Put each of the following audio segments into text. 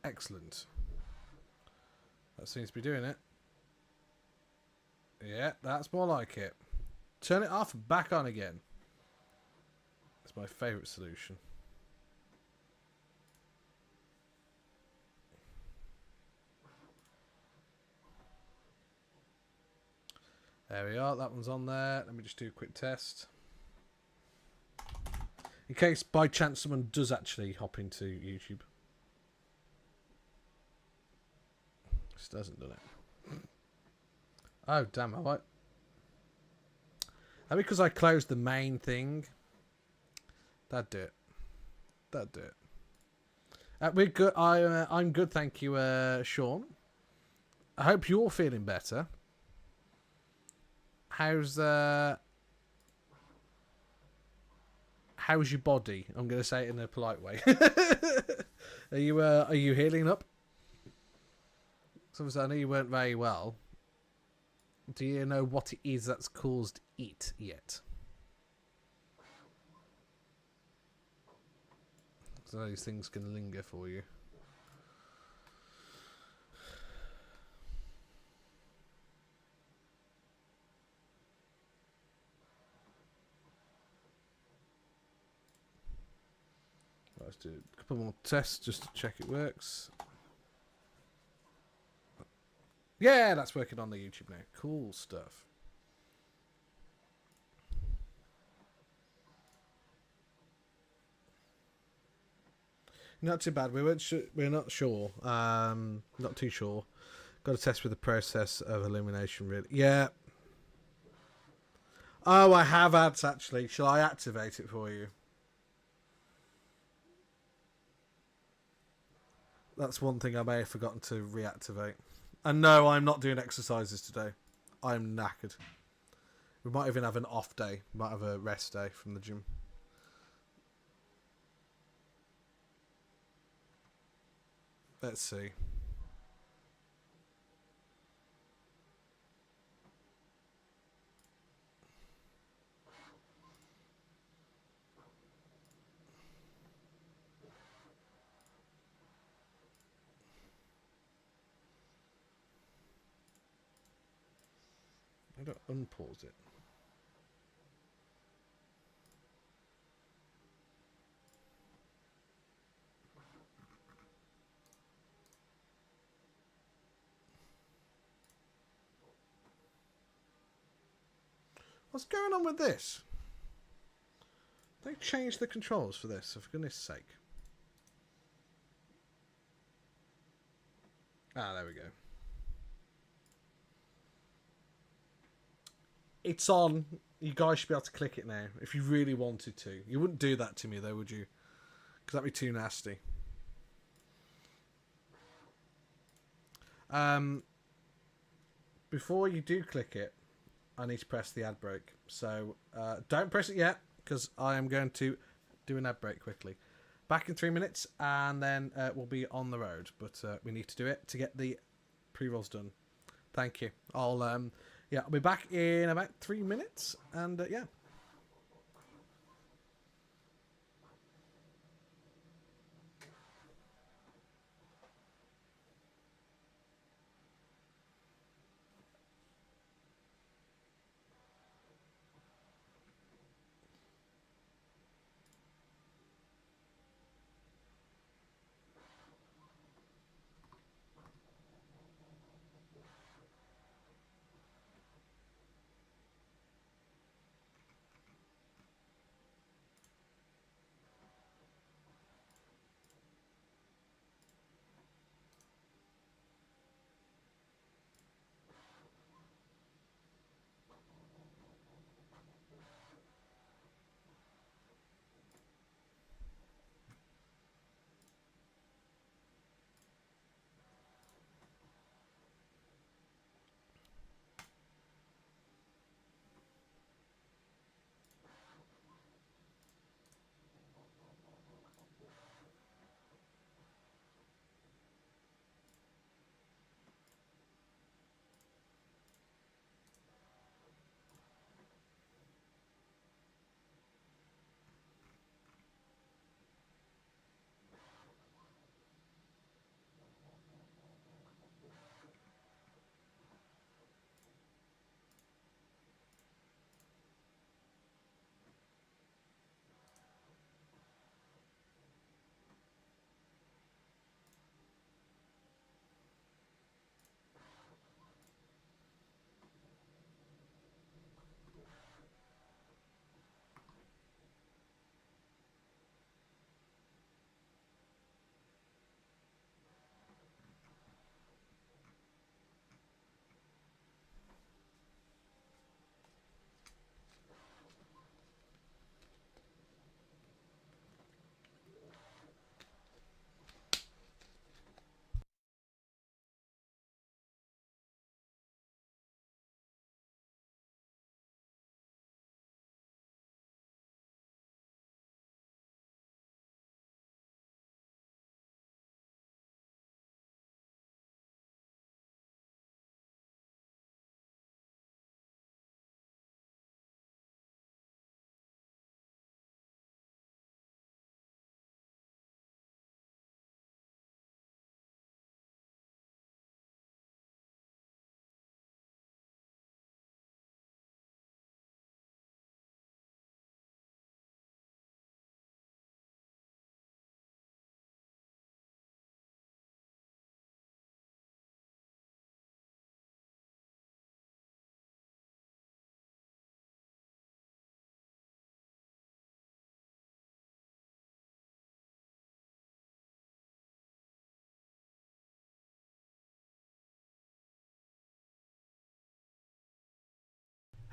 Excellent. That seems to be doing it. Yeah, that's more like it. Turn it off and back on again. It's my favourite solution. There we are. That one's on there. Let me just do a quick test. In case by chance someone does actually hop into YouTube. Just hasn't done it. Oh, damn. All right. And because I closed the main thing. That'd do it. That'd do it. We're good. I'm good, thank you, Sean. I hope you're feeling better. How's your body? I'm going to say it in a polite way. Are you healing up? So I know you weren't very well. Do you know what it is that's caused it yet? So these things can linger for you. Let's do a couple more tests just to check it works. Yeah, that's working on the YouTube now. Cool stuff. Not too bad. We're not sure. Not too sure. Got to test with the process of illumination. Really, yeah. Oh, I have ads actually. Shall I activate it for you? That's one thing I may have forgotten to reactivate. And no, I'm not doing exercises today. I'm knackered. We might even have an off day. We might have a rest day from the gym. Let's see. I don't unpause it. What's going on with this? They changed the controls for this, for goodness sake. Ah, there we go. It's on. You guys should be able to click it now if you really wanted to. You wouldn't do that to me though, would you? Because that'd be too nasty. Before you do click it, I need to press the ad break. So don't press it yet, because I am going to do an ad break quickly. Back in 3 minutes, and then we'll be on the road. But we need to do it to get the pre-rolls done. Thank you. I'll be back in about 3 minutes, and yeah.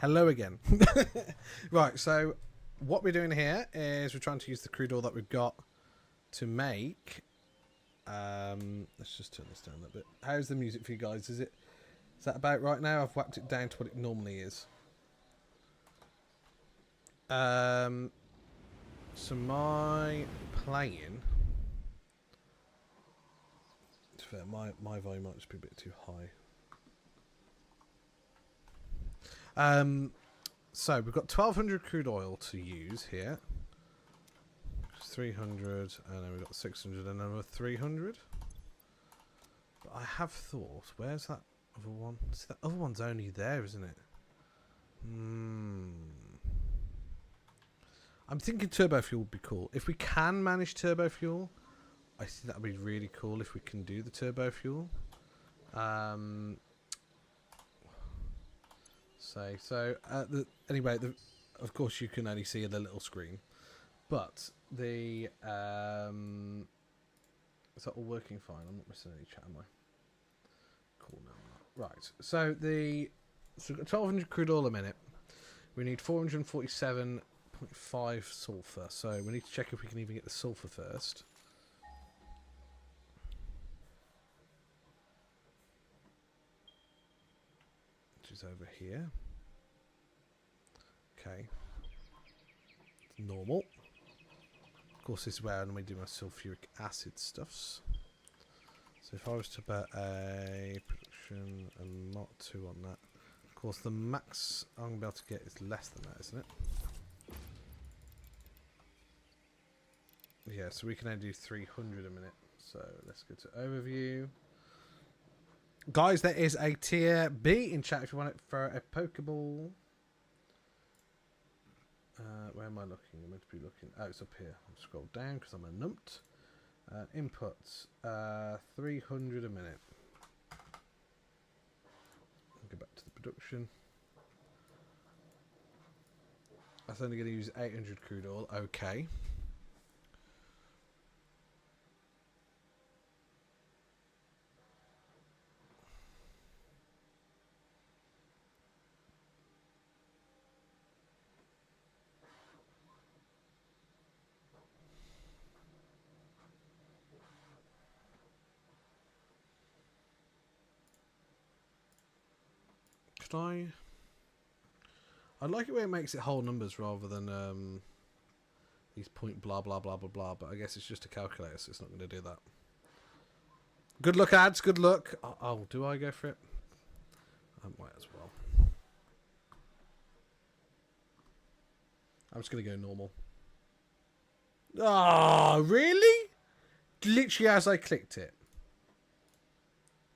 Hello again. Right, so what we're doing here is we're trying to use the crude oil that we've got to make. Let's just turn this down a little bit. How's the music for you guys? Is that about right now? I've whacked it down to what it normally is. So my playing. To be fair, my volume might just be a bit too high. So we've got 1200 crude oil to use here. 300, and then we've got 600 and another 300. But I have thought, where's that other one? See, that other one's only there, isn't it? I'm thinking turbo fuel would be cool. If we can manage turbo fuel, I think that would be really cool if we can do the turbo fuel. Anyway, of course you can only see the little screen, but the is that all working fine? I'm not missing any chat, am I? Cool, no, I'm not. Right, so we've got 1200 crude oil a minute. We need 447.5 sulfur, so we need to check if we can even get the sulfur first. Which is over here. Okay. Normal. Of course, this is where I normally do my sulfuric acid stuffs. So if I was to put a production and not 2 on that, of course the max I'm going to be able to get is less than that, isn't it? Yeah, so we can only do 300 a minute. So let's go to overview. Guys, there is a tier B in chat if you want it for a Pokeball. Where am I looking? I'm meant to be looking. Oh, it's up here. I'll scroll down because I'm a numped. Inputs 300 a minute. I'll go back to the production. That's only going to use 800 crude oil. Okay. I like it where it makes it whole numbers rather than these point blah blah blah blah blah, but I guess it's just a calculator, so it's not going to do that. Good luck, ads, good luck. Oh, do I go for it? I might as well. I'm just going to go normal. Oh, really? Literally as I clicked it.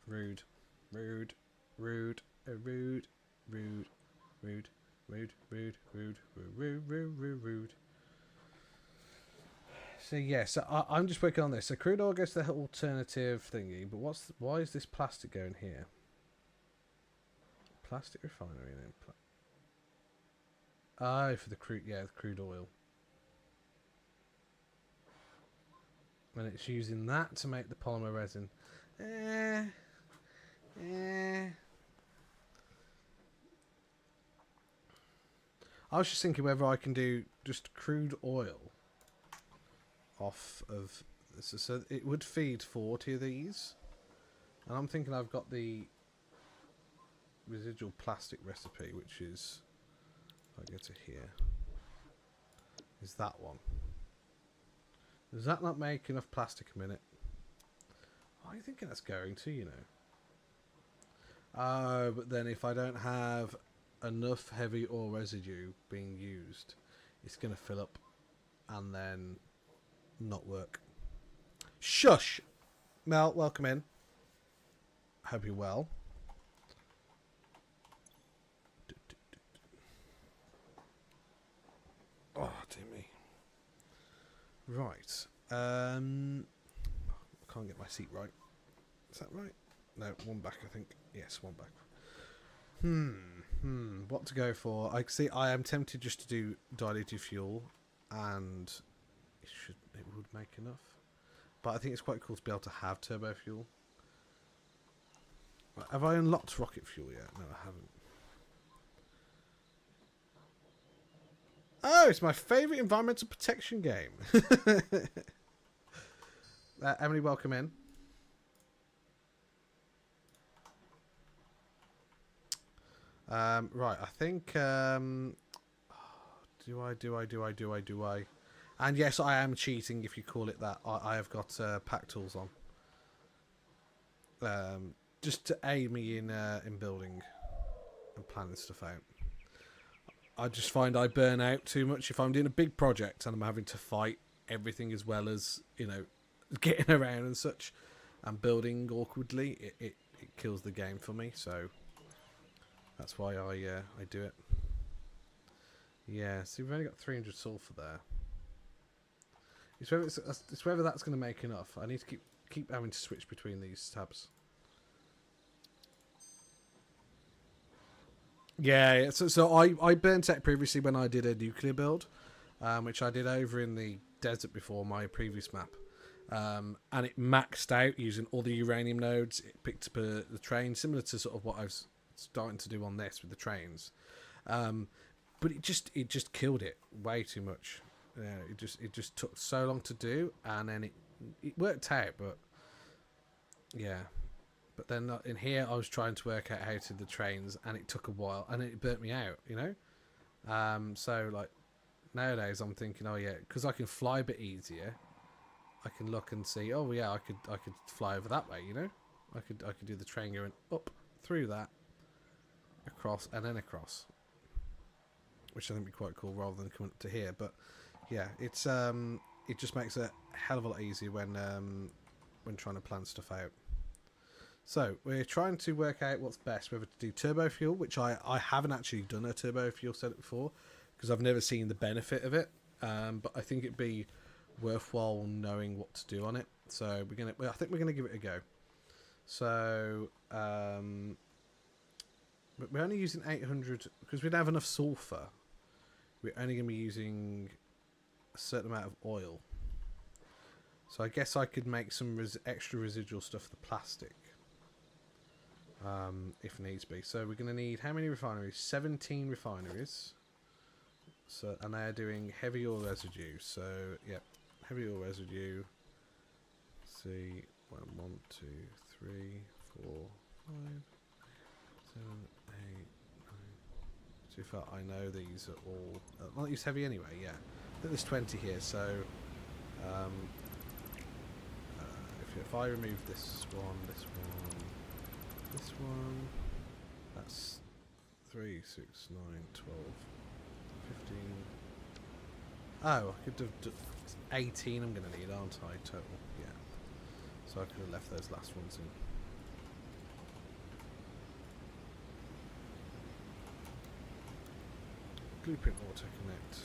Rude. Rude. Rude. Rude, rude, rude, rude, rude, rude, rude, rude, rude, rude. So yeah, so I'm just working on this. So crude oil goes to the alternative thingy, but why is this plastic going here? Plastic refinery then. Oh, for the crude, yeah, the crude oil. And it's using that to make the polymer resin. I was just thinking whether I can do just crude oil off of this. So it would feed 40 of these. And I'm thinking I've got the residual plastic recipe, which is, if I go to here, is that one. Does that not make enough plastic a minute? What are you thinking that's going to, you know? But then if I don't have enough heavy oil residue being used, it's going to fill up and then not work. Shush! Mel, welcome in. Hope you're well. Oh, dear me. Right. I can't get my seat right. Is that right? No, one back, I think. Yes, one back. What to go for? I am tempted just to do diluted fuel, and it would make enough. But I think it's quite cool to be able to have turbo fuel. Right, have I unlocked rocket fuel yet? No, I haven't. Oh, it's my favourite environmental protection game. Emily, welcome in. Right, I think... do I? And yes, I am cheating if you call it that. I have got pack tools on. Just to aid me in building and planning stuff out. I just find I burn out too much if I'm doing a big project and I'm having to fight everything as well as, you know, getting around and such and building awkwardly. It kills the game for me, so that's why I do it. Yeah, so we've only got 300 sulfur there. It's whether that's going to make enough. I need to keep having to switch between these tabs. Yeah, so I burnt out previously when I did a nuclear build, which I did over in the desert before my previous map. And it maxed out using all the uranium nodes. It picked up the train, similar to sort of what I was starting to do on this with the trains. But it just killed it way too much. It just took so long to do, and then it worked out, but yeah. But then in here, I was trying to work out how to do the trains, and it took a while, and it burnt me out, you know. So like nowadays, I'm thinking, oh yeah, because I can fly a bit easier. I can look and see, oh yeah, I could fly over that way, you know. I could do the train going up through that, across, and then across, which I think would be quite cool rather than coming up to here. But yeah, it's it just makes it a hell of a lot easier when trying to plan stuff out. So we're trying to work out what's best, whether to do turbo fuel, which I haven't actually done a turbo fuel setup before because I've never seen the benefit of it. But I think it'd be worthwhile knowing what to do on it. So I think we're gonna give it a go. So but we're only using 800 because we don't have enough sulfur. We're only gonna be using a certain amount of oil. So I guess I could make some extra residual stuff for the plastic. If needs be. So we're going to need how many refineries? 17 refineries. So, and they're doing heavy oil residue. So yeah, heavy oil residue. Let's see, 1, 2, 3, 4, 5, 7, 8, 9. So far, I know these are all. Not use heavy anyway. Yeah, I think there's 20 here. So if I remove this one. This one, that's 3, 6, 9, 12, 15. Oh, I could have 18 I'm going to need, aren't I, total? Yeah. So I could have left those last ones in. Blueprint auto connect.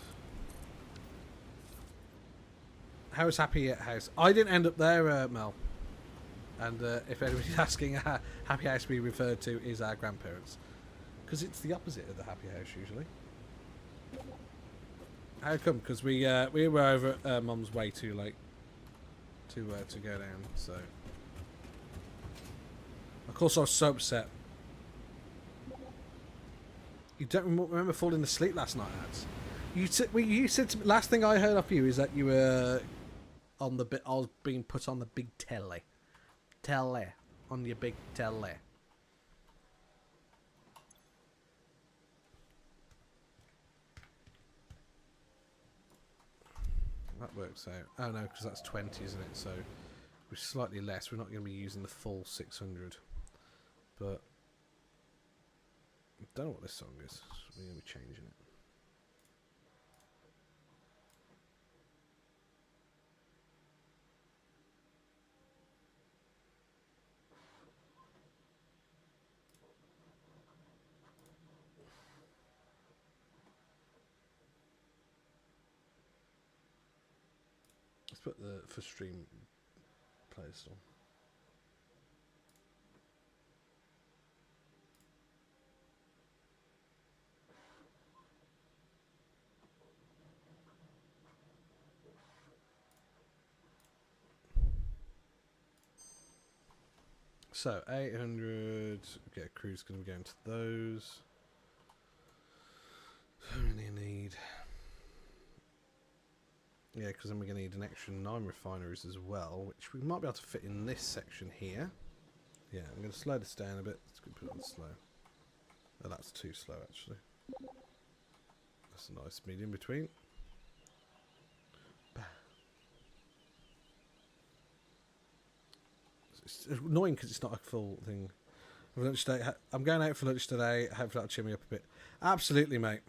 How's Happy House? I didn't end up there, Mel. And if anybody's asking, Happy House we refer to is our grandparents. Because it's the opposite of the Happy House, usually. How come? Because we were over at Mum's way too late to go down, so... Of course I was so upset. You don't remember falling asleep last night, Ads? You said to me, last thing I heard of you is that you were on the bit. I was being put on the big telly. On your big telly. That works out. Oh no, because that's 20, isn't it? So we're slightly less. We're not going to be using the full 600. But I don't know what this song is. We're going to be changing it. Let's put the for stream playlist on. So 800. Okay, crew's going to be going to those. How many I need? Yeah, because then we're going to need an extra 9 refineries as well, which we might be able to fit in this section here. Yeah, I'm going to slow this down a bit. Let's put it on slow. Oh, that's too slow, actually. That's a nice medium between. It's annoying because it's not a full thing. Lunch today. I'm going out for lunch today. Hopefully that'll cheer me up a bit. Absolutely, mate.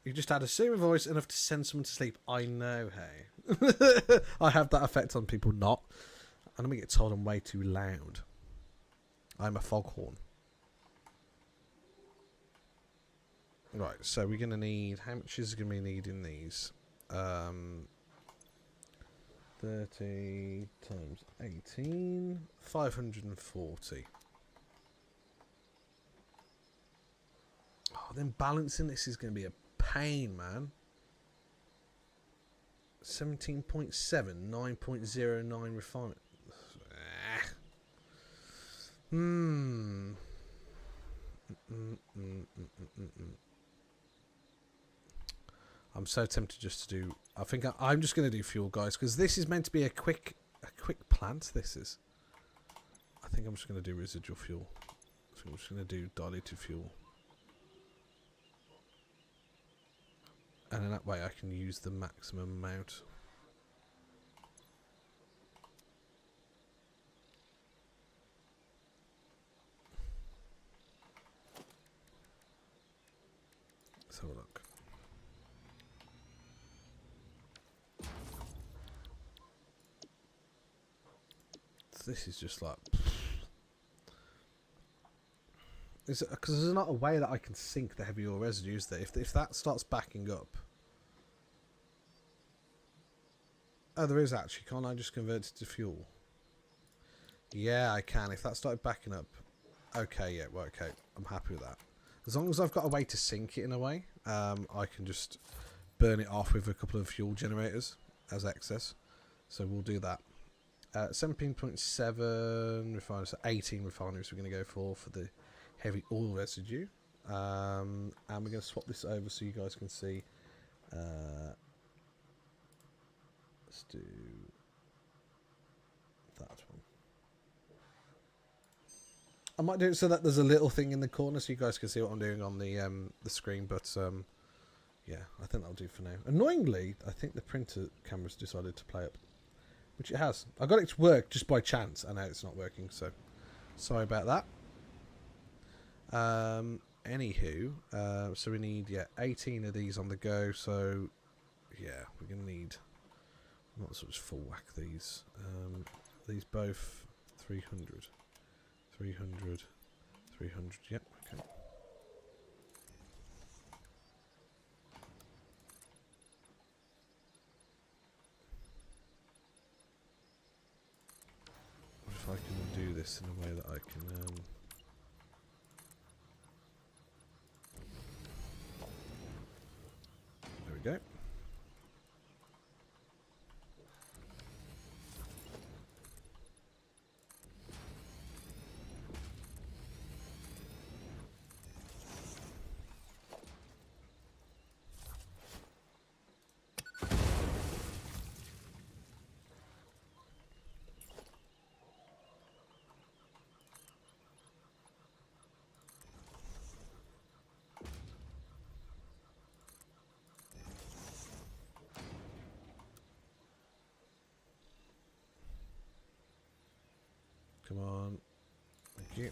You just had a silly voice enough to send someone to sleep. I know, hey. I have that effect on people not. And I'm going to get told I'm way too loud. I'm a foghorn. Right, so we're going to need... How much is going to be needing these? 30 times 18... 540. Oh, then balancing this is going to be a pain, man. 17.7, 9.09 refinement. I'm so tempted just to do... I think I'm just going to do fuel, guys, because this is meant to be a quick plant, this is. I think I'm just going to do residual fuel. I think I'm just going to do diluted fuel. And in that way I can use the maximum amount. Let's have a look. So this is just like... Because there's not a way that I can sink the heavy oil residues there. If that starts backing up... Oh, there is actually. Can't I just convert it to fuel? Yeah, I can. If that started backing up... Okay, yeah, well, okay. I'm happy with that. As long as I've got a way to sink it in a way, I can just burn it off with a couple of fuel generators as excess. So we'll do that. 17.7 refineries, so 18 refineries we're going to go for the heavy oil residue. And we're going to swap this over so you guys can see. Let's do that one. I might do it so that there's a little thing in the corner so you guys can see what I'm doing on the screen, but yeah, I think that'll do for now. Annoyingly, I think the printer camera's decided to play up, which it has. I got it to work just by chance, and now it's not working, so sorry about that. Anywho, so we need 18 of these on the go, so yeah, we're gonna need not sort of full whack these. These both 300, 300, 300. Yep, okay. What if I can do this in a way that I can? There we go. Come on. Thank you.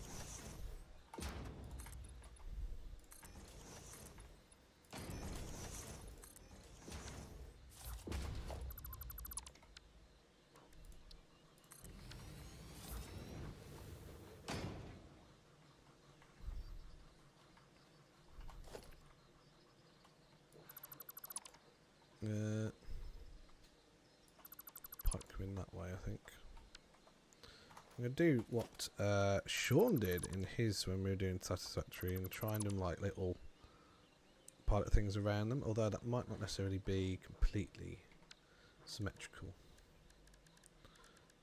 Pipe in that way, I think. I'm going to do what Sean did in his when we were doing Satisfactory and try and do like little pilot things around them, although that might not necessarily be completely symmetrical.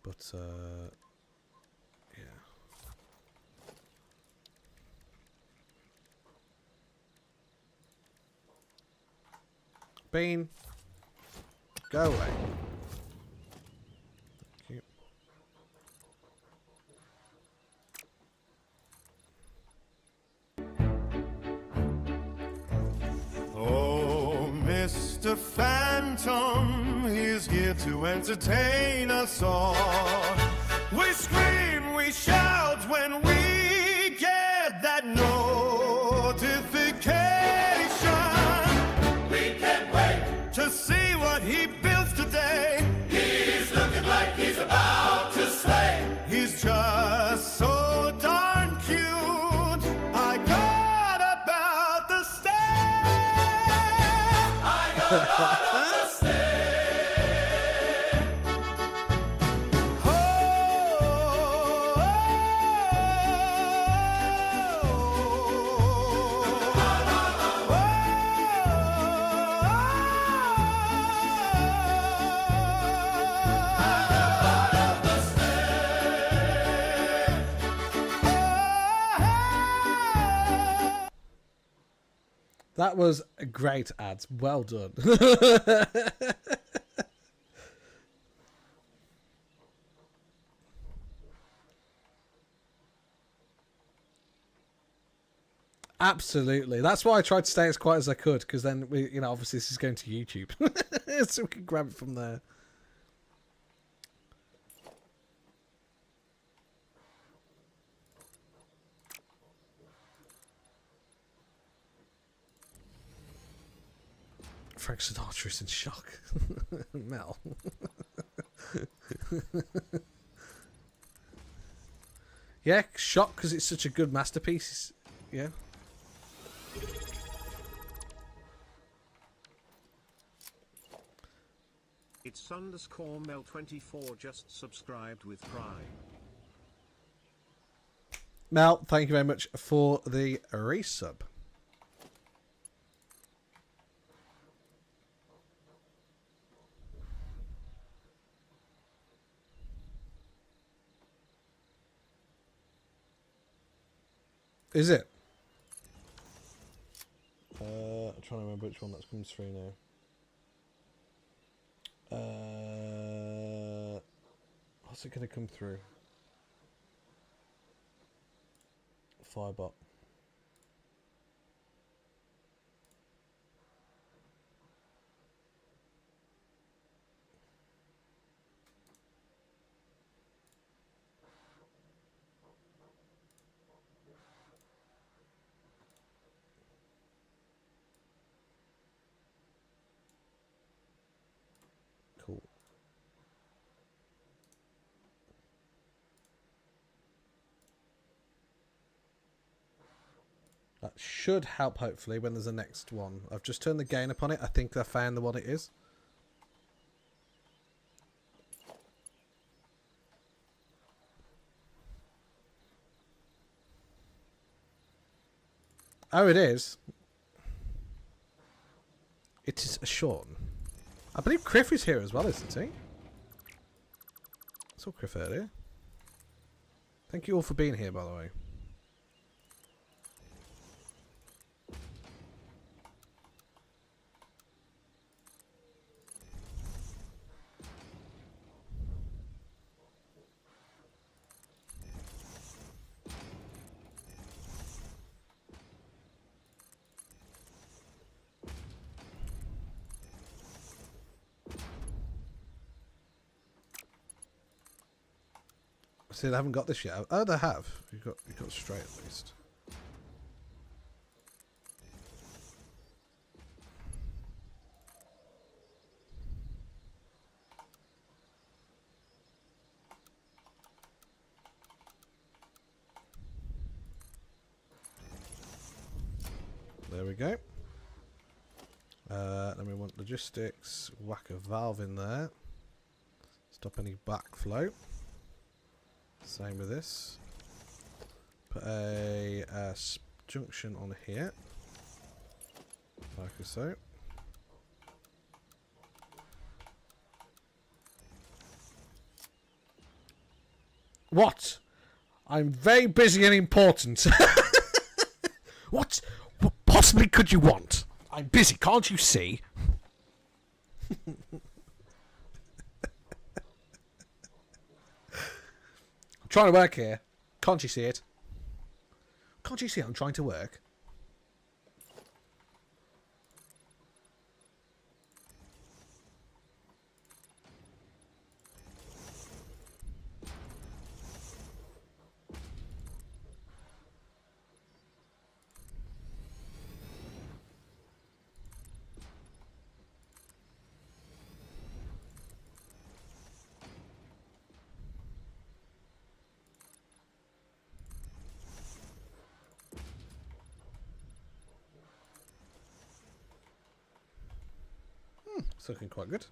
But yeah. Bean. Go away. Thank you. Oh, Mr. Phantom, he's here to entertain us all. We scream, we shout when we get that notification. We can't wait to see what he builds today. He's looking like he's about to slay. He's just so darn cute. I got about the stare. I got about the stare. That was a great ads. Well done. Absolutely. That's why I tried to stay as quiet as I could, because then we, you know, obviously this is going to YouTube, so we can grab it from there. Frank Sinatra is in shock. Mel. Yeah, shock because it's such a good masterpiece. Yeah. It's _ Mel24 just subscribed with Prime. Mel, thank you very much for the resub. Is it? I'm trying to remember which one that comes through now. What's it going to come through? Firebot. Cool. That should help, hopefully, when there's a next one. I've just turned the gain upon it. I think I found the one it is. Oh, it is. It is a Sean. I believe Criff is here as well, isn't he? I saw Criff earlier. Thank you all for being here, by the way. See, they haven't got this yet. Oh, they have. You got straight at least. There we go. Then we want logistics. Whack a valve in there. Stop any backflow. Same with this. Put a junction on here, like so. What? I'm very busy and important. What possibly could you want? I'm busy, can't you see? I'm trying to work here. Can't you see it? Can't you see I'm trying to work? It's looking quite good.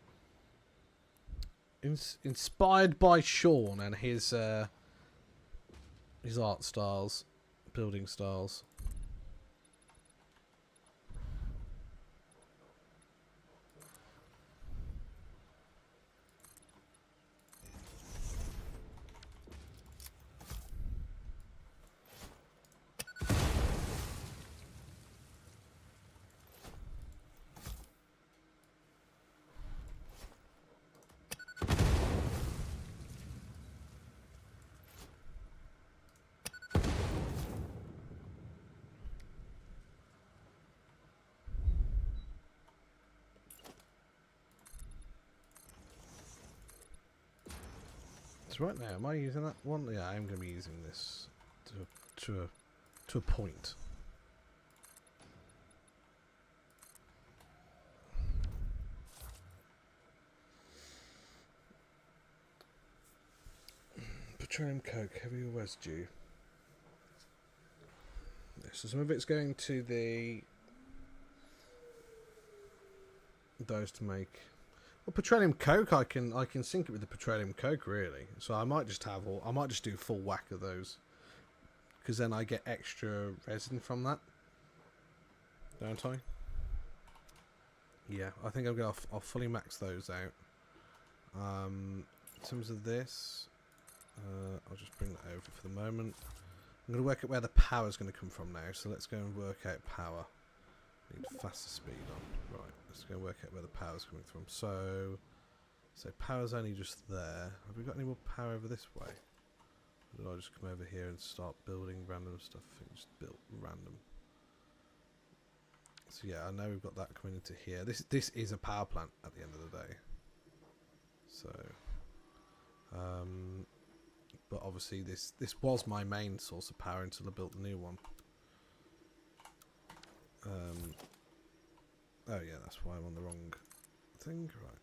Inspired by Sean and his art styles, building styles. So right now, am I using that one? Yeah, I am going to be using this to a point. Petroleum coke, heavy residue. So some of it's going to those to make. Well, petroleum coke, I can sync it with the petroleum coke really. So I might just do full whack of those, because then I get extra resin from that, don't I? Yeah, I think I'll fully max those out. In terms of this, I'll just bring that over for the moment. I'm going to work out where the power is going to come from now. So let's go and work out power. Need faster speed on. Right, let's go work out where the power is coming from. So power's only just there. Have we got any more power over this way? Or did I just come over here and start building random stuff? I think just built random. So yeah, I know we've got that coming into here. This is a power plant at the end of the day. So, but obviously this was my main source of power until I built the new one. Oh yeah, that's why I'm on the wrong thing. Right.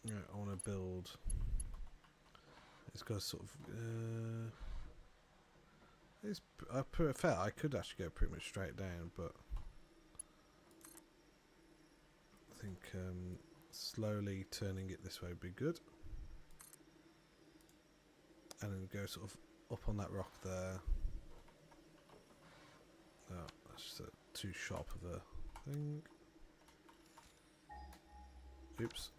Right, I want to build. It's got a sort of. It's fair. I could actually go pretty much straight down, but I think slowly turning it this way would be good. And then go sort of up on that rock there. Oh, that's just too sharp of a thing. Oops.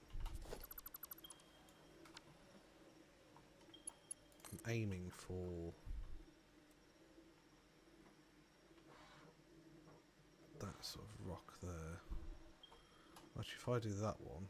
I'm aiming for that sort of rock there. Actually, if I do that one,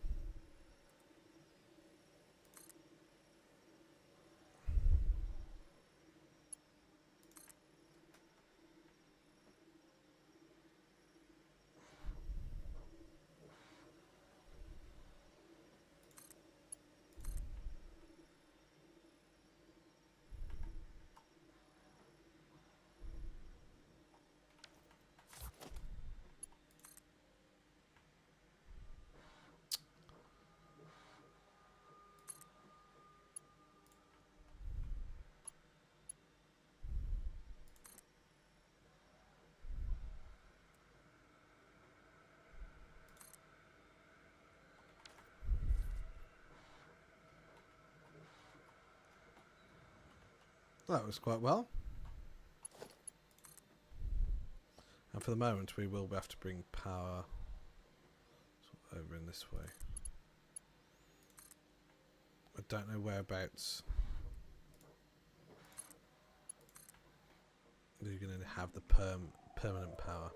that was quite well. And for the moment, we will have to bring power this way. I don't know whereabouts you're going to have the permanent power.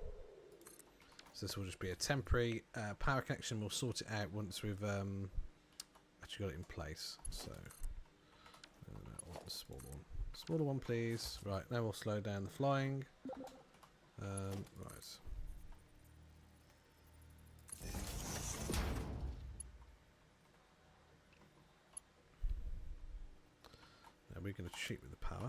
So this will just be a temporary power connection. We'll sort it out once we've actually got it in place. So I want the smaller one. Smaller one, please. Right, now we'll slow down the flying. Right. Now we're going to cheat with the power.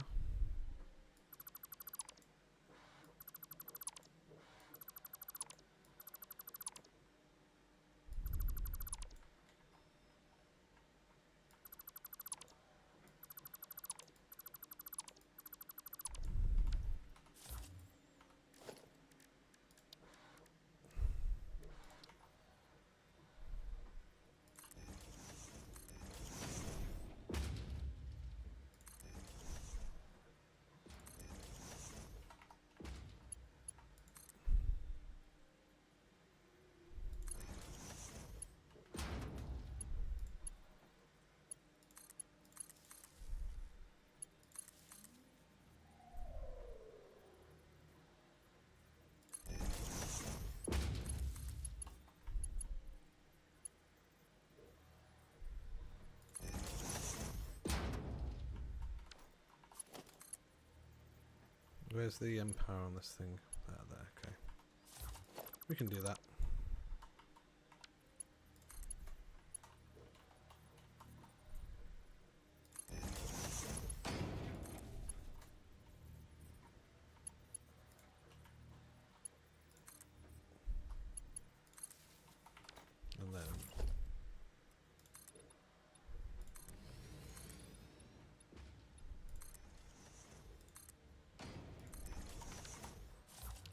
Where's the power on this thing? There, okay. We can do that. And then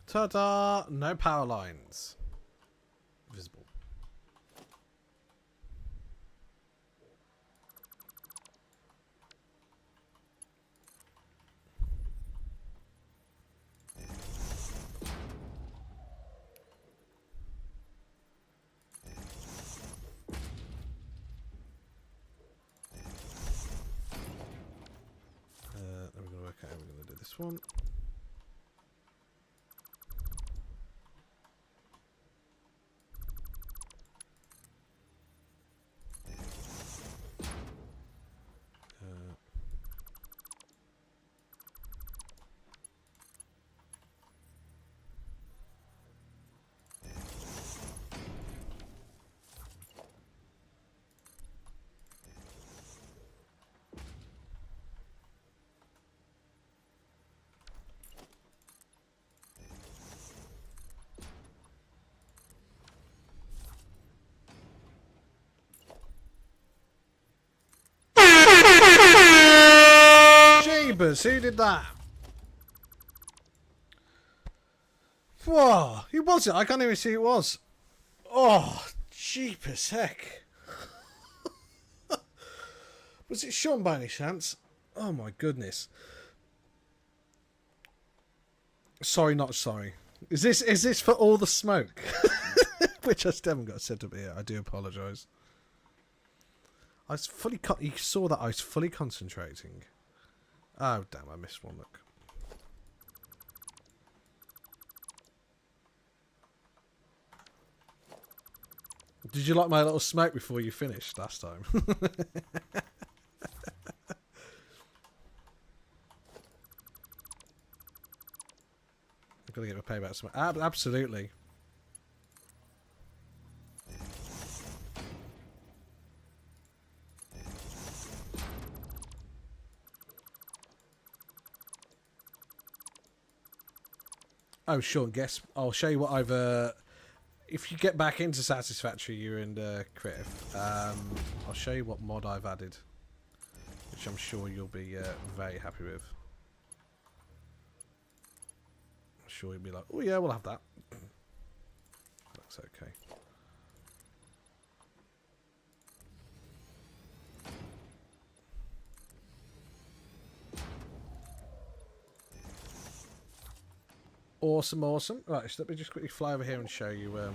ta-da! No power lines visible. Then we're going to work out how we're going to do this one. Jeebus, who did that? Whoa, who was it? I can't even see who it was. Oh, jeepers heck. Was it Sean by any chance? Oh my goodness. Sorry, not sorry. Is this for all the smoke? Which I still haven't got set up here. I do apologise. I was fully you saw that I was fully concentrating. Oh damn, I missed one, look. Did you like my little smoke before you finished last time? I've got to get my payback smoke. Absolutely. Oh, sure. Guess I'll show you what I've. If you get back into Satisfactory, you and Criff, I'll show you what mod I've added, which I'm sure you'll be very happy with. I'm sure you'll be like, oh yeah, we'll have that. That's okay. Awesome, awesome. Right, so let me just quickly fly over here and show you what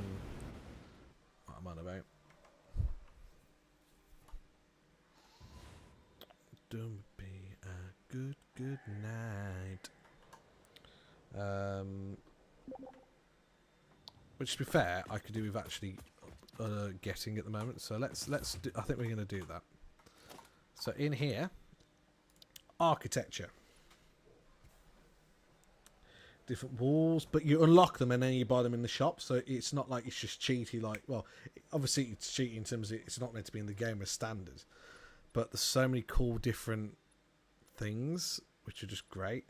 I'm on about. gonna be a good night. Which, to be fair, I could do with actually getting at the moment. So let's do. I think we're gonna do that. So in here, architecture. Different walls, but you unlock them and then you buy them in the shop, so it's not like it's just cheaty. Like, well, obviously it's cheaty in terms of it's not meant to be in the game as standard, but there's so many cool different things which are just great.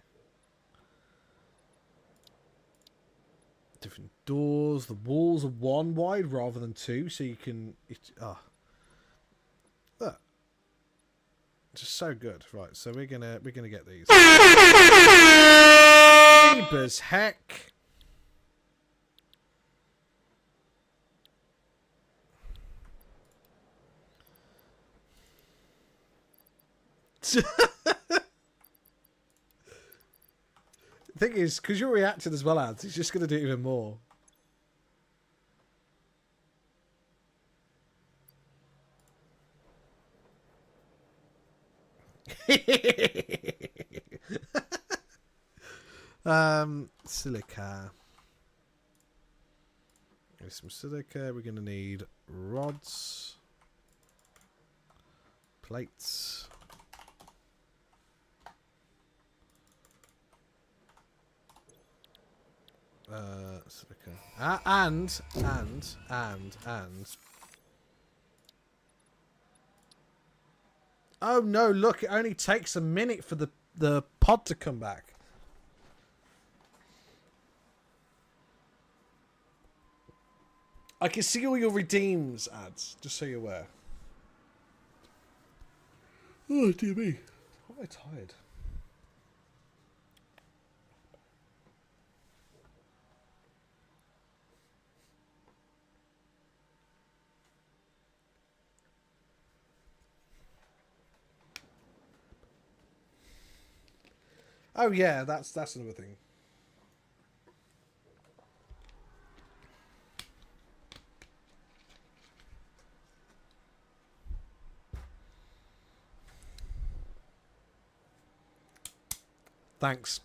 Different doors. The walls are 1 wide rather than 2, so you can. Look, just so good. Right, so we're gonna get these. Jeebus heck. The thing is, because you're reacting as well, Ads, he's just going to do it even more. Silica. There's some silica. We're going to need rods, plates. Silica. And. Oh no! Look, it only takes a minute for the pod to come back. I can see all your redeems ads, just so you're aware. Oh dear me! Why am I tired? Oh yeah, that's another thing. Thanks.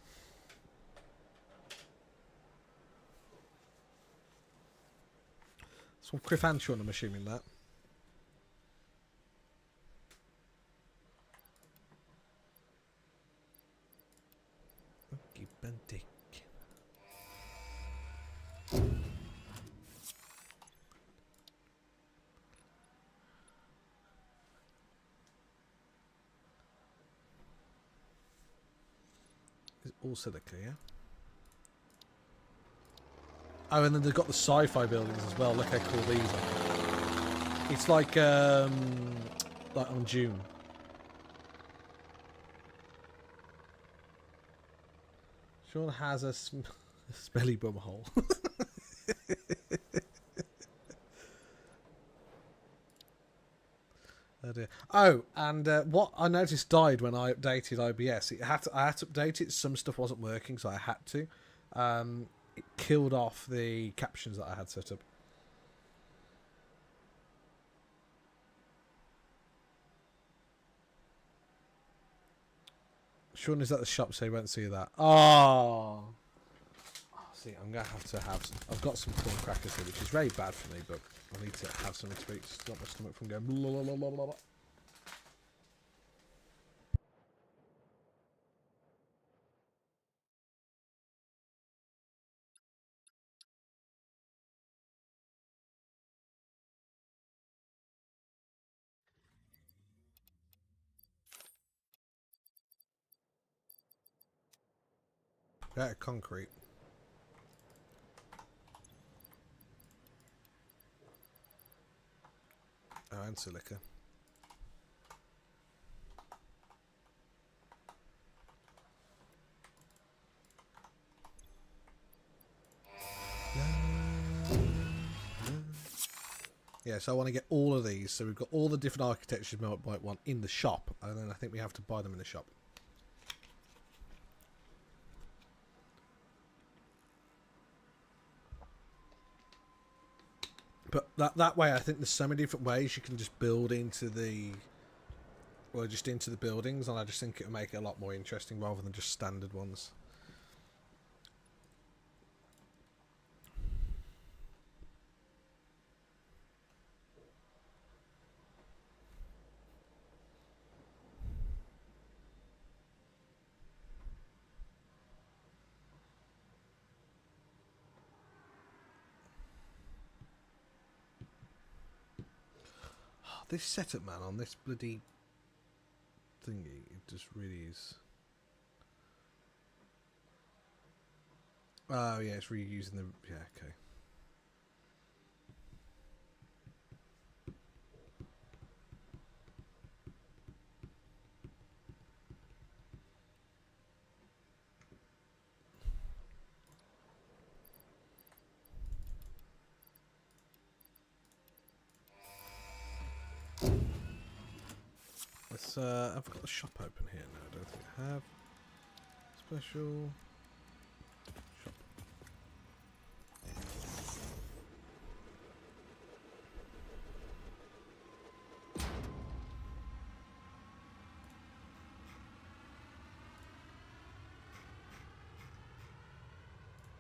It's from Cliff Antron, I'm assuming that. Dick. It's all silica, yeah? Oh, and then they've got the sci-fi buildings as well. Look how cool these are. It's like on June. Sean has a smelly bum hole. Oh dear. Oh, and what I noticed died when I updated OBS. I had to update it. Some stuff wasn't working, so I had to. It killed off the captions that I had set up. Sean is at the shop, so he won't see that. Oh, see, I'm gonna have to have some. I've got some corn crackers here, which is very bad for me, but I need to have something to eat to stop my stomach from going blah, blah, blah, blah, blah. Yeah, concrete. Oh, and silica. Yeah, so I want to get all of these. So we've got all the different architectures we might want in the shop, and then I think we have to buy them in the shop. But that way, I think there's so many different ways you can just build into the or just into the buildings, and I just think it would make it a lot more interesting rather than just standard ones. This setup, man, on this bloody thingy, it just really is. Oh yeah, it's reusing the, yeah, okay. Let's, I've got the shop open here now, I don't think I have. Special shop.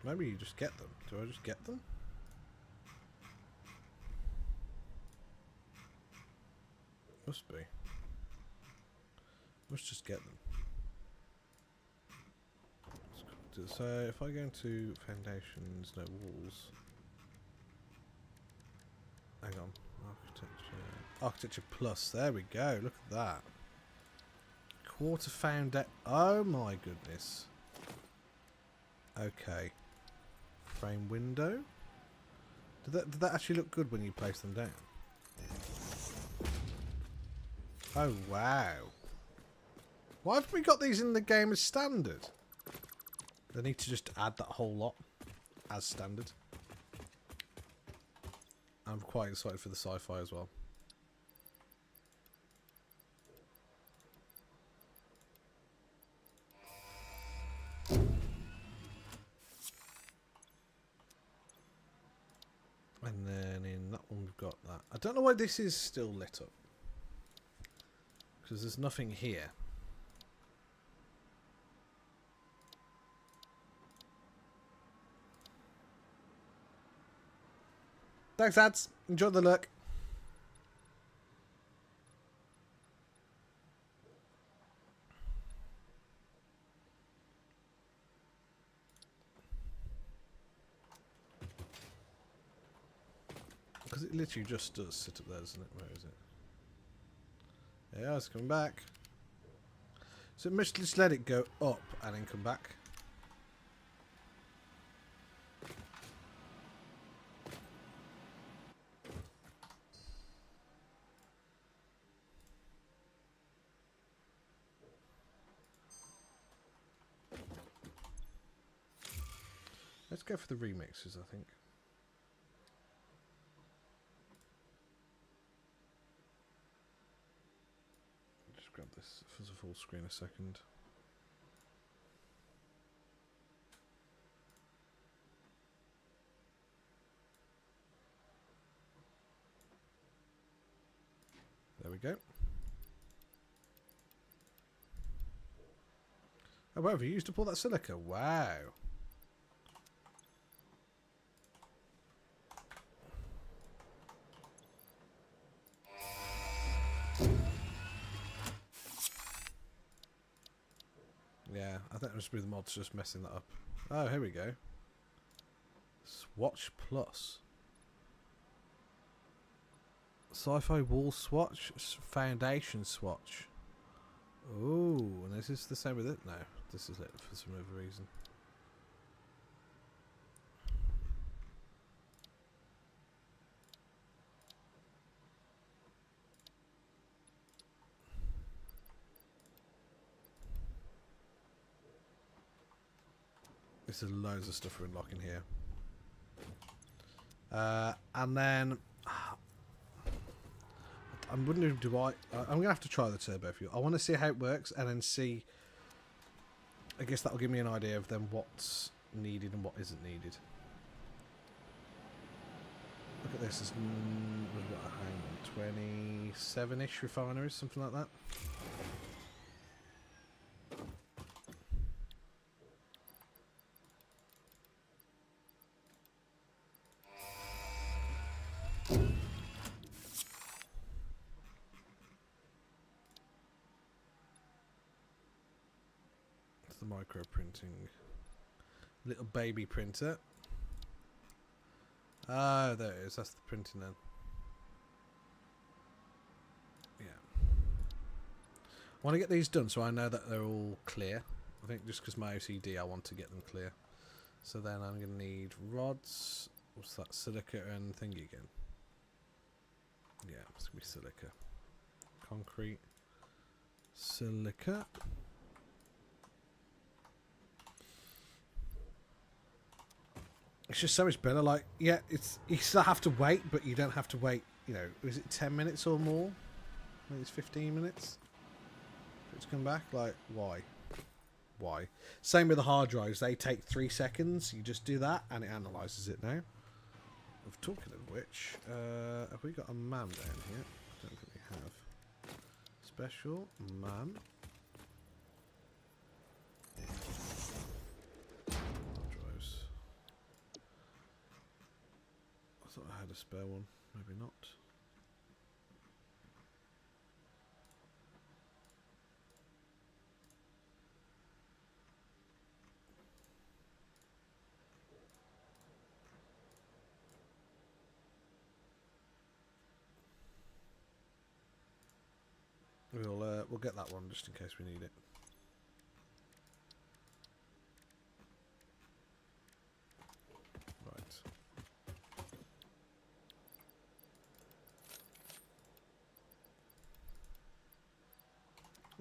Maybe you just get them. Do I just get them? Must be. Let's just get them. So if I go into foundations, no walls. Hang on. Architecture plus. There we go. Look at that. Quarter foundation. Oh my goodness. Okay. Frame window. Did that actually look good when you place them down? Oh wow. Why have we got these in the game as standard? They need to just add that whole lot as standard. I'm quite excited for the sci-fi as well. And then in that one we've got that. I don't know why this is still lit up. Because there's nothing here. Thanks, ads. Enjoy the look. Because it literally just does sit up there, doesn't it? Where is it? Yeah, it's coming back. So it must just let it go up and then come back. Let's go for the remixes, I think. Just grab this for the full screen a second. There we go. Oh, wow, have you used to pull that silica? Wow. Yeah, I think it must be the mods just messing that up. Oh, here we go. Swatch Plus. Sci-fi wall swatch, foundation swatch. Ooh, and is this the same with it? No, this is it for some other reason. There's loads of stuff we're unlocking here. And then I'm wondering, I'm gonna have to try the turbo fuel. I want to see how it works and then see. I guess that'll give me an idea of then what's needed and what isn't needed. Look at this. There's 27-ish refineries, something like that. micro printing. Little baby printer. Ah, there it is. That's the printing then. Yeah. I want to get these done so I know that they're all clear. I think just because my OCD, I want to get them clear. So then I'm going to need rods. What's that? Silica and thingy again. Yeah, it's going to be silica. Concrete. Silica. It's just so much better. Like, yeah, you still have to wait, but you don't have to wait. You know, is it 10 minutes or more? I think it's 15 minutes for it to come back. Like, why? Why? Same with the hard drives. They take 3 seconds. You just do that, and it analyzes it now. Of talking of which, have we got a man down here? I don't think we have. Special man. Drives. I thought I had a spare one. Maybe not. We'll get that one just in case we need it. Right.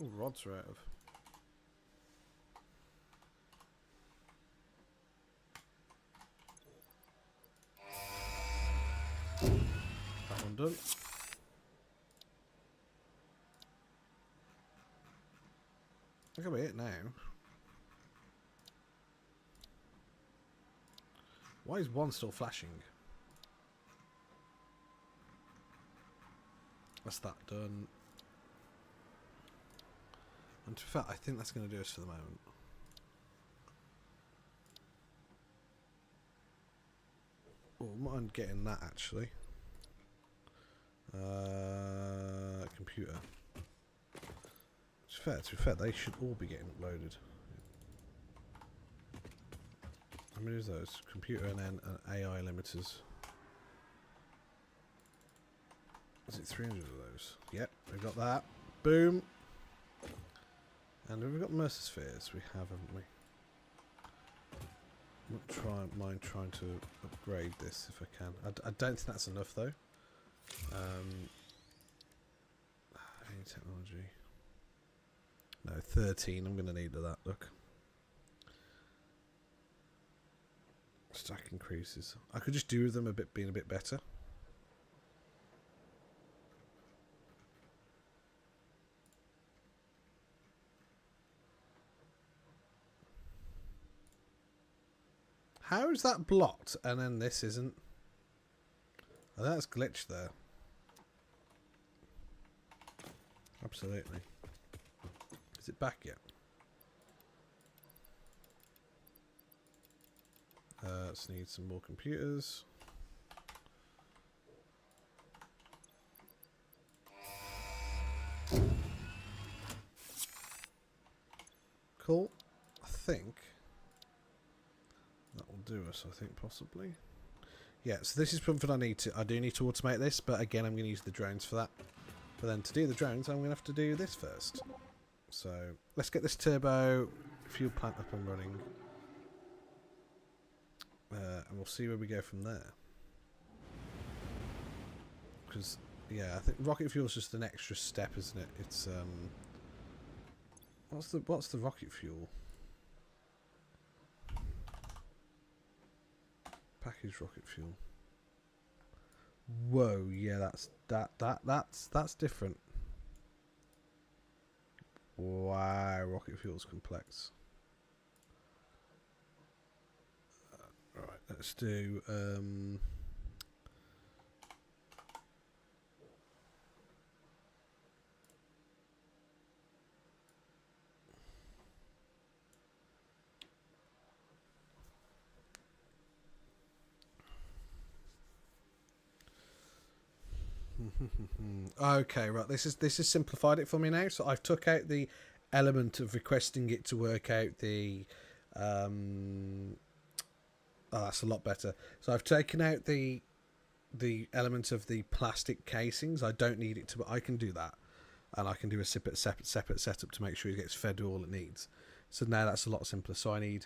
Oh, rods are out of. That one done. Look at it now. Why is one still flashing? That's that done. And to be fair, I think that's going to do us for the moment. Oh, I wouldn't mind getting that actually. Computer. To be fair, they should all be getting uploaded. How many is those? Computer and then AI limiters. Is it 300 of those? Yep, we've got that. Boom. And we've got Mercer spheres. We have, haven't we? Wouldn't mind trying to upgrade this if I can. I don't think that's enough though. Any technology. No, 13. I'm going to need that. Look. Stack increases. I could just do with them being a bit better. How is that blocked and then this isn't? Oh, that's glitched there. Absolutely. Is it back yet? Let's need some more computers. Cool. I think that will do us, I think, possibly. Yeah, so this is something I do need to automate this, but again, I'm going to use the drones for that. But then to do the drones, I'm going to have to do this first. So let's get this turbo fuel plant up and running. And we'll see where we go from there. Because, yeah, I think rocket fuel is just an extra step, isn't it? It's, what's the rocket fuel? Packaged rocket fuel. Whoa, yeah, that's different. Wow, rocket fuel's complex. Right, let's do okay, right. This is simplified it for me now. So I've took out the element of requesting it to work out the oh, that's a lot better. So I've taken out the element of the plastic casings. I don't need it to, but I can do that, and I can do a separate setup to make sure it gets fed all it needs. So now that's a lot simpler. So I need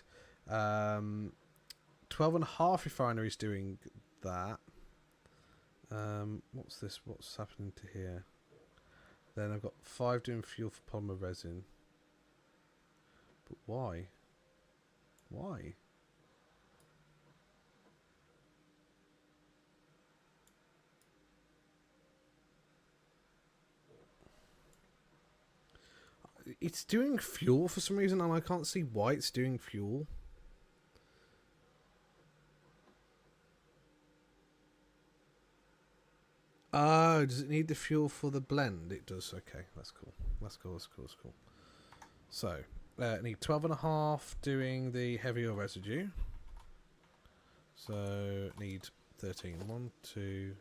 12.5 refineries doing that. What's this? What's happening to here? Then I've got 5 doing fuel for polymer resin. But why? Why? It's doing fuel for some reason, and I can't see why it's doing fuel. Oh, does it need the fuel for the blend? It does. Okay, that's cool. That's cool. That's cool. That's cool. So, I need 12.5 doing the heavier residue. So, need 13. 1, 2,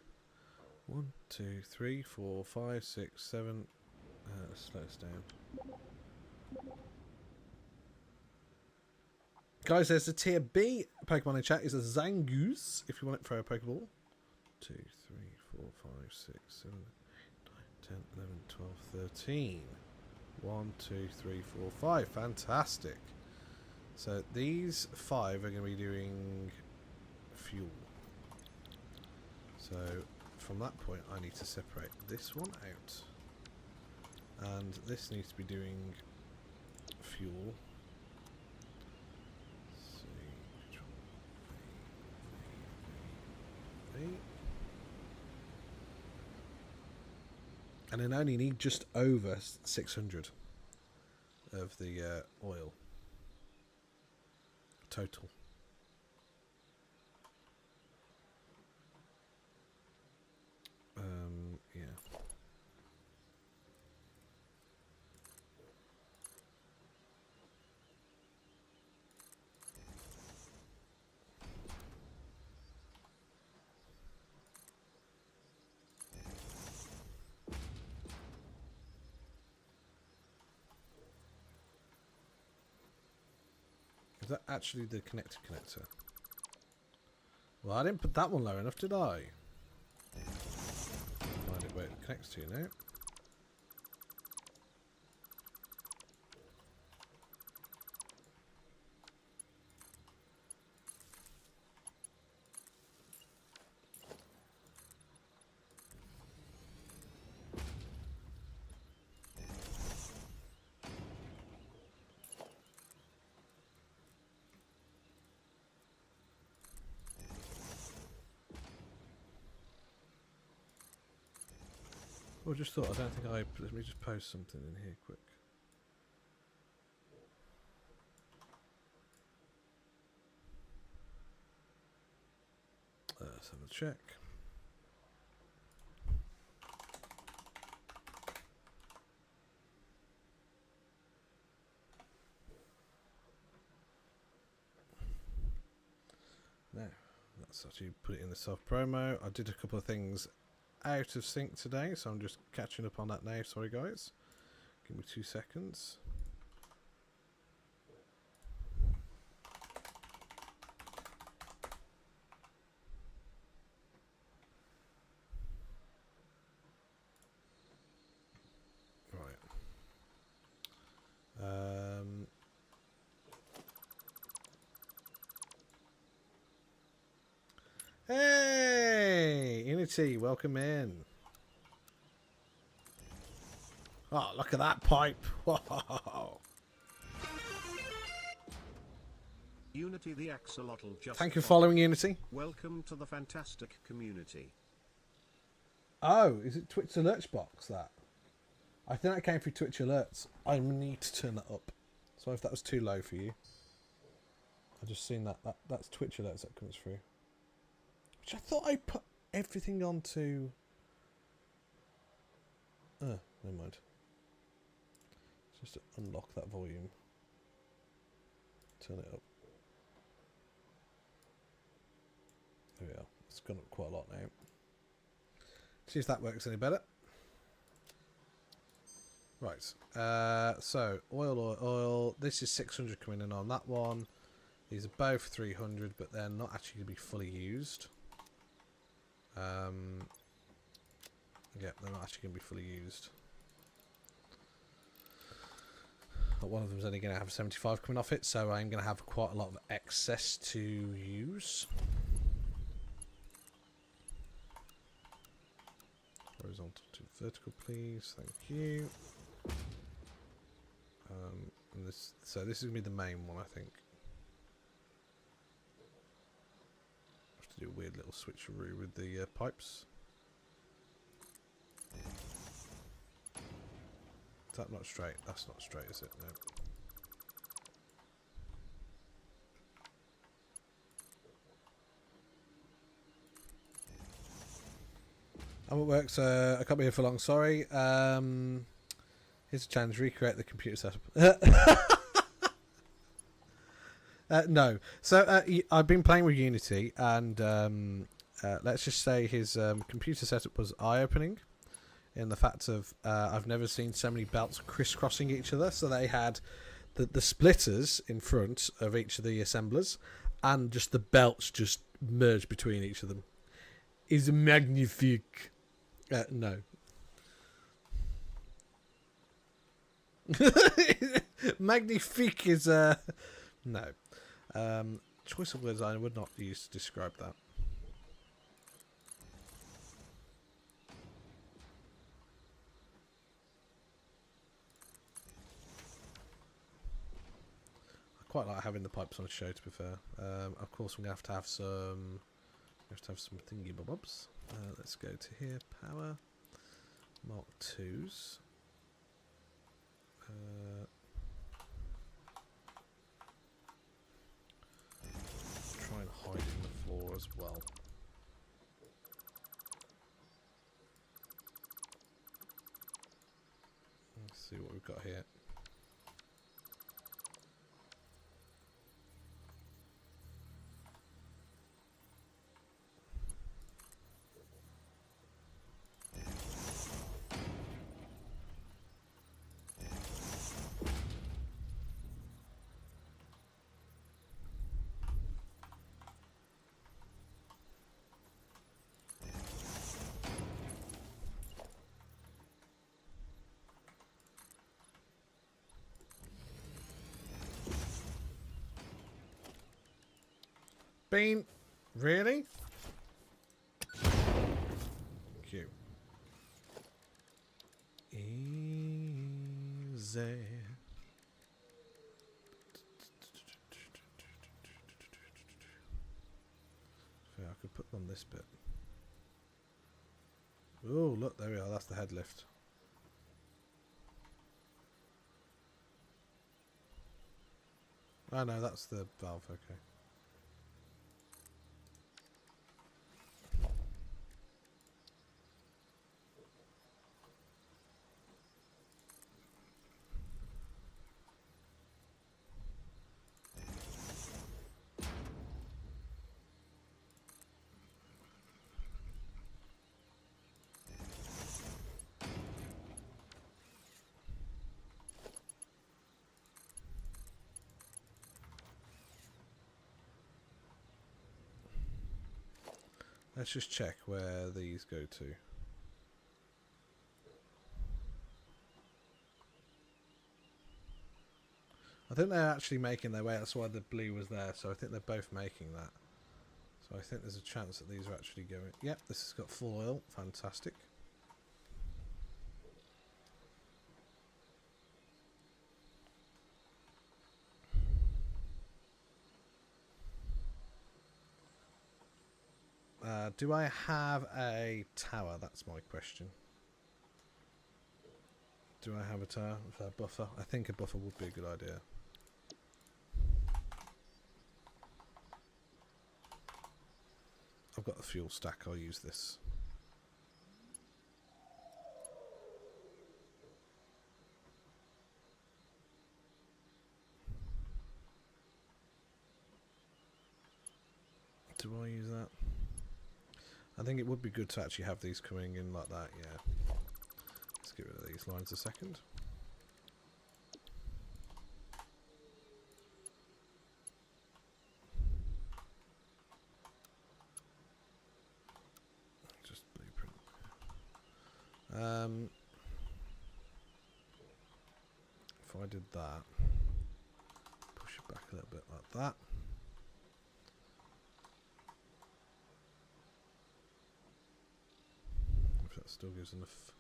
1, 2, 3, 4, 5, 6, 7. Slow us down. Guys, there's a tier B Pokemon in chat. Is a Zangoose if you want it for a Pokeball. 2, 3, 4, 5, 6, 7, 8, 9, 10, 11, 12, 13. 1, 2, 3, 4, 5. Fantastic. So these 5 are going to be doing fuel. So from that point, I need to separate this one out. And this needs to be doing fuel. Let's see. And then I only need just over 600 of the oil total. Yeah. Is that actually the connector? Well, I didn't put that one low enough, did I? Find it where it connects to now. Well, just thought, I don't think let me just post something in here quick. Let's have a check. No, that's actually put it in the self promo. I did a couple of things out of sync today, so I'm just catching up on that now. Sorry guys, give me 2 seconds. Right. Hey, Unity, welcome in. Oh, look at that pipe. Whoa. Unity the Axolotl just Thank you for following, Unity. Welcome to the fantastic community. Oh, is it Twitch alerts box that? I think that came through Twitch alerts. I need to turn that up. So if that was too low for you. I just seen that's Twitch alerts that comes through. Which I thought I put everything onto... Oh, never mind. Just to unlock that volume. Turn it up. There we are. It's gone up quite a lot now. See if that works any better. Right. So oil. This is 600 coming in on that one. These are both 300, but they're not actually going to be fully used. Yeah, they're not actually going to be fully used. But one of them's only going to have 75 coming off it, so I'm going to have quite a lot of excess to use. Horizontal to vertical, please. Thank you. And this is going to be the main one, I think. Have to do a weird little switcheroo with the pipes. Is that not straight? That's not straight, is it? No. How it works, I can't be here for long, sorry. Here's a challenge, recreate the computer setup. No. So, I've been playing with Unity, and let's just say his computer setup was eye-opening, in the fact of I've never seen so many belts crisscrossing each other. So they had the splitters in front of each of the assemblers, and just the belts just merged between each of them. Is magnifique. No. Magnifique is no. Choice of words I would not use to describe that. I quite like having the pipes on a show, to be fair. Of course, we're gonna have to have some. We have to have some thingy bobs. Let's go to here. Power. Mark 2s. Try and hide in the floor as well. Let's see what we've got here. Bean, really? Cute. Easy. Yeah, I could put them on this bit. Oh, look, there we are. That's the head lift. Oh, no, that's the valve. Okay. Let's just check where these go to. I think they're actually making their way. That's why the blue was there. So I think they're both making that. So I think there's a chance that these are actually going. Yep, this has got full oil. Fantastic. Do I have a tower? That's my question. Do I have a tower with a buffer? I think a buffer would be a good idea. I've got the fuel stack. I'll use this. Do I use that? I think it would be good to actually have these coming in like that, yeah. Let's get rid of these lines a second. If I did that, push it back a little bit like that. If that still gives enough.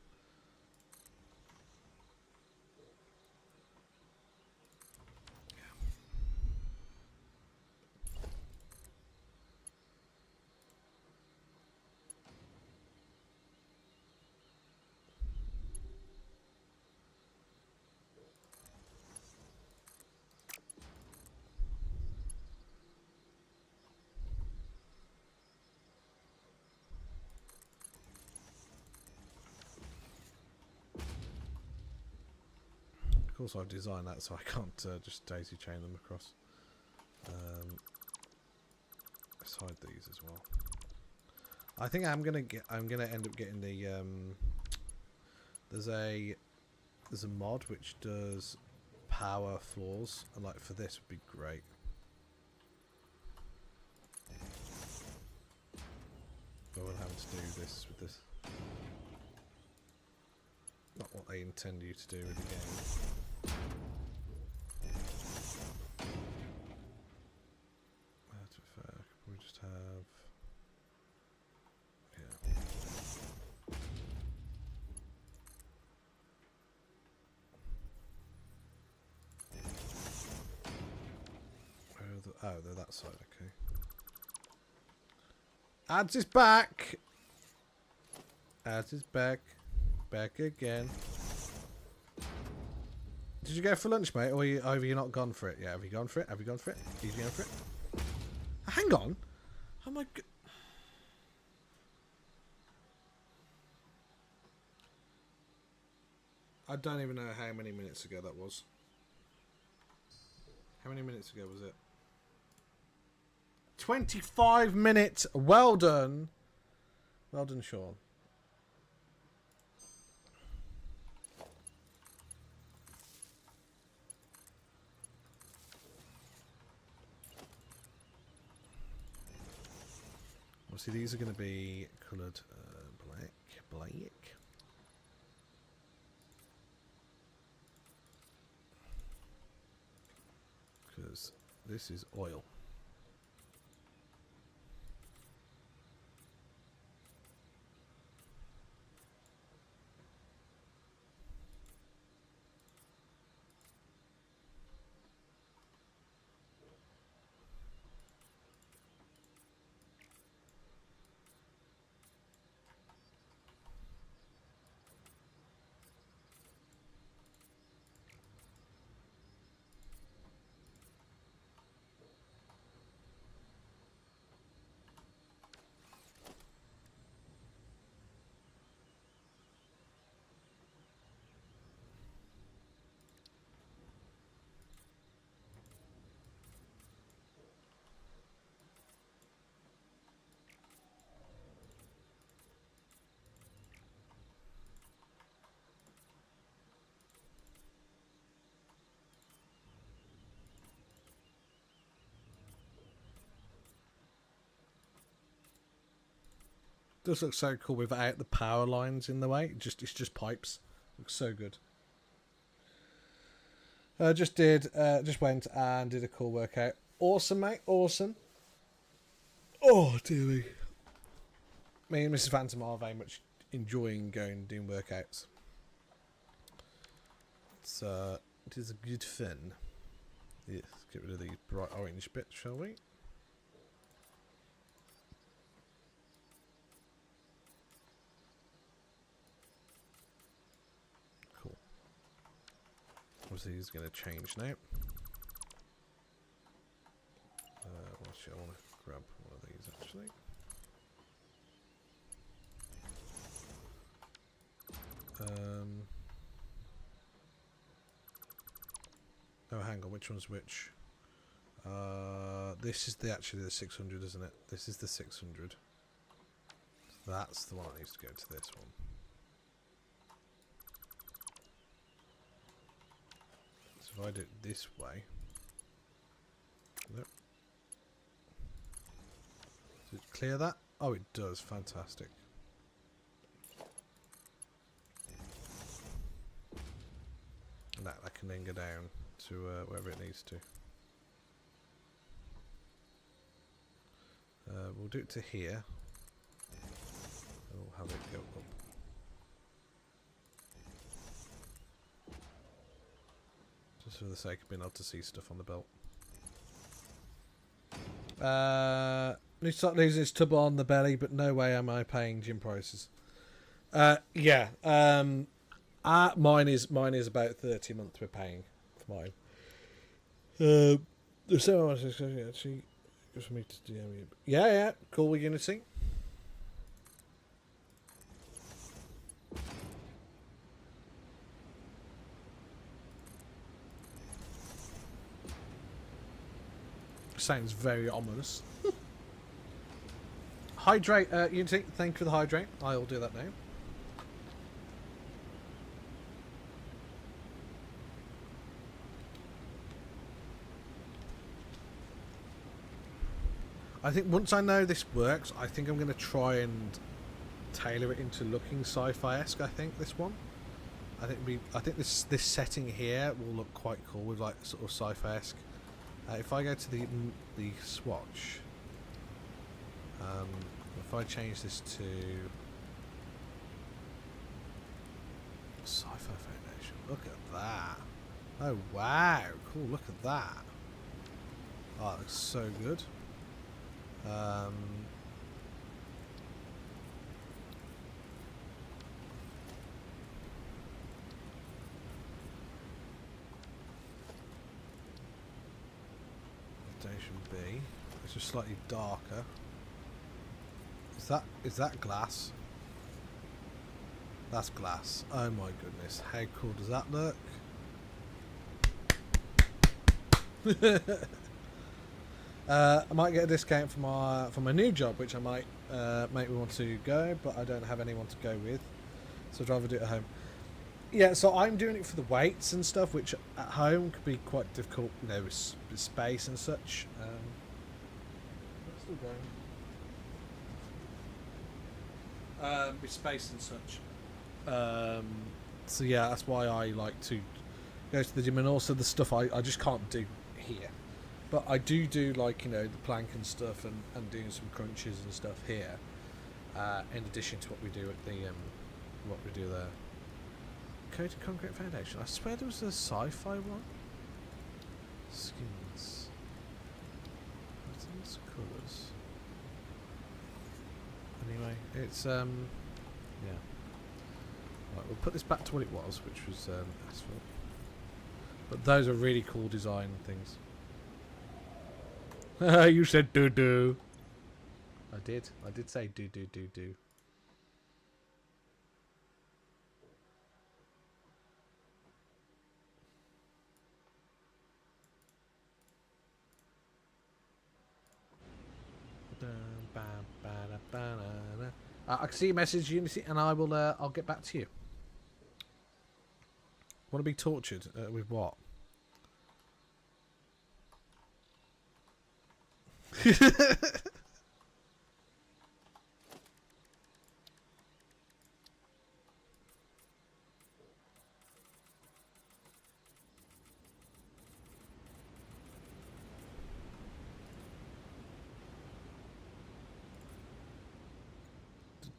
Of course, I've designed that so I can't just daisy chain them across. Let's hide these as well. I think I'm gonna end up getting the there's a mod which does power floors, and like for this would be great. But we'll have to do this with this. Not what they intend you to do with the game. To be fair, we just have oh, they're that side. Okay. Ads is back. Ads is back. Back again. Did you go for lunch, mate, or have you not gone for it yet? Have you gone for it? Have you gone for it? Did you go for it? Hang on. Oh my god. I don't even know how many minutes ago that was. How many minutes ago was it? 25 minutes. Well done. Well done, Sean. Obviously, these are going to be coloured black. Because this is oil. Does look so cool without the power lines in the way. It's just pipes. Looks so good. Just went and did a cool workout. Awesome, mate. Awesome. Oh, dear me. Me and Mrs. Phantom are very much enjoying going and doing workouts. It is a good fun. Yes, get rid of these bright orange bits, shall we? Obviously, he's going to change now. Actually, I want to grab one of these actually. Oh, hang on. Which one's which? This is actually the 600, isn't it? This is the 600. That's the one that needs to go to this one. If I do it this way, nope. Does it clear that? Oh, it does. Fantastic. and then go down to wherever it needs to. We'll do it to here. We'll have it go up. Just for the sake of being able to see stuff on the belt. Need to start losing his tub on the belly, but no way am I paying gym prices. Yeah. Mine is about 30 a month we're paying for mine. There's so much actually for me to do. Yeah, cool with Unity. Sounds very ominous. Hydrate, Unity. Thank you for the hydrate. I'll do that now. I think once I know this works, I think I'm going to try and tailor it into looking sci-fi-esque. I think this one. I think this setting here will look quite cool with like sort of sci-fi-esque. If I go to the swatch, if I change this to Sci-Fi Foundation, look at that! Oh wow, cool! Look at that! Oh, that looks so good. Foundation B. It's just slightly darker. Is that glass? That's glass. Oh my goodness! How cool does that look? I might get a discount for my new job, which I might make me want to go, but I don't have anyone to go with, so I'd rather do it at home. Yeah, so I'm doing it for the weights and stuff, which at home could be quite difficult, you know, with space and such. Still going. With space and such. So yeah, that's why I like to go to the gym, and also the stuff I just can't do here. But I do like, you know, the plank and stuff, and doing some crunches and stuff here, in addition to what we do at the what we do there. Coated concrete foundation. I swear there was a sci-fi one. Skins. Buttons, colours. Anyway, it's yeah. Right, we'll put this back to what it was, which was asphalt. But those are really cool design things. You said do do. I did say do do do do. I can see your message, Unity, and I will. I'll get back to you. Want to be tortured with what?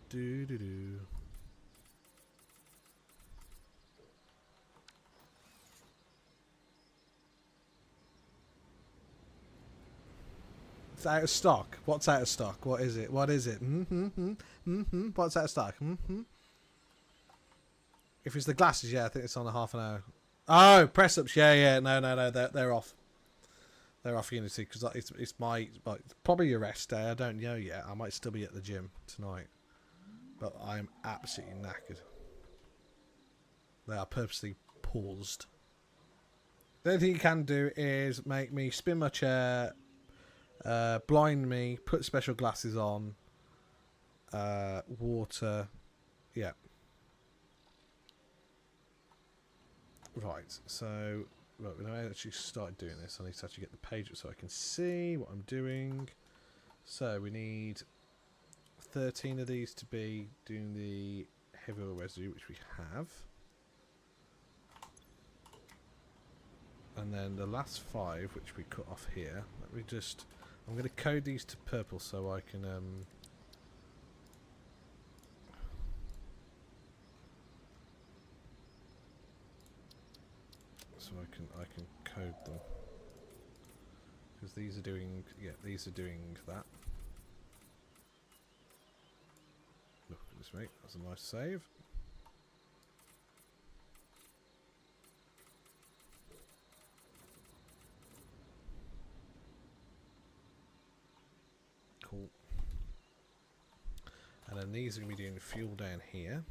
Do do do. It's out of stock. What's out of stock? What is it? What is it? What's out of stock? If it's the glasses, yeah, I think it's on a half an hour. Oh, press ups. Yeah. No. They're off. They're off Unity because it's my probably a rest day. I don't know yet. I might still be at the gym tonight, but I'm absolutely knackered. They are purposely paused. The only thing you can do is make me spin my chair. Blind me, put special glasses on, water, yeah. Right, so when I actually started doing this, I need to actually get the page up so I can see what I'm doing. So we need 13 of these to be doing the heavy oil residue, which we have. And then the last 5, which we cut off here, let me just... I'm going to code these to purple so I can... so I can code them. Because these are doing... yeah, these are doing that. Look at this, mate. That's a nice save. Cool. And then these are going to be doing fuel down here.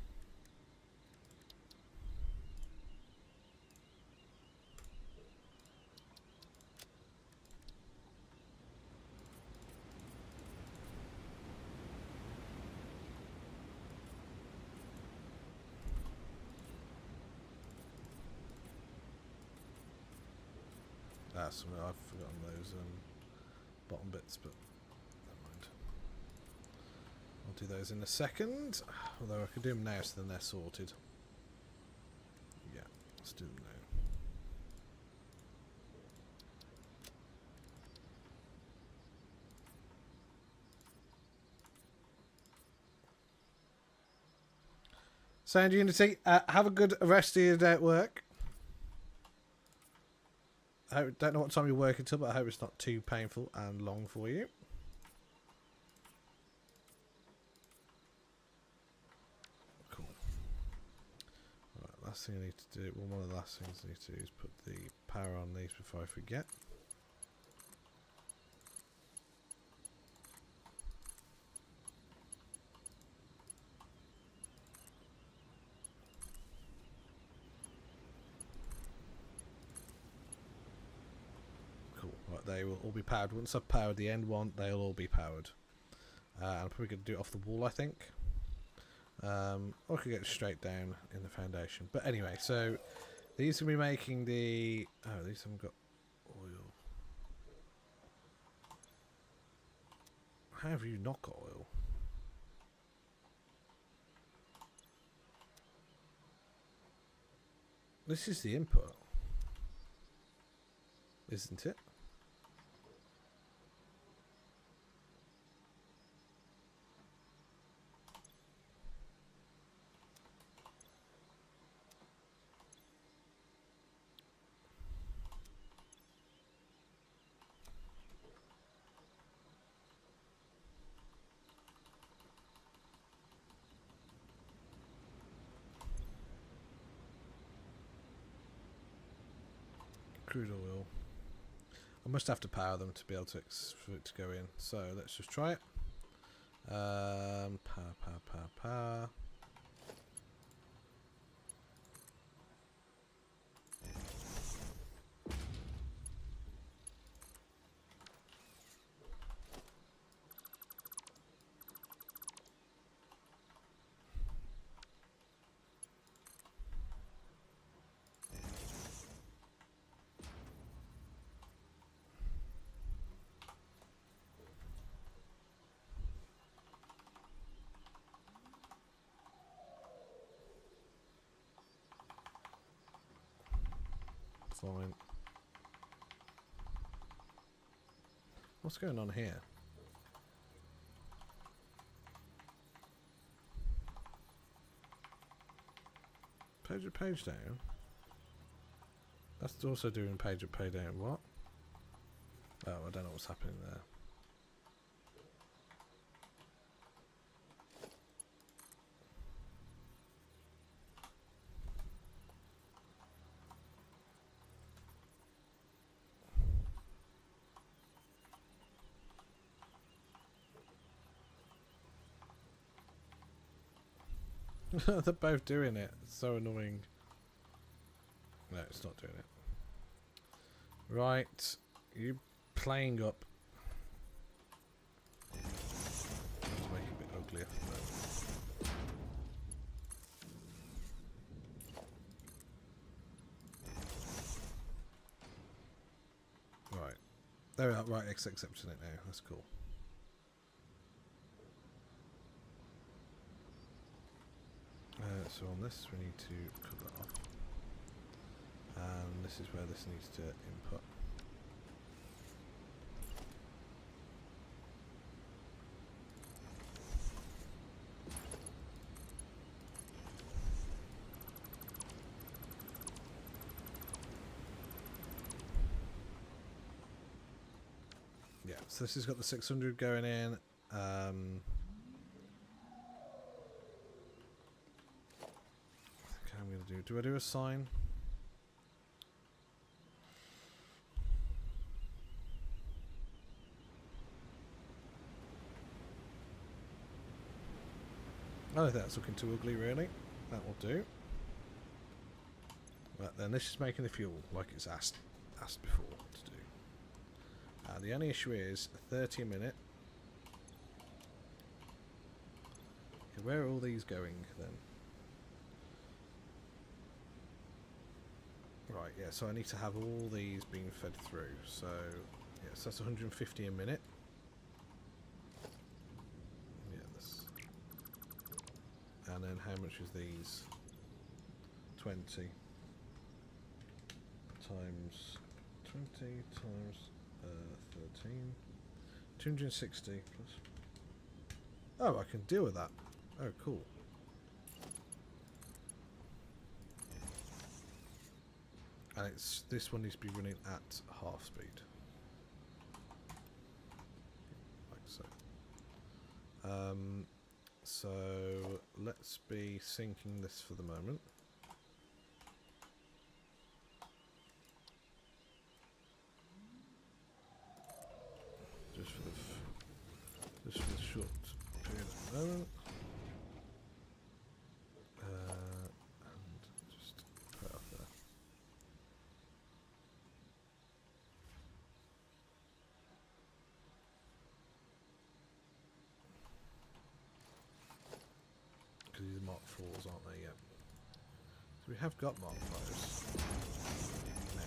That's I've forgotten those bottom bits, but never mind. I'll do those in a second. Although I can do them now, so then they're sorted. Yeah, let's do them now. Sound Unity, have a good rest of your day at work. I don't know what time you're working till, but I hope it's not too painful and long for you. Cool. Right, last thing I need to do, well, one of the last things I need to do is put the power on these before I forget. They will all be powered. Once I've powered the end one, they'll all be powered. I'm probably going to do it off the wall, I think. Or I could get it straight down in the foundation. But anyway, so these will be making the... oh, these haven't got oil. How have you not got oil? This is the input, isn't it? Crude oil. I must have to power them to be able to for it to go in. So let's just try it. Power. Fine. What's going on here? Page down. That's also doing page down. What? Oh, I don't know what's happening there. They're both doing it. It's so annoying. No, it's not doing it. Right. You playing up. Let's make it a bit uglier. Right. There we are. Right, it's accepting it now. That's cool. So on this we need to cut that off. And this is where this needs to input. Yeah, so this has got the 600 going in. Okay, I'm going to do I do a sign? I don't think that's looking too ugly, really. That will do. Right, then this is making the fuel like it's asked before to do. The only issue is 30 a minute. Okay, where are all these going then? Right, yeah, so I need to have all these being fed through. So, yeah, so that's 150 a minute. Yeah, this. And then how much is these? 20 times 20 times 13. 260 plus. Oh, I can deal with that. Oh, cool. And it's this one needs to be running at half speed. Like so. So let's be syncing this for the moment. Just for the short period at the moment. And just put it up there. Because these are Mark 4s, aren't they? Yet. So we have got Mark 5s now.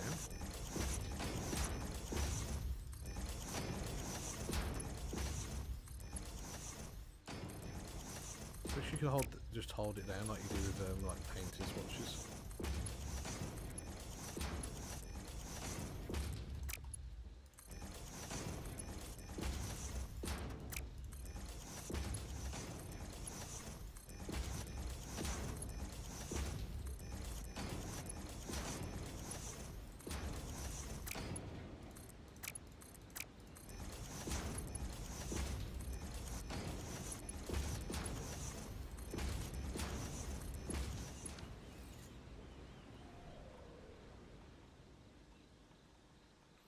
Wish you could just hold it down like you do with like painters watches.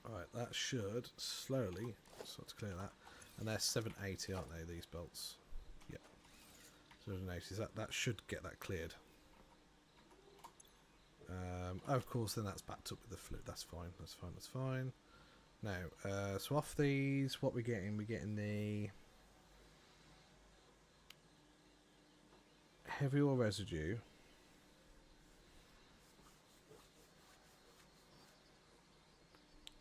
Right, that should slowly start to clear that. And they're 780, aren't they, these bolts? Yep. 780, that should get that cleared. Oh, of course, then that's backed up with the fluid. That's fine, that's fine, that's fine. Now, so off these, what we're getting the heavy oil residue.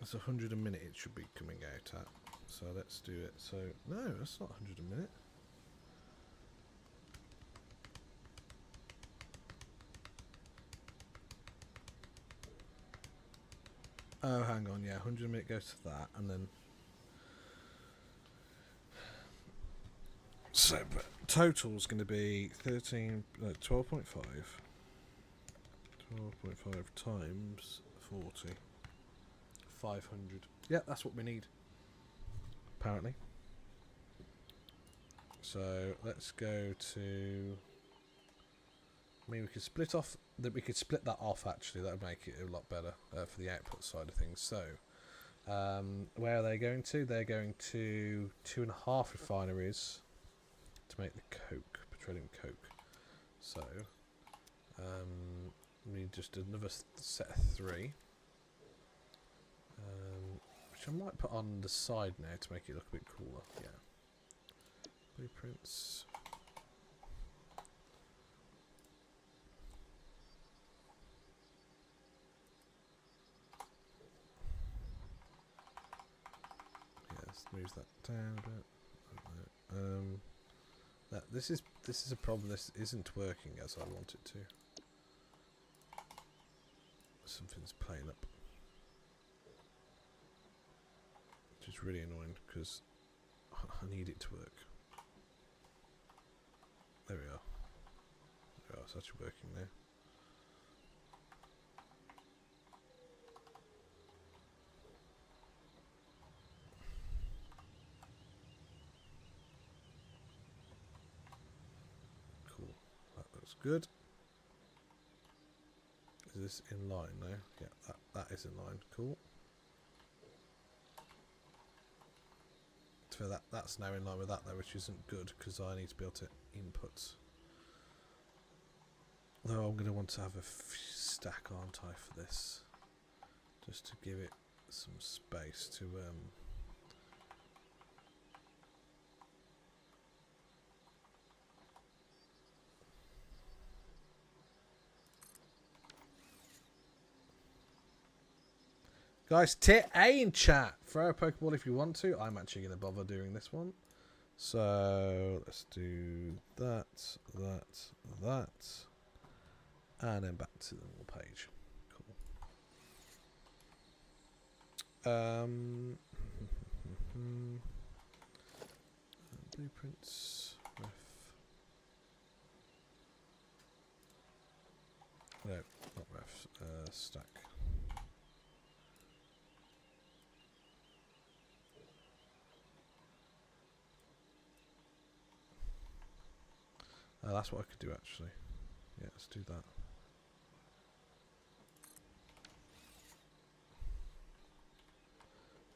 It's 100 a minute it should be coming out at. So let's do it. So, no, that's not 100 a minute. Oh, hang on, yeah, 100 a minute goes to that, and then... So, but total's going to be 12.5. 12.5 times 40. 500. Yeah, that's what we need. Apparently. So, let's go to... I mean, we could split that off actually. That would make it a lot better for the output side of things. So, where are they going to? They're going to 2.5 refineries to make the coke, petroleum coke. So, we need just another set of 3, which I might put on the side now to make it look a bit cooler. Yeah, blueprints. Moves that down a bit. This is a problem. This isn't working as I want it to. something's playing up. Which is really annoying because I need it to work. There we are. There we are, it's actually working now. Cool. That looks good. Is this in line now? Yeah, that is in line. Cool. So that's now in line with that though, which isn't good because I need to be able to input. Though I'm going to want to have a stack, aren't I, for this, just to give it some space to guys, tit A in chat. Throw a Pokeball if you want to. I'm actually going to bother doing this one. So let's do that, and then back to the normal page. Cool. Blueprints. Ref. No, not ref. Stack. That's what I could do actually. Yeah, let's do that.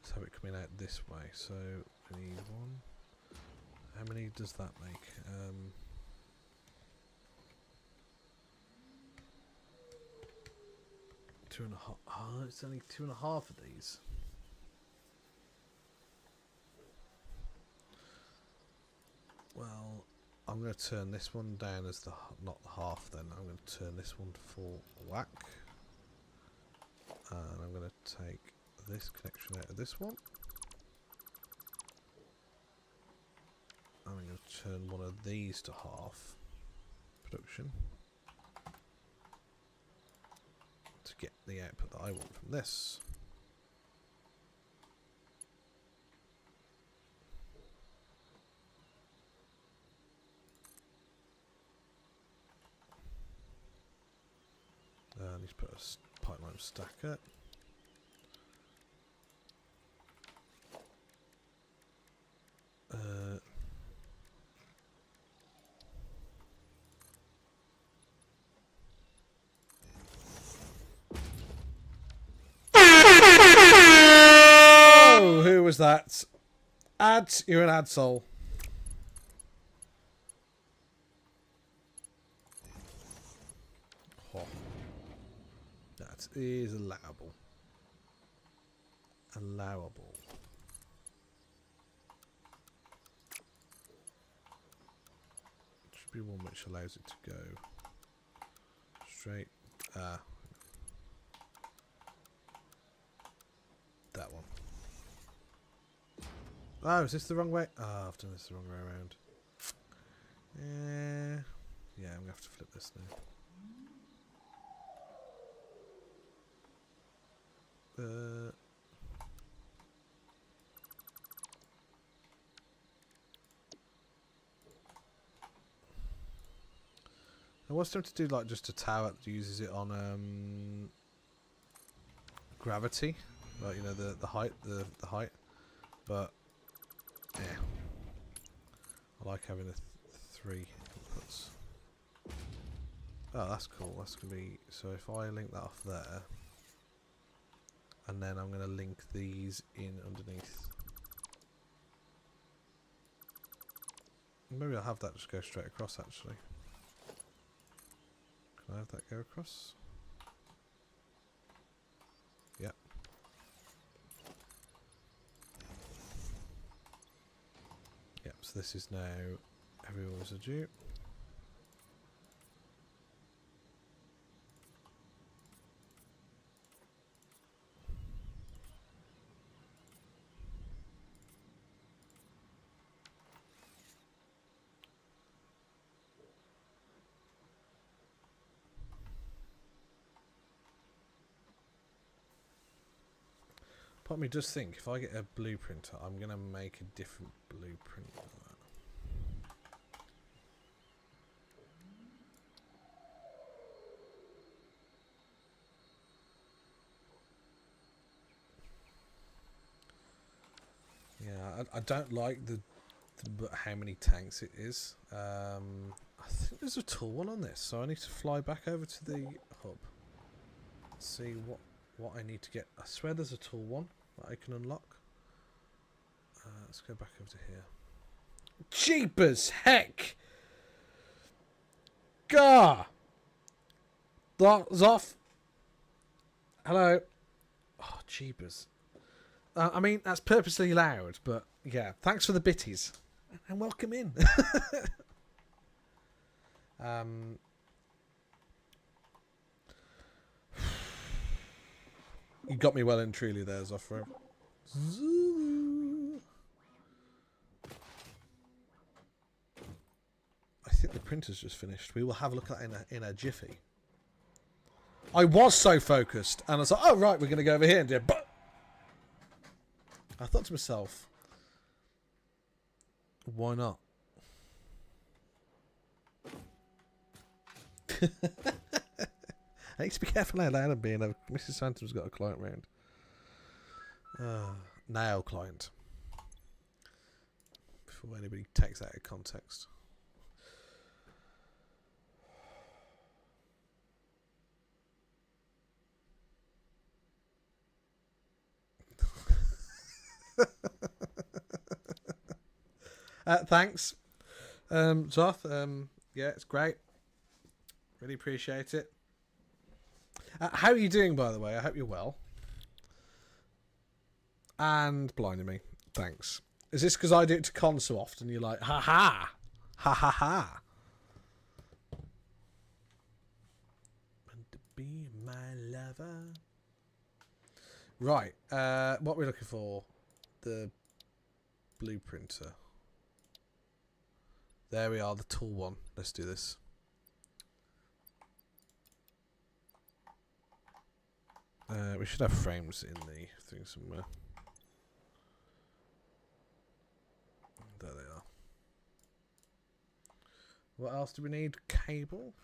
Let's have it coming out this way. So we need one. How many does that make? 2.5. Oh, it's only 2.5 of these. Well, I'm going to turn this one down as not the half then. I'm going to turn this one to full whack. And I'm going to take this connection out of this one. And I'm going to turn one of these to half production. To get the output that I want from this. I need to put a pipeline stacker. Oh, who was that? Ads, you're an ad soul. That is allowable. Allowable. Should be one which allows it to go straight. That one. Oh, is this the wrong way? Oh, I've done this the wrong way around. Yeah, I'm gonna have to flip this now. I was tempted to do like just a tower that uses it on gravity, like you know the height, the height, but yeah, I like having the 3 inputs. Oh, that's cool. That's gonna be so. If I link that off there, and then I'm gonna link these in underneath. Maybe I'll have that just go straight across. Actually, can I have that go across? Yep. Yep. So this is now everyone's a dupe. Part of me does think if I get a blueprinter, I'm going to make a different blueprint than that. Yeah, I don't like how many tanks it is. I think there's a tool one on this, so I need to fly back over to the hub. See what I need to get. I swear there's a tool one that I can unlock. Let's go back over to here. Jeepers heck! Gah! That's off. Hello. Oh, jeepers. I mean, that's purposely loud, but yeah. Thanks for the bitties. And welcome in. You got me well and truly there, Zoffro. I think the printer's just finished. We will have a look at that in a jiffy. I was so focused, and I was like, oh, right, we're going to go over here and do it. But I thought to myself, why not? I need to be careful how loud I'm being. Mrs. Santom's got a client round. Now client. Before anybody takes that out of context. Thanks, Zoth. Yeah, it's great. Really appreciate it. How are you doing, by the way? I hope you're well. And blinding me. Thanks. Is this because I do it to Con so often? You're like, ha ha, ha ha ha. Want to be my lover. Right. What we're looking for? The blueprinter. There we are. The tool one. Let's do this. We should have frames in the thing somewhere. There they are. What else do we need? Cable.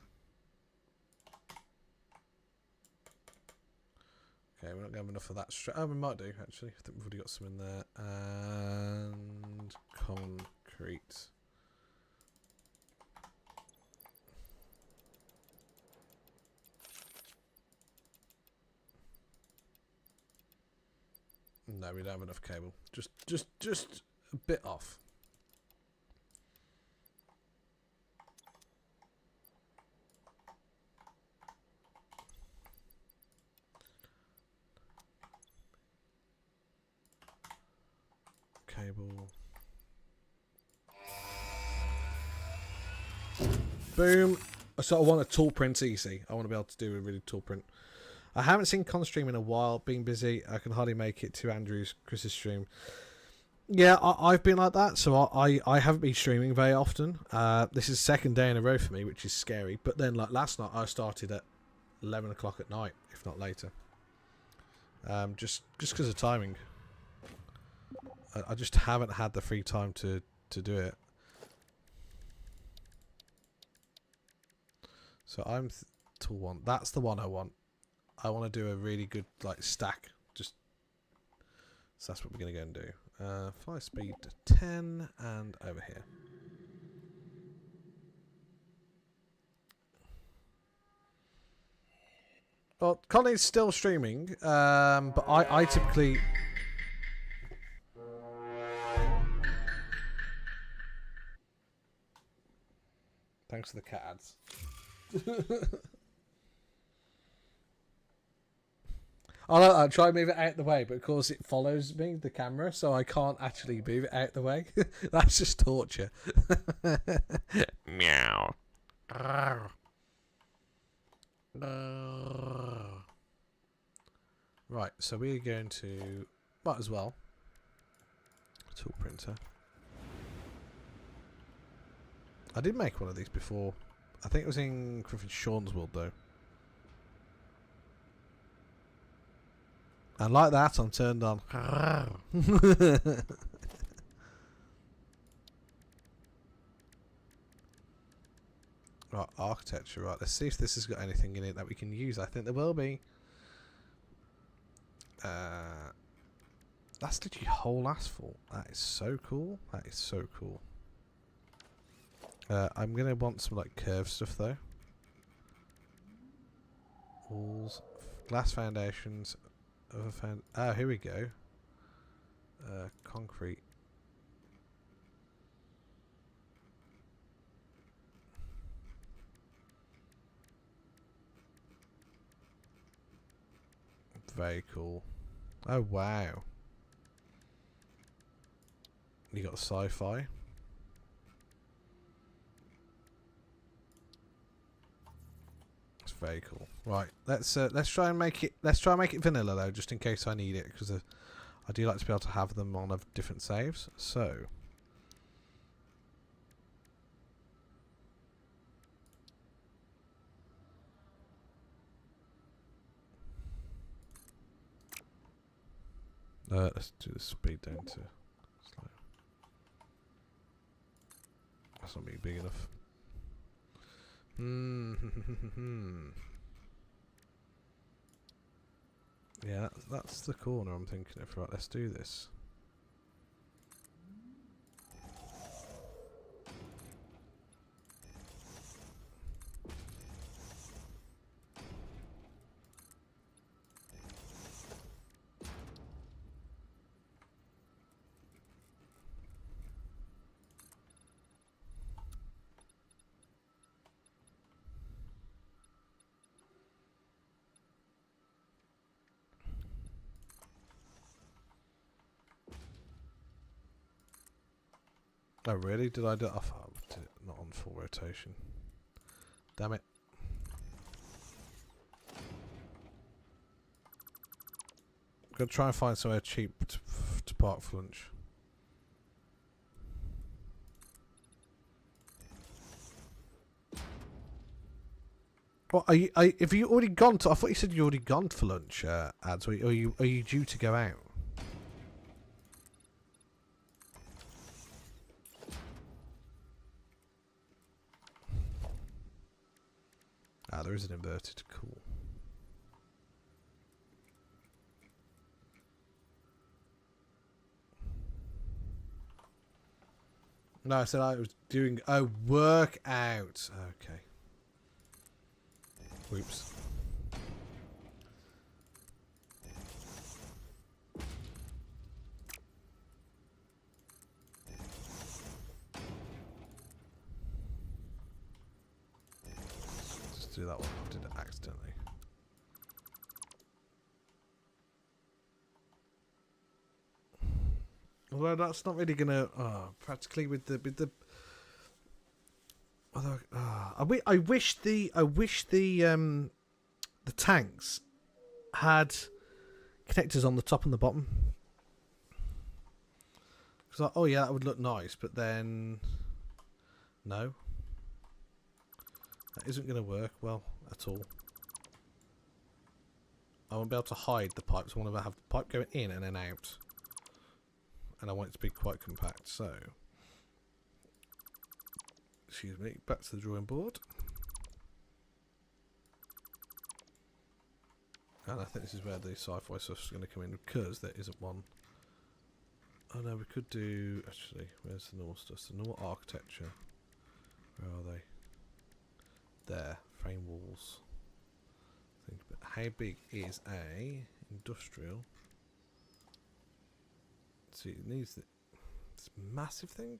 Okay, we're not going to have enough of that. Oh, we might do, actually. I think we've already got some in there. And concrete. No, we don't have enough cable. Just a bit off. Cable. Boom. So I want a tool print easy. I want to be able to do a really tool print. I haven't seen Con stream in a while. Being busy, I can hardly make it to Chris's stream. Yeah, I've been like that, so I haven't been streaming very often. This is the second day in a row for me, which is scary. But then, like last night, I started at 11 o'clock at night, if not later. Just because of timing. I just haven't had the free time to do it. So I'm tool one. That's the one I want. I want to do a really good like stack. Just so that's what we're gonna go and do. Fly speed 10 and over here. Well, Colin's still streaming, but I typically. Thanks for the cat ads. I'll try and move it out the way, but of course it follows me, the camera, so I can't actually move it out the way. That's just torture. Meow. Right, so we're going to... Might as well. Tool printer. I did make one of these before. I think it was in Griffin Sean's world, though. And like that, I'm turned on. Right, architecture. Right, let's see if this has got anything in it that we can use. I think there will be. That's literally whole asphalt. That is so cool. That is so cool. I'm gonna want some like curved stuff though. Walls, glass foundations. Oh, here we go. Concrete. Very cool. Oh wow. You got sci-fi. It's very cool. Right, let's try and make it. Let's try and make it vanilla though, just in case I need it, because I do like to be able to have them on different saves. So. Let's do the speed down to slow. That's not being big enough. Yeah, that's the corner I'm thinking of. Right, let's do this. Oh really? Did I do it? Oh, I did it not on full rotation. Damn it. I'm gonna try and find somewhere cheap to park for lunch. What have you already gone to? I thought you said you already gone for lunch, Ads. Are you due to go out? Ah, there is an inverted. Cool. No, I said I was doing a workout. Okay. Oops. Just do that one. I did it accidentally. Although that's not really gonna practically with the although I wish the tanks had connectors on the top and the bottom. Because oh yeah, that would look nice, but then no, that isn't going to work well at all. I won't be able to hide the pipes. I want to have the pipe going in and then out, and I want it to be quite compact. So, excuse me, back to the drawing board. And I think this is where the sci-fi stuff is going to come in, because there isn't one. Oh no, we could do, actually, where's the normal stuff? The normal architecture. Where are they? There, frame walls. Think about how big is a industrial? See, it needs this massive thing.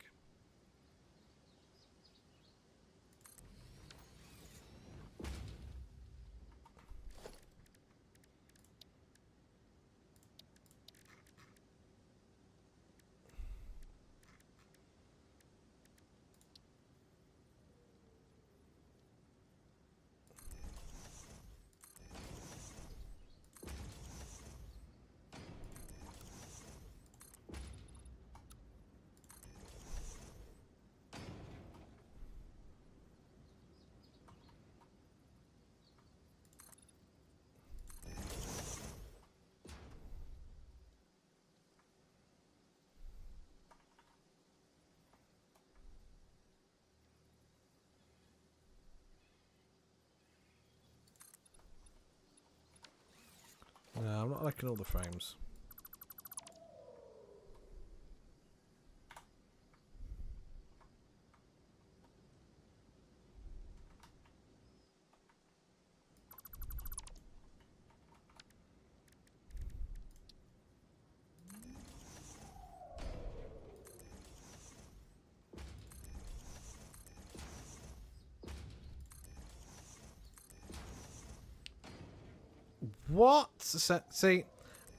No, I'm not liking all the frames. What? See,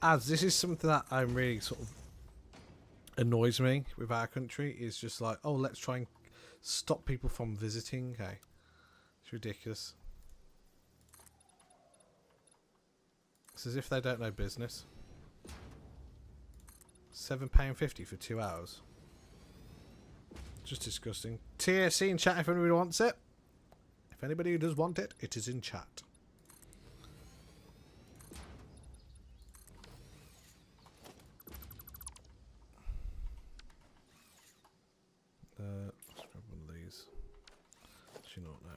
as this is something that I'm really sort of annoys me with our country, is just like, oh, let's try and stop people from visiting. Okay, it's ridiculous. It's as if they don't know business. £7.50 for 2 hours. Just disgusting. TSC in chat if anybody wants it. If anybody does want it, it is in chat. Let's grab one of these. She not know.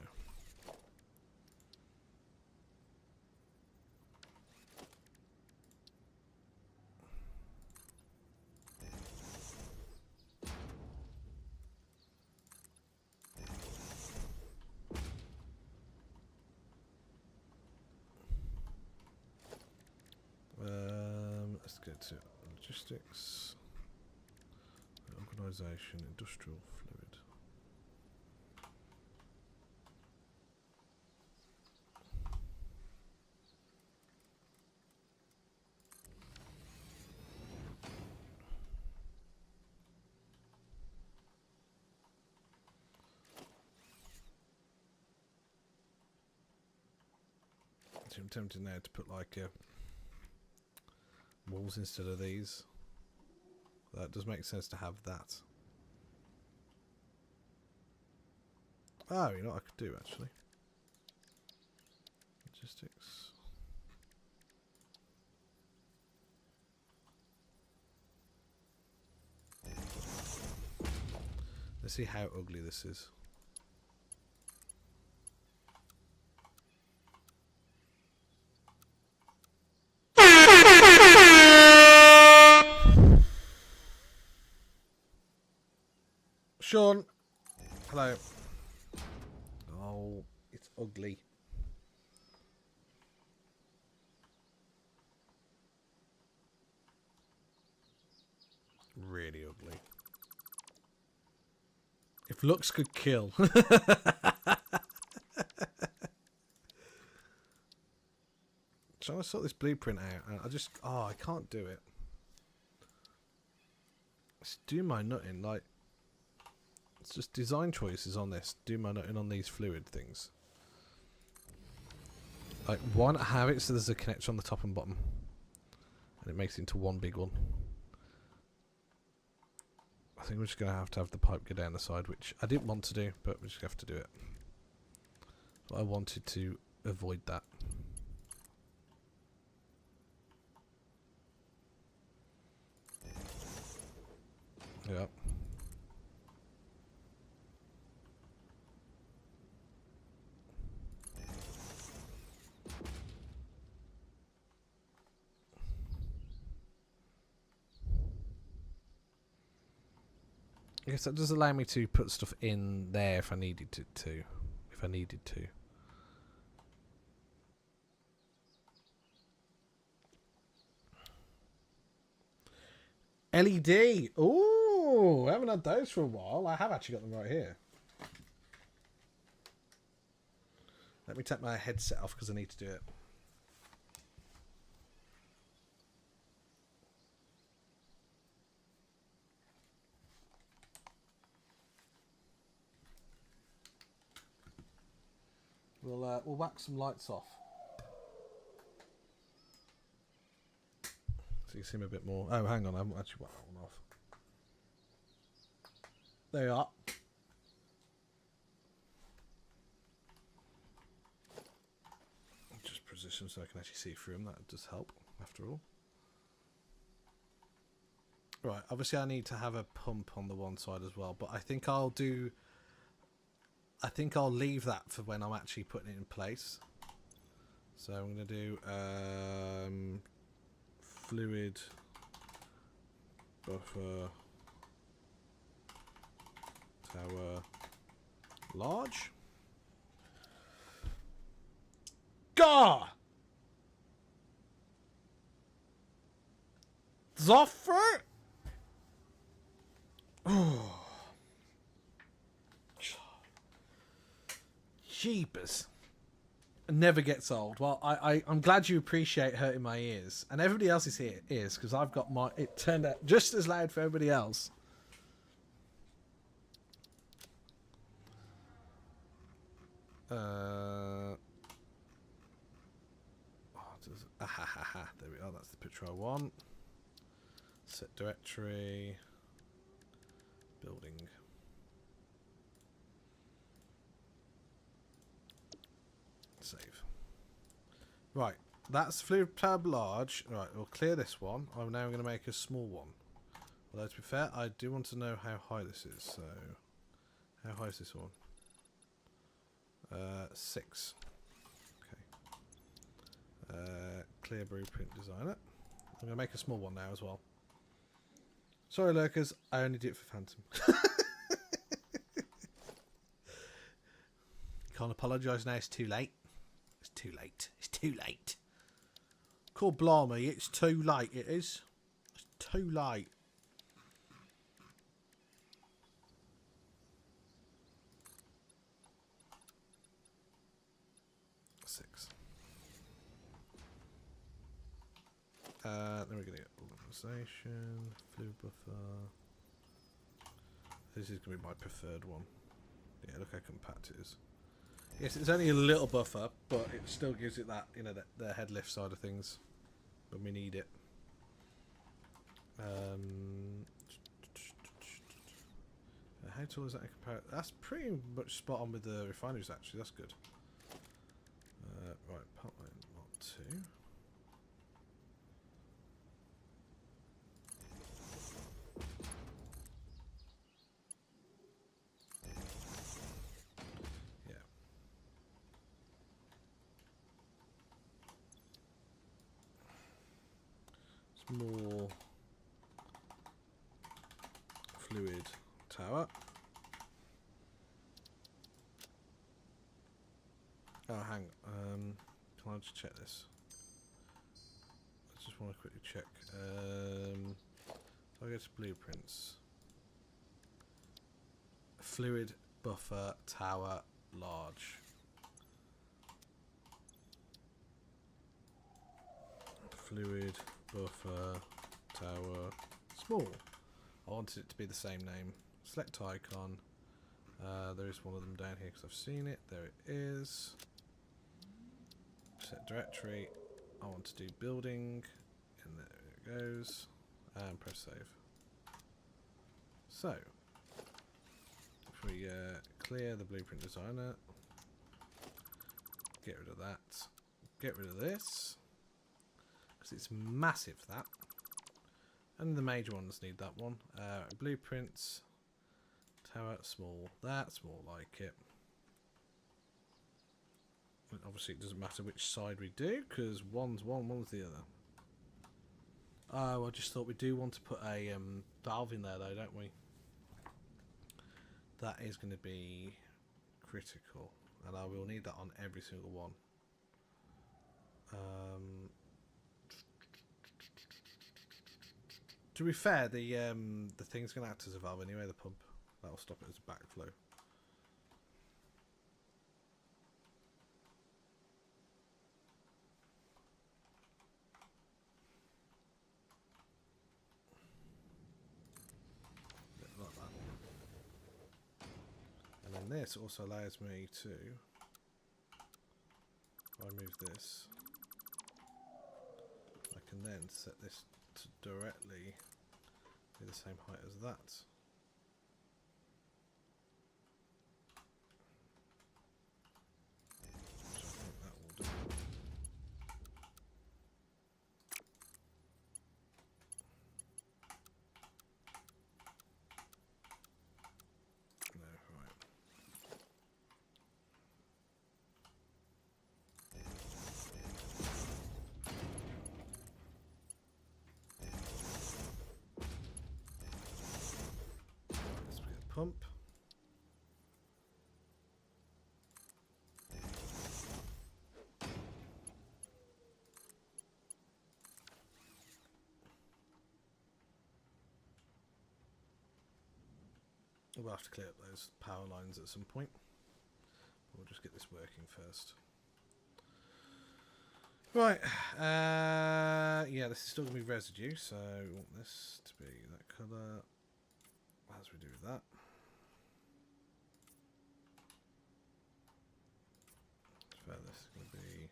Let's get to logistics, organisation, industrial fluid. So I'm tempted now to put like walls instead of these. That does make sense to have that. Oh, you know what I could do actually? Logistics. Let's see how ugly this is. Sean, hello. Oh, it's ugly. Really ugly. If looks could kill. Trying to sort this blueprint out. I can't do it. It's do my nutting, like, it's just design choices on this. Do my nutting on these fluid things. Like, why not have it so there's a connection on the top and bottom? And it makes it into one big one. I think we're just going to have the pipe go down the side, which I didn't want to do, but we just have to do it. But I wanted to avoid that. Yeah. I guess that does allow me to put stuff in there if I needed to. If I needed to. LED. Ooh, I haven't had those for a while. I have actually got them right here. Let me take my headset off because I need to do it. We'll whack some lights off. So you see them a bit more. Oh, hang on, I haven't actually whacked that one off. There you are. Just position so I can actually see through them. That does help, after all. Right, obviously I need to have a pump on the one side as well, but I think I'll leave that for when I'm actually putting it in place. So I'm going to do fluid buffer tower large. Gah! Zoffer? Oh. Jeepers. Never gets old. Well, I'm glad you appreciate hurting my ears. And everybody else's ears, because I've got my... It turned out just as loud for everybody else. There we are. That's the picture I want. Set directory. Building. Save. Right, that's fluid tab large. Right, we'll clear this one. I'm now going to make a small one. Although to be fair, I do want to know how high this is. So, how high is this one? 6. Okay. Clear blueprint designer. I'm going to make a small one now as well. Sorry, lurkers. I only did it for Phantom. Can't apologise now. It's too late. It's too late. It's too late. Call blimey, it's too late, it is. It's too late. Six. Then we're going to get organisation, fluid buffer. This is going to be my preferred one. Yeah, look how compact it is. Yes, it's only a little buffer, but it still gives it that, you know, the head lift side of things when we need it. How tall is that in comparison? That's pretty much spot on with the refineries, actually. That's good. Right, pipeline lot 2. More fluid tower. Oh, hang on. Can I just check this? I just want to quickly check. I'll go to blueprints. Fluid buffer tower large. Fluid buffer tower small. I wanted it to be the same name. Select icon. There is one of them down here because I've seen it. There it is. Set directory. I want to do building, and there it goes. And press save. So, if we clear the blueprint designer, get rid of that. Get rid of this. It's massive, that. And the major ones need that one. Blueprints. Tower, small. That's more like it. And obviously it doesn't matter which side we do, because one's one, one's the other. Oh, I just thought we do want to put a valve in there though, don't we? That is going to be critical. And I will need that on every single one. To be fair, the thing's going to act as a valve anyway, the pump. That'll stop it as a backflow. Bit like that. And then this also allows me to, if I move this, I can then set this to directly be the same height as that. So I think that will do. No, right. We'll have to clear up those power lines at some point. We'll just get this working first. Right, yeah, this is still going to be residue, so we want this to be that colour. As we do with that. So this is going to be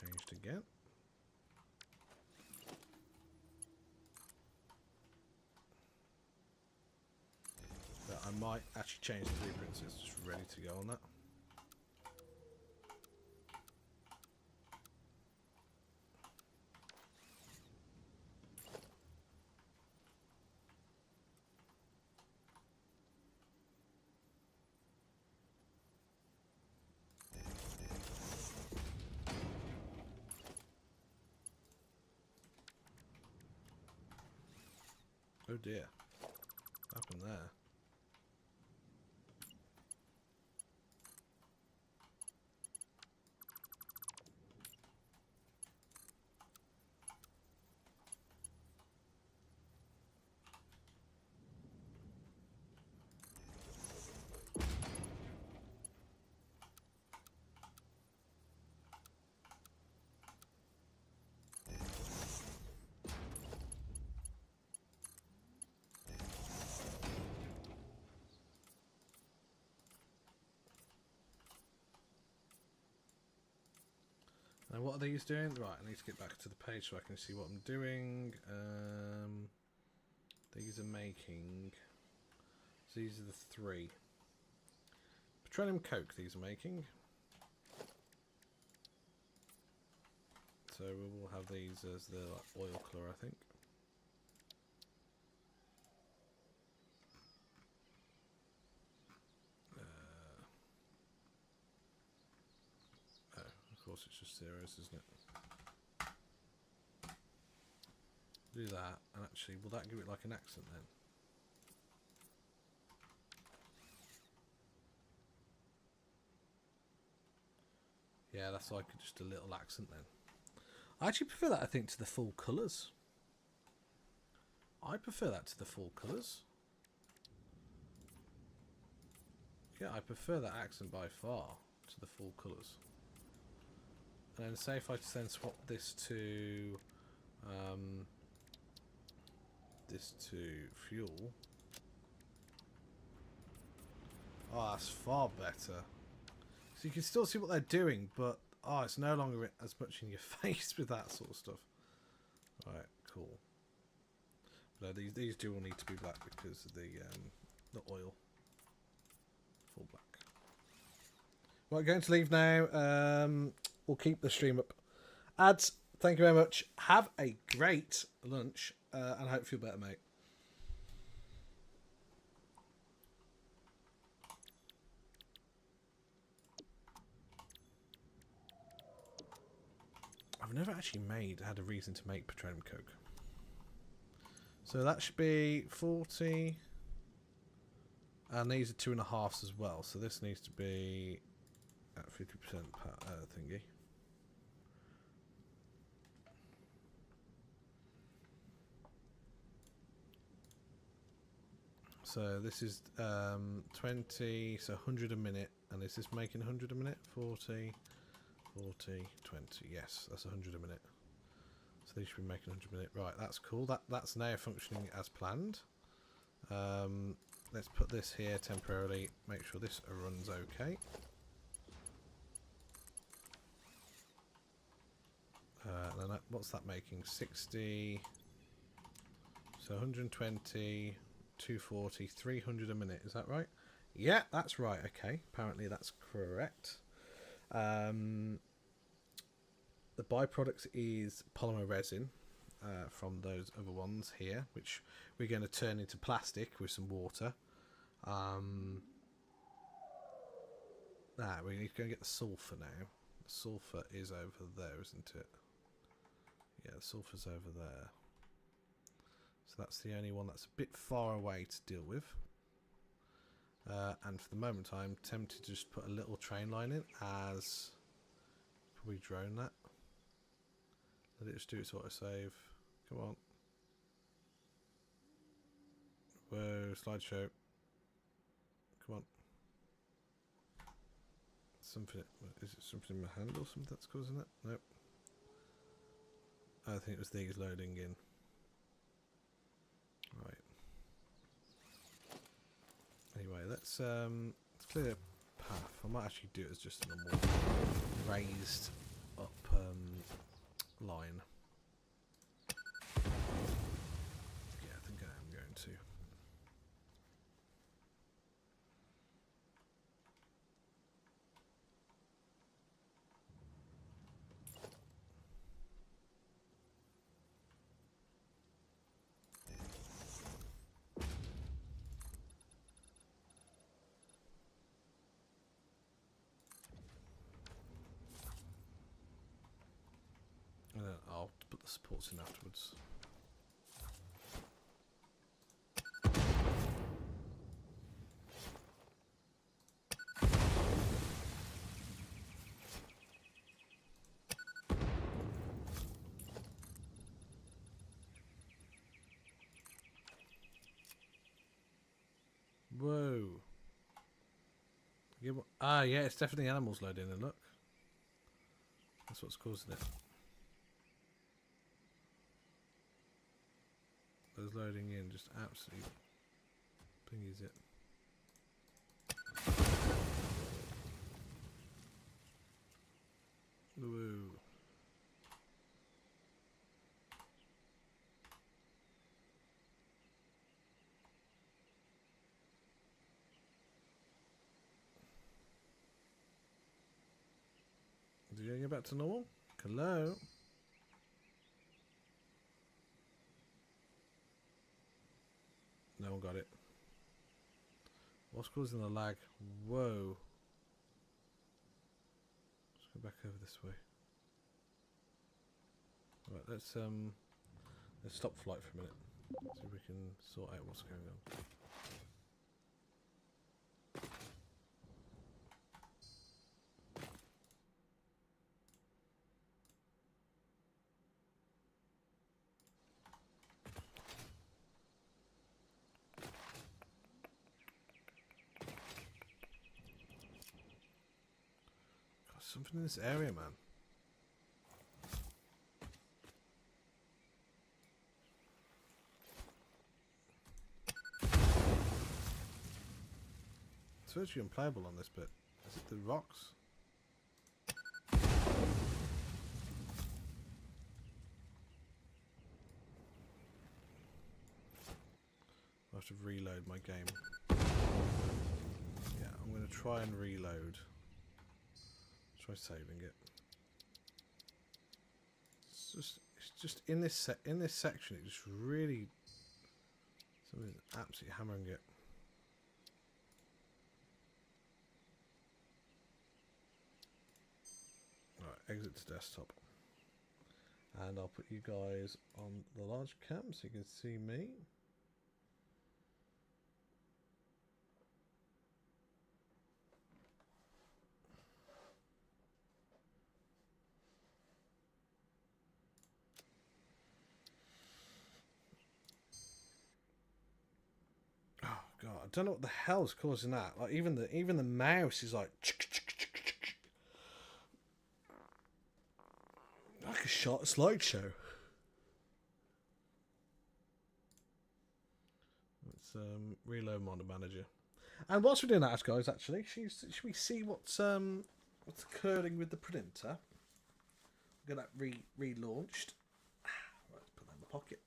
changed again. But I might actually change the blueprints, it's just ready to go on that. Oh dear, what happened there? Now what are these doing? Right, I need to get back to the page so I can see what I'm doing. These are making... So these are the 3. Petroleum coke these are making. So we will have these as the oil colour, I think. Of course it's just zeros, isn't it? Do that, and actually, will that give it like an accent then? Yeah, that's like just a little accent then. I actually prefer that, I think, to the full colours. I prefer that to the full colours. Yeah, I prefer that accent by far to the full colours. And then say if I then swap this to fuel. Oh, that's far better. So you can still see what they're doing, but oh, it's no longer as much in your face with that sort of stuff. Alright, cool. But these do all need to be black because of the oil. Full black. Right, going to leave now. We'll keep the stream up. Ads, thank you very much. Have a great lunch, and I hope you feel better, mate. I've never actually had a reason to make petroleum coke. So that should be 40. And these are 2.5s as well. So this needs to be at 50% thingy. So this is 20, so 100 a minute. And is this making 100 a minute? 40, 40, 20. Yes, that's 100 a minute. So they should be making 100 a minute. Right, that's cool. That's now functioning as planned. Let's put this here temporarily. Make sure this runs okay. And then what's that making? 60. So 120, 240, 300 a minute. Is that right? Yeah, that's right. Okay. Apparently that's correct. The byproduct is polymer resin from those other ones here, which we're going to turn into plastic with some water. We need to go and get the sulfur now. The sulfur is over there, isn't it? Yeah, the sulfur's over there. So that's the only one that's a bit far away to deal with. And for the moment, I'm tempted to just put a little train line in as... Probably drone that. Let it just do its autosave. Come on. Whoa, slideshow. Come on. Something. Is it something in my hand or something that's causing it? Nope. I think it was these loading in. Right. Anyway, let's clear a path. I might actually do it as just a normal raised up line. Yeah, I think I am going to. And then I'll put the supports in afterwards. Whoa. Yeah, it's definitely animals loading in, look. That's what's causing it. Those loading in just absolutely pingies it. Woo. Is it going to go back to normal? Hello? No one got it. What's causing the lag? Whoa. Let's go back over this way. Right, let's stop flight for a minute. See if we can sort out what's going on. God, something in this area, man. It's virtually unplayable on this bit. Is it the rocks? I have to reload my game. Yeah, I'm going to try and reload. Try saving it. It's just in this section. It just really something's absolutely hammering it. Right, exit to desktop, and I'll put you guys on the large cam so you can see me. Oh god, I don't know what the hell's causing that. Like even the mouse is like like a shot slideshow. Let's reload Modern Manager. And whilst we're doing that, guys, actually, should we see what's occurring with the printer? Get that relaunched. Right, let's put that in the pocket.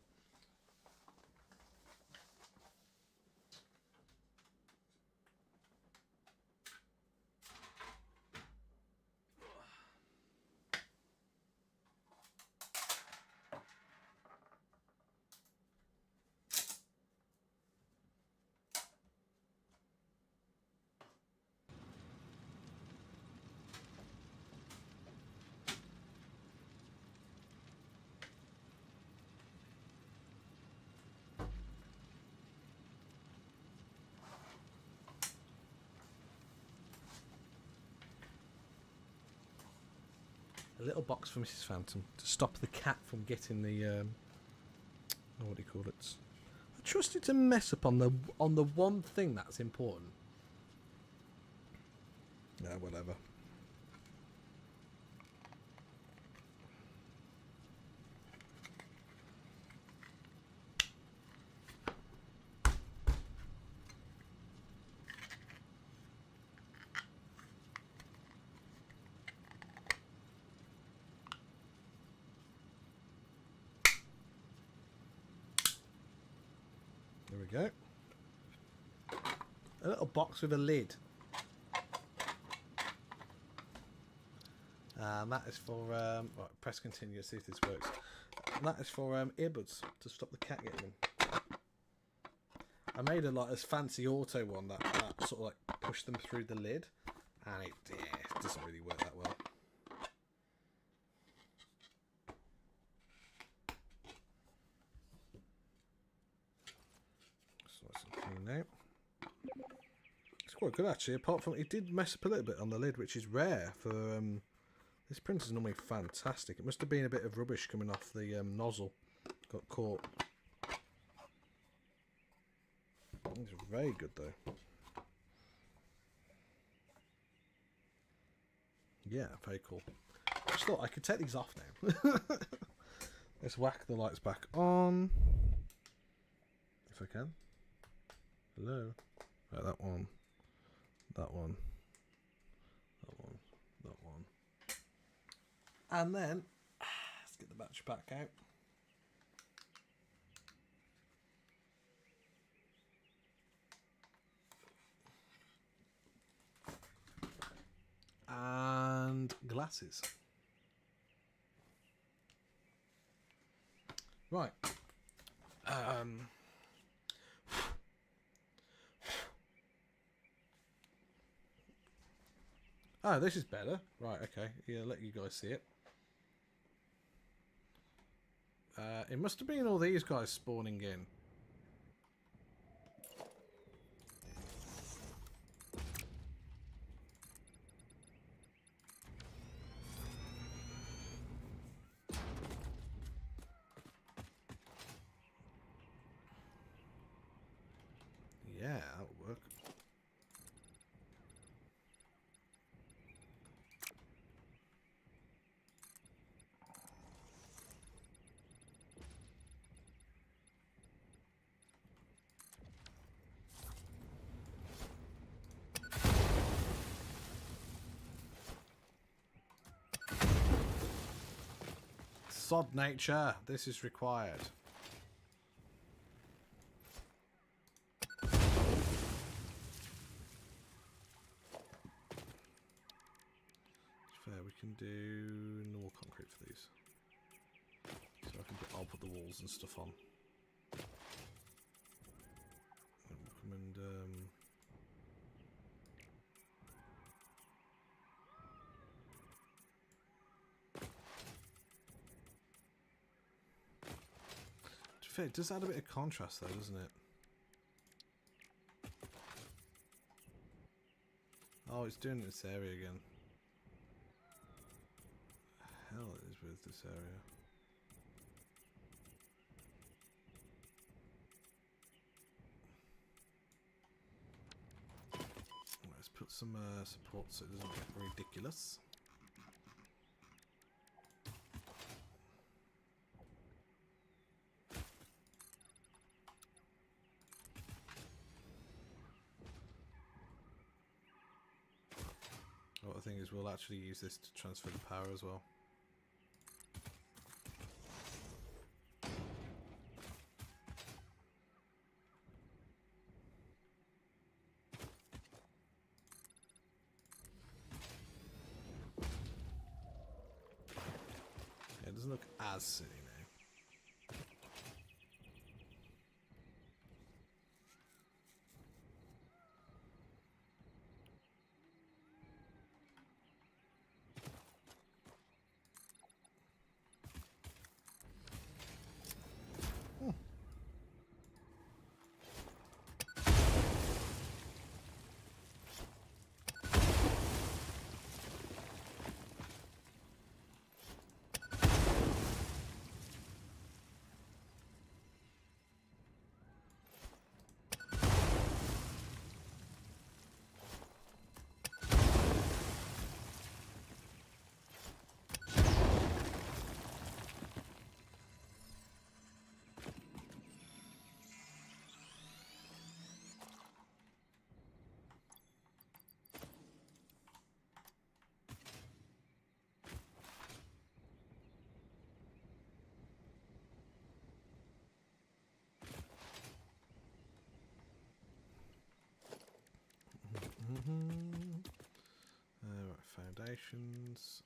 A little box for Mrs. Phantom to stop the cat from getting the what do you call it? trust you to mess up on the one thing that's important. Yeah, whatever. There we go. A little box with a lid. And that is for, right, press continue, see if this works. And that is for earbuds, to stop the cat getting them. I made a like this fancy auto one that sort of like pushed them through the lid. And it doesn't really work that well. So nice and clean now. It's quite good actually, apart from it did mess up a little bit on the lid, which is rare for this printer's normally fantastic. It must have been a bit of rubbish coming off the nozzle. Got caught. These are very good though. Yeah, very cool. I just thought I could take these off now. Let's whack the lights back on. If I can. Hello. Right, that one. That one. That one. That one. And then, let's get the battery pack out. And glasses. Right. Oh, this is better. Right, okay. Yeah, let you guys see it. It must have been all these guys spawning in. Yeah, that'll work. Sod nature, this is required. Fair, we can do normal concrete for these. So I'll put the walls and stuff on. And we'll come and it does add a bit of contrast though, doesn't it? Oh, it's doing this area again. Hell, it is with this area. Let's put some support so it doesn't get ridiculous. What the thing is, we'll actually use this to transfer the power as well. Yeah, it doesn't look as silly now. decorations.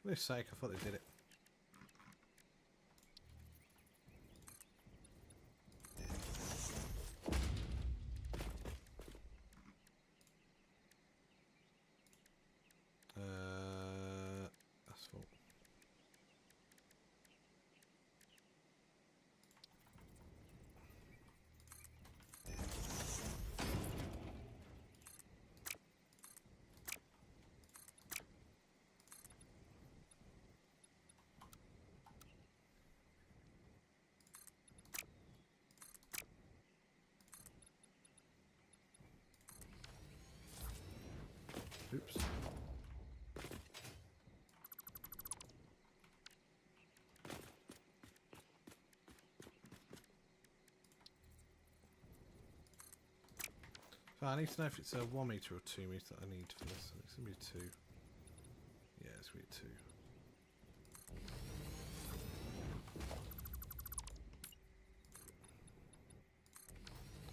For this sake, I thought they did it. Asphalt. Oops. So I need to know if it's a 1 meter or 2 meter that I need for this. It's gonna be 2. Yeah, it's gonna be 2.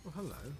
Oh, hello.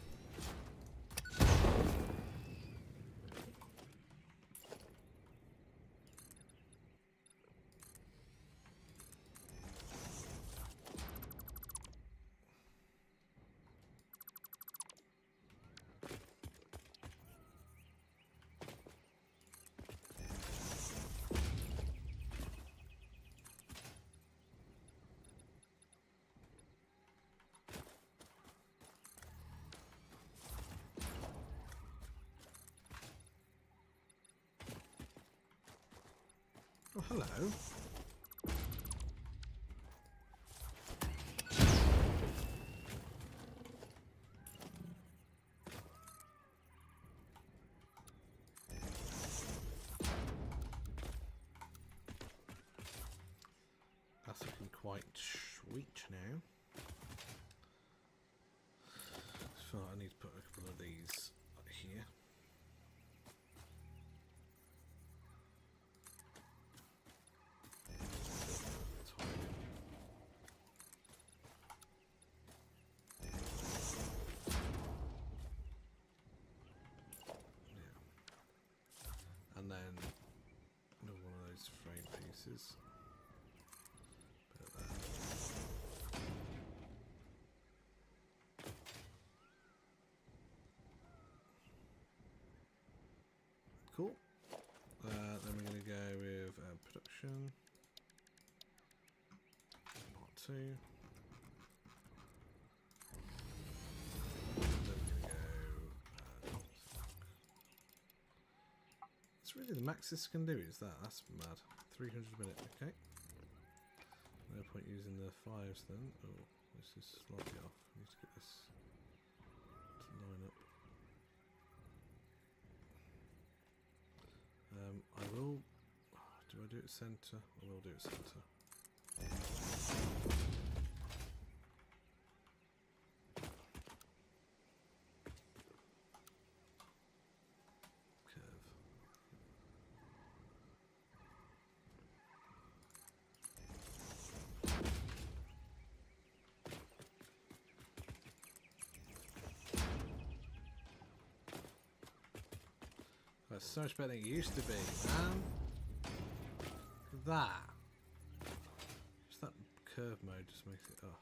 Oh, hello. That's looking quite sweet now. So I need to put a couple of these here. And then another one of those frame pieces. Put that. Cool. Then we're going to go with production. Part 2. Then we're going to go. That's really the max this can do, is that? That's mad. 300 a minute, okay. No point using the 5s then. Oh, this is slightly off. I need to get this to line up. I will. Do I do it centre? I will do it centre. Curve. That's so much better than it used to be, man. Look at that. Just that curve mode just makes it, oh,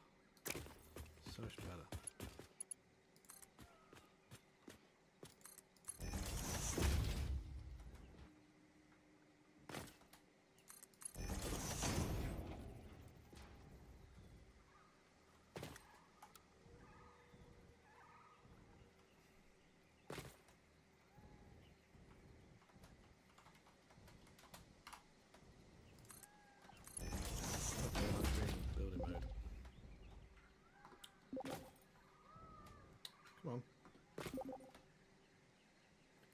so much better. Building mode. Come on.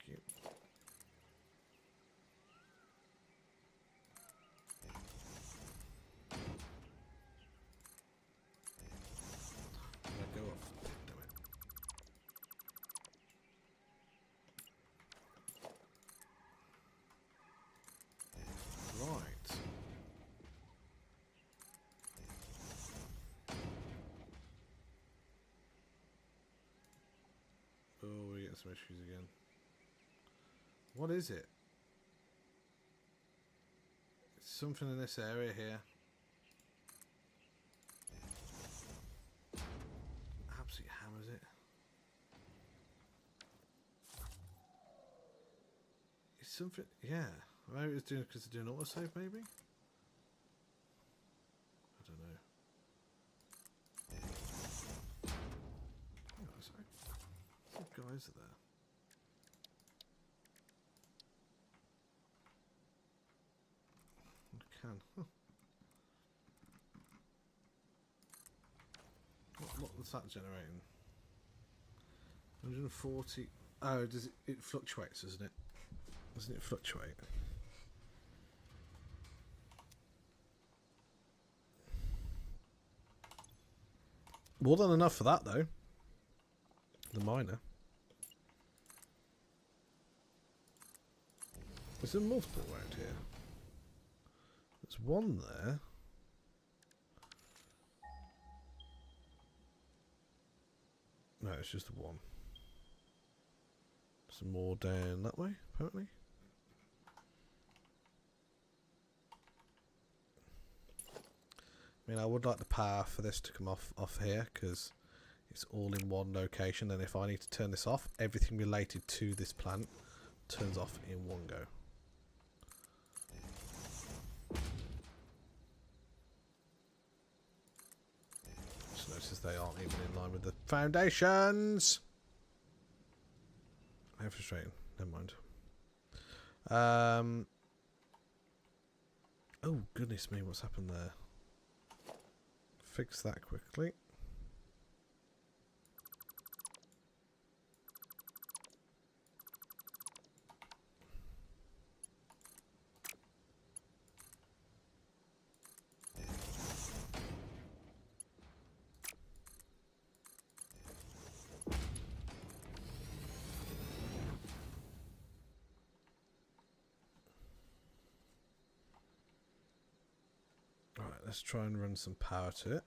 Cute. Let go off. Damn it. Right. having some issues again. What is it? It's something in this area here. Absolutely hammers it. It's something, yeah. Maybe it's doing because they're doing autosave, maybe? I don't know. Oh, sorry. Some guys are there. I can. Huh. What was that generating? 140. Oh, does it fluctuates, doesn't it? Doesn't it fluctuate? More than enough for that, though. The miner. Is there multiple around here? There's one there. No, it's just the one. Some more down that way, apparently. I mean, I would like the power for this to come off here, because it's all in one location, and if I need to turn this off, everything related to this plant turns off in one go. Just notice they aren't even in line with the foundations. How frustrating. Never mind. Oh, goodness me, what's happened there? Fix that quickly. Right, let's try and run some power to it.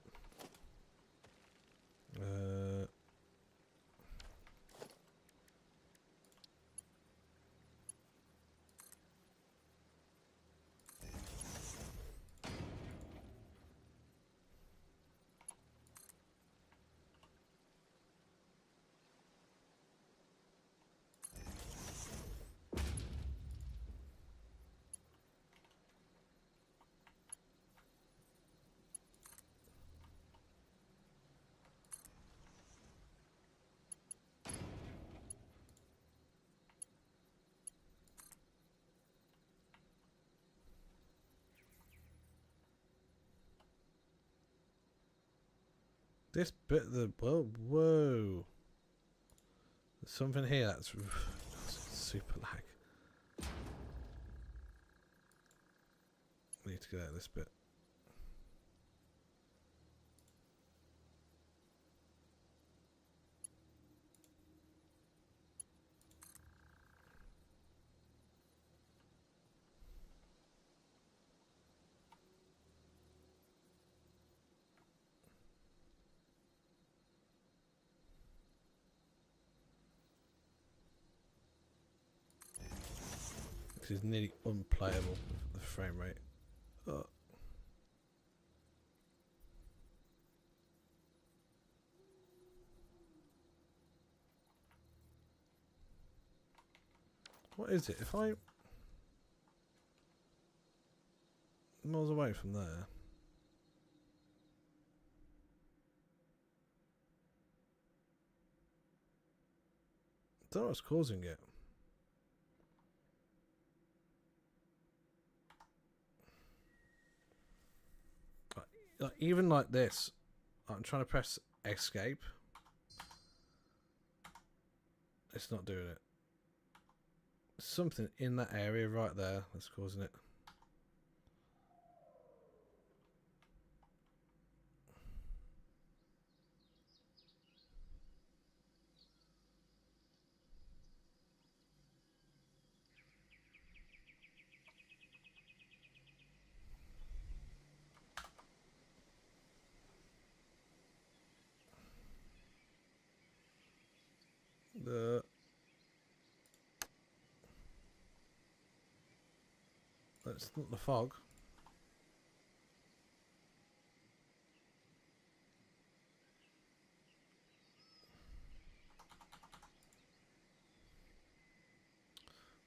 This bit, whoa. There's something here that's super lag. I need to get out of this bit. This is nearly unplayable, the frame rate. What is it? If I miles away from there. I don't know what's causing it. Like, even like this, I'm trying to press escape. It's not doing it. Something in that area right there that's causing it. That's not the fog.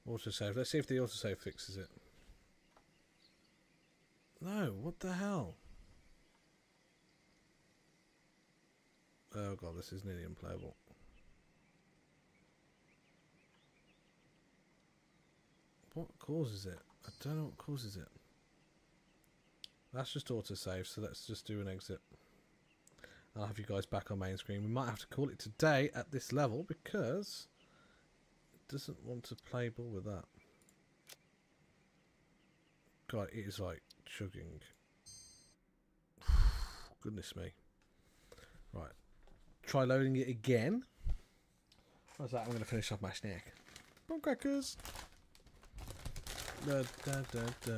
Autosave. Let's see if the autosave fixes it. No, what the hell? Oh god, this is nearly unplayable. What causes it? I don't know what causes it. That's just autosave, so let's just do an exit. I'll have you guys back on main screen. We might have to call it today at this level because it doesn't want to play ball with that. God, it is like chugging. Goodness me. Right. Try loading it again. How's that? I'm going to finish off my snack. Bone crackers. Da, da, da, da.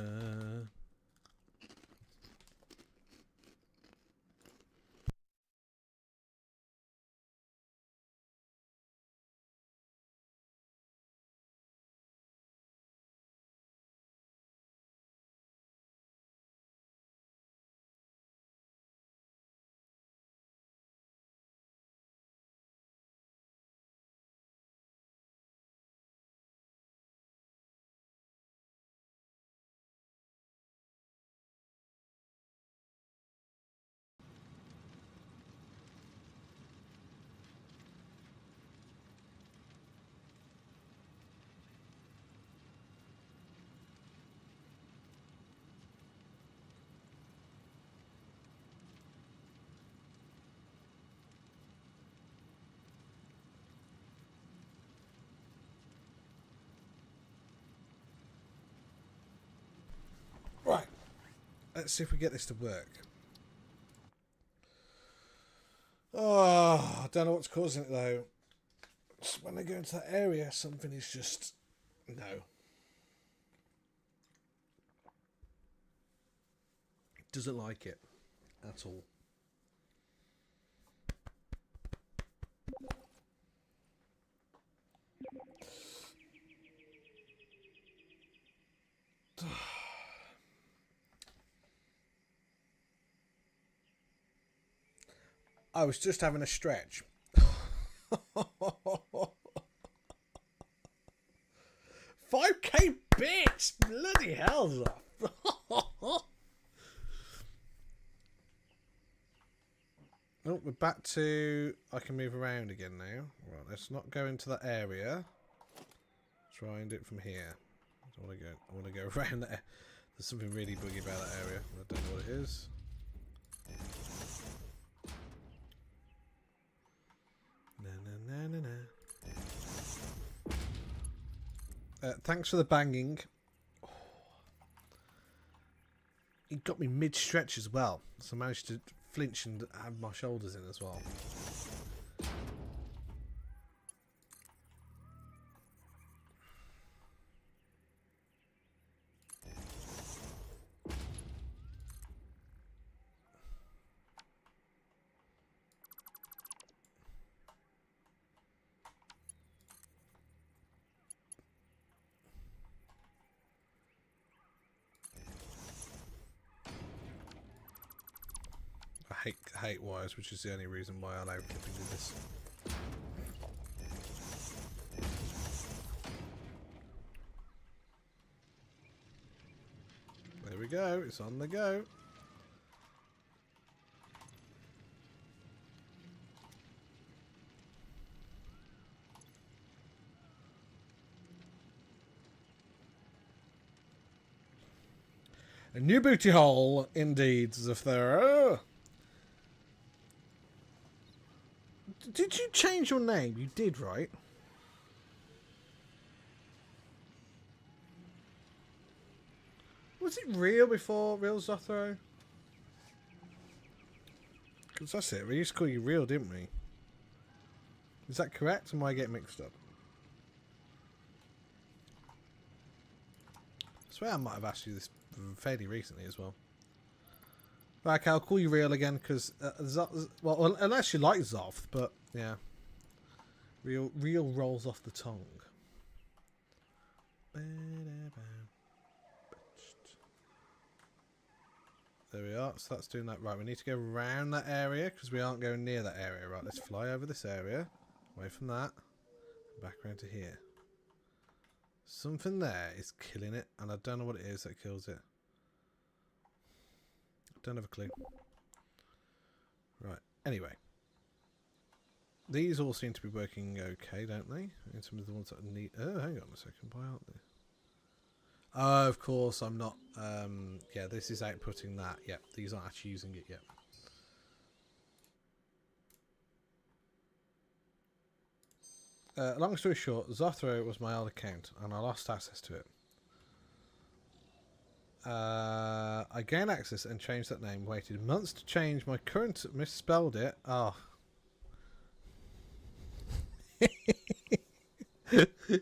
Right. Let's see if we get this to work. Oh, I don't know what's causing it though. Just when I go into that area, something is just... No. Doesn't like it at all. I was just having a stretch. 5k bits! Bloody hell! Oh, we're back to... I can move around again now. Right, let's not go into that area. Try and do it from here. I want to go around there. There's something really buggy about that area. I don't know what it is. Na na na na na. Thanks for the banging. Oh. It got me mid-stretch as well, so I managed to flinch and have my shoulders in as well. I hate wires, which is the only reason why I allow clipping in this. There we go, it's on the go. A new booty hole, indeed, Zafthera. Did you change your name? You did, right? Was it real before Real Zothro? Because that's it. We used to call you Real, didn't we? Is that correct? Or am I getting mixed up? I swear I might have asked you this fairly recently as well. Right, okay, I'll call you Real again because, well, unless you like Zoth, but yeah, Real rolls off the tongue. There we are. So that's doing that. Right, we need to go around that area because we aren't going near that area. Right, let's fly over this area. Away from that. Back around to here. Something there is killing it, and I don't know what it is that kills it. Don't have a clue. Right, anyway. These all seem to be working okay, don't they? In terms of the ones that need... Oh, hang on a second. Why aren't they? Oh, of course, I'm not... yeah, this is outputting that. Yep, these aren't actually using it yet. Long story short, Zothro was my old account, and I lost access to it. I gained access and changed that name. Waited months to change my current... Misspelled it. Oh.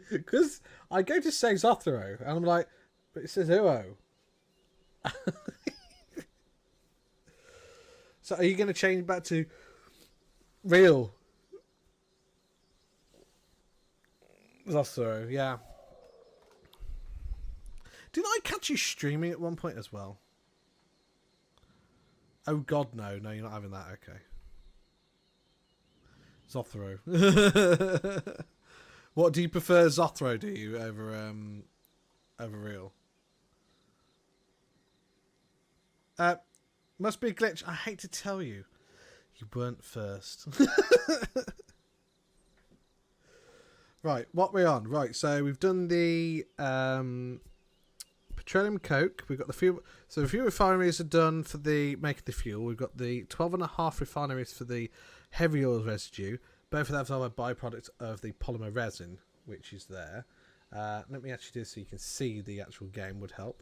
Because I go to say Zothro, and I'm like, but it says Uo. So are you going to change back to real Zothro? Yeah. Didn't I catch you streaming at one point as well? Oh god, no. No, you're not having that. Okay. Zothro. What do you prefer, Zothro, do you, over real? Must be a glitch. I hate to tell you. You weren't first. Right, what we're on. Right, so we've done the petroleum coke. We've got the fuel. So the fuel refineries are done for the making the fuel. We've got the 12.5 refineries for the heavy oil residue. Both of them are byproducts of the polymer resin, which is there. Let me actually do this so you can see the actual game would help.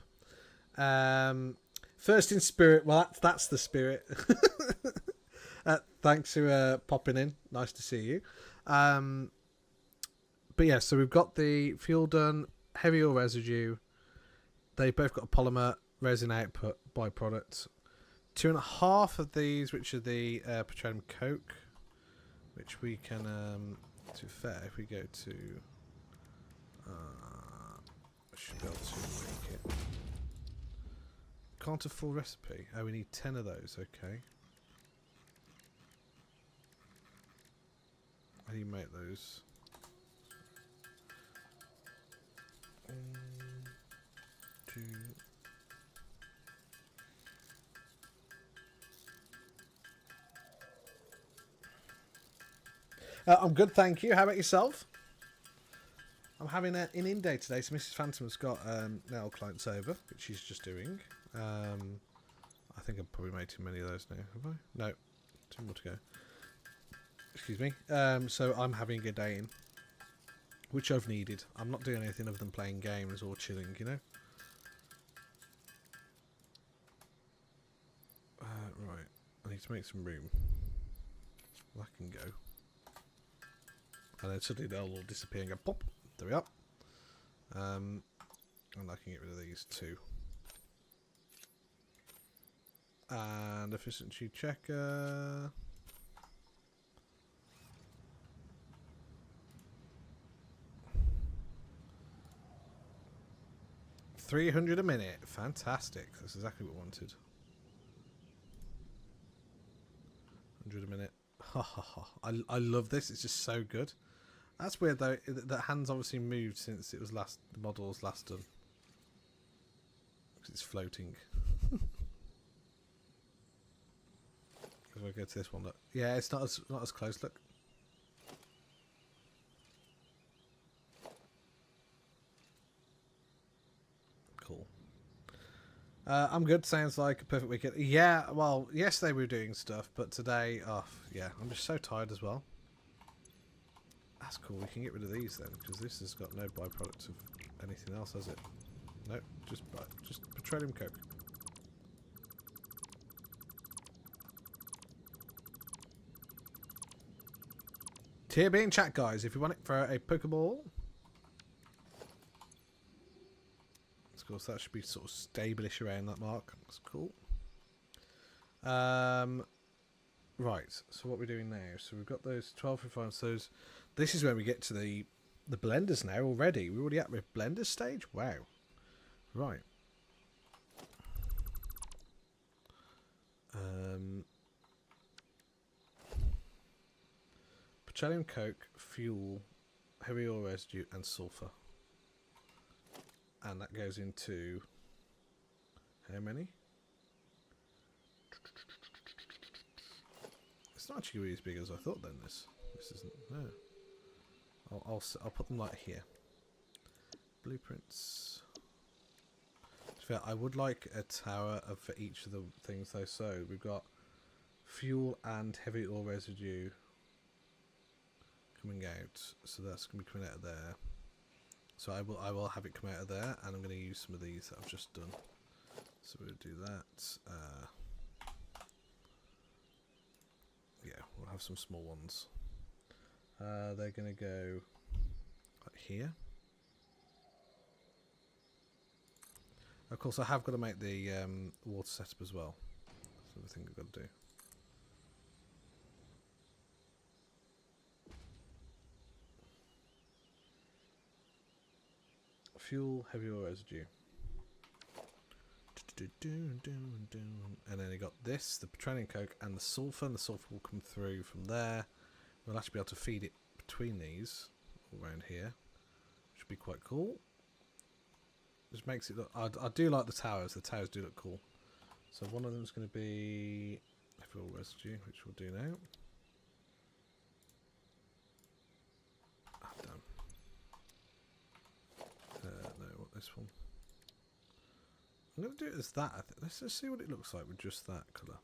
First in spirit. Well, that's the spirit. Thanks for popping in. Nice to see you. But yeah, so we've got the fuel done, heavy oil residue. They both got a polymer resin output byproduct. 2.5 of these, which are the petroleum coke, which we can, to be fair, if we go to, I should be able to make it. Can't a full recipe. Oh, we need 10 of those. Okay. How do you make those? Two. I'm good, thank you. How about yourself? I'm having an in day today, so Mrs. Phantom's got nail clients over, which she's just doing. I think I've probably made too many of those now, have I? No, 2 more to go. Excuse me. So I'm having a day in, which I've needed. I'm not doing anything other than playing games or chilling, you know? Right, I need to make some room. That can go. And then suddenly they'll all disappear and go pop. There we are. And I can get rid of these too. And efficiency checker. $300 a minute. Fantastic. That's exactly what I wanted. 100 a minute. Ha ha ha. I love this. It's just so good. That's weird though. That hand's obviously moved since it was the model was last done. Because it's floating. If I go to this one, look. Yeah, it's not as close. Look. Cool. I'm good. Sounds like a perfect weekend. Yeah. Well, yesterday we were doing stuff, but today, oh yeah, I'm just so tired as well. That's cool. We can get rid of these then, because this has got no byproducts of anything else, has it? No, just petroleum coke. Tier B in chat, guys, if you want it for a Pokeball. That's cool. So that should be sort of stable-ish around that mark. That's cool. Right. So what we're doing now? So we've got those 12 refined. So this is where we get to the blenders now already. We're already at the blender stage. Wow. Right. petroleum coke, fuel, heavy oil residue, and sulfur. And that goes into how many? It's not actually really as big as I thought. Then this isn't. No. I'll put them like here. Blueprints. I would like a tower for each of the things though. So we've got fuel and heavy oil residue coming out. So that's going to be coming out of there. So I will have it come out of there, and I'm going to use some of these that I've just done. So we'll do that. Yeah, we'll have some small ones. They're going to go right here. Of course, I have got to make the water setup as well. That's another thing I've got to do. Fuel, heavy oil residue. And then you got this, the petroleum coke, and the sulfur. And the sulfur will come through from there. We'll actually be able to feed it between these, all around here. Should be quite cool. Just makes it look. I do like the towers. The towers do look cool. So one of them is going to be heavy oil residue, which we'll do now. Damn. No, what this one? I'm going to do it as that. Let's just see what it looks like with just that colour.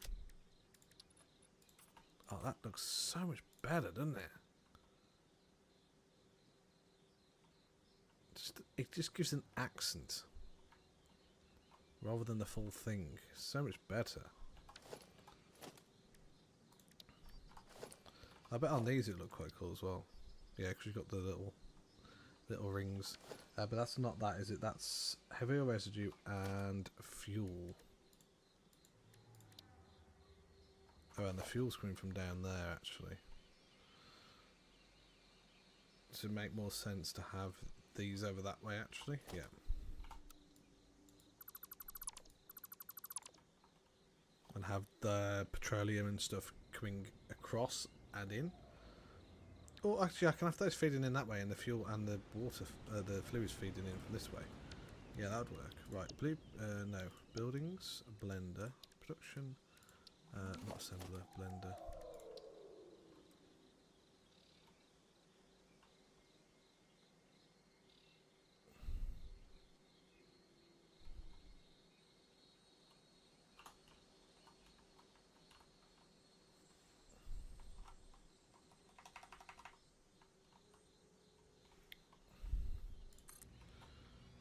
Oh, that looks so much better, doesn't it? It just gives an accent rather than the full thing. So much better. I bet on these it look quite cool as well. Yeah, because you've got the little rings. But that's not that, is it? That's heavy oil residue and fuel. Oh, and the fuel's coming from down there, actually. So it make more sense to have these over that way, actually. Yeah. And have the petroleum and stuff coming across and in. Oh, actually, I can have those feeding in that way, and the fuel and the water, the fluids feeding in from this way. Yeah, that would work. Right, no, buildings, blender, production, not assembler, blender.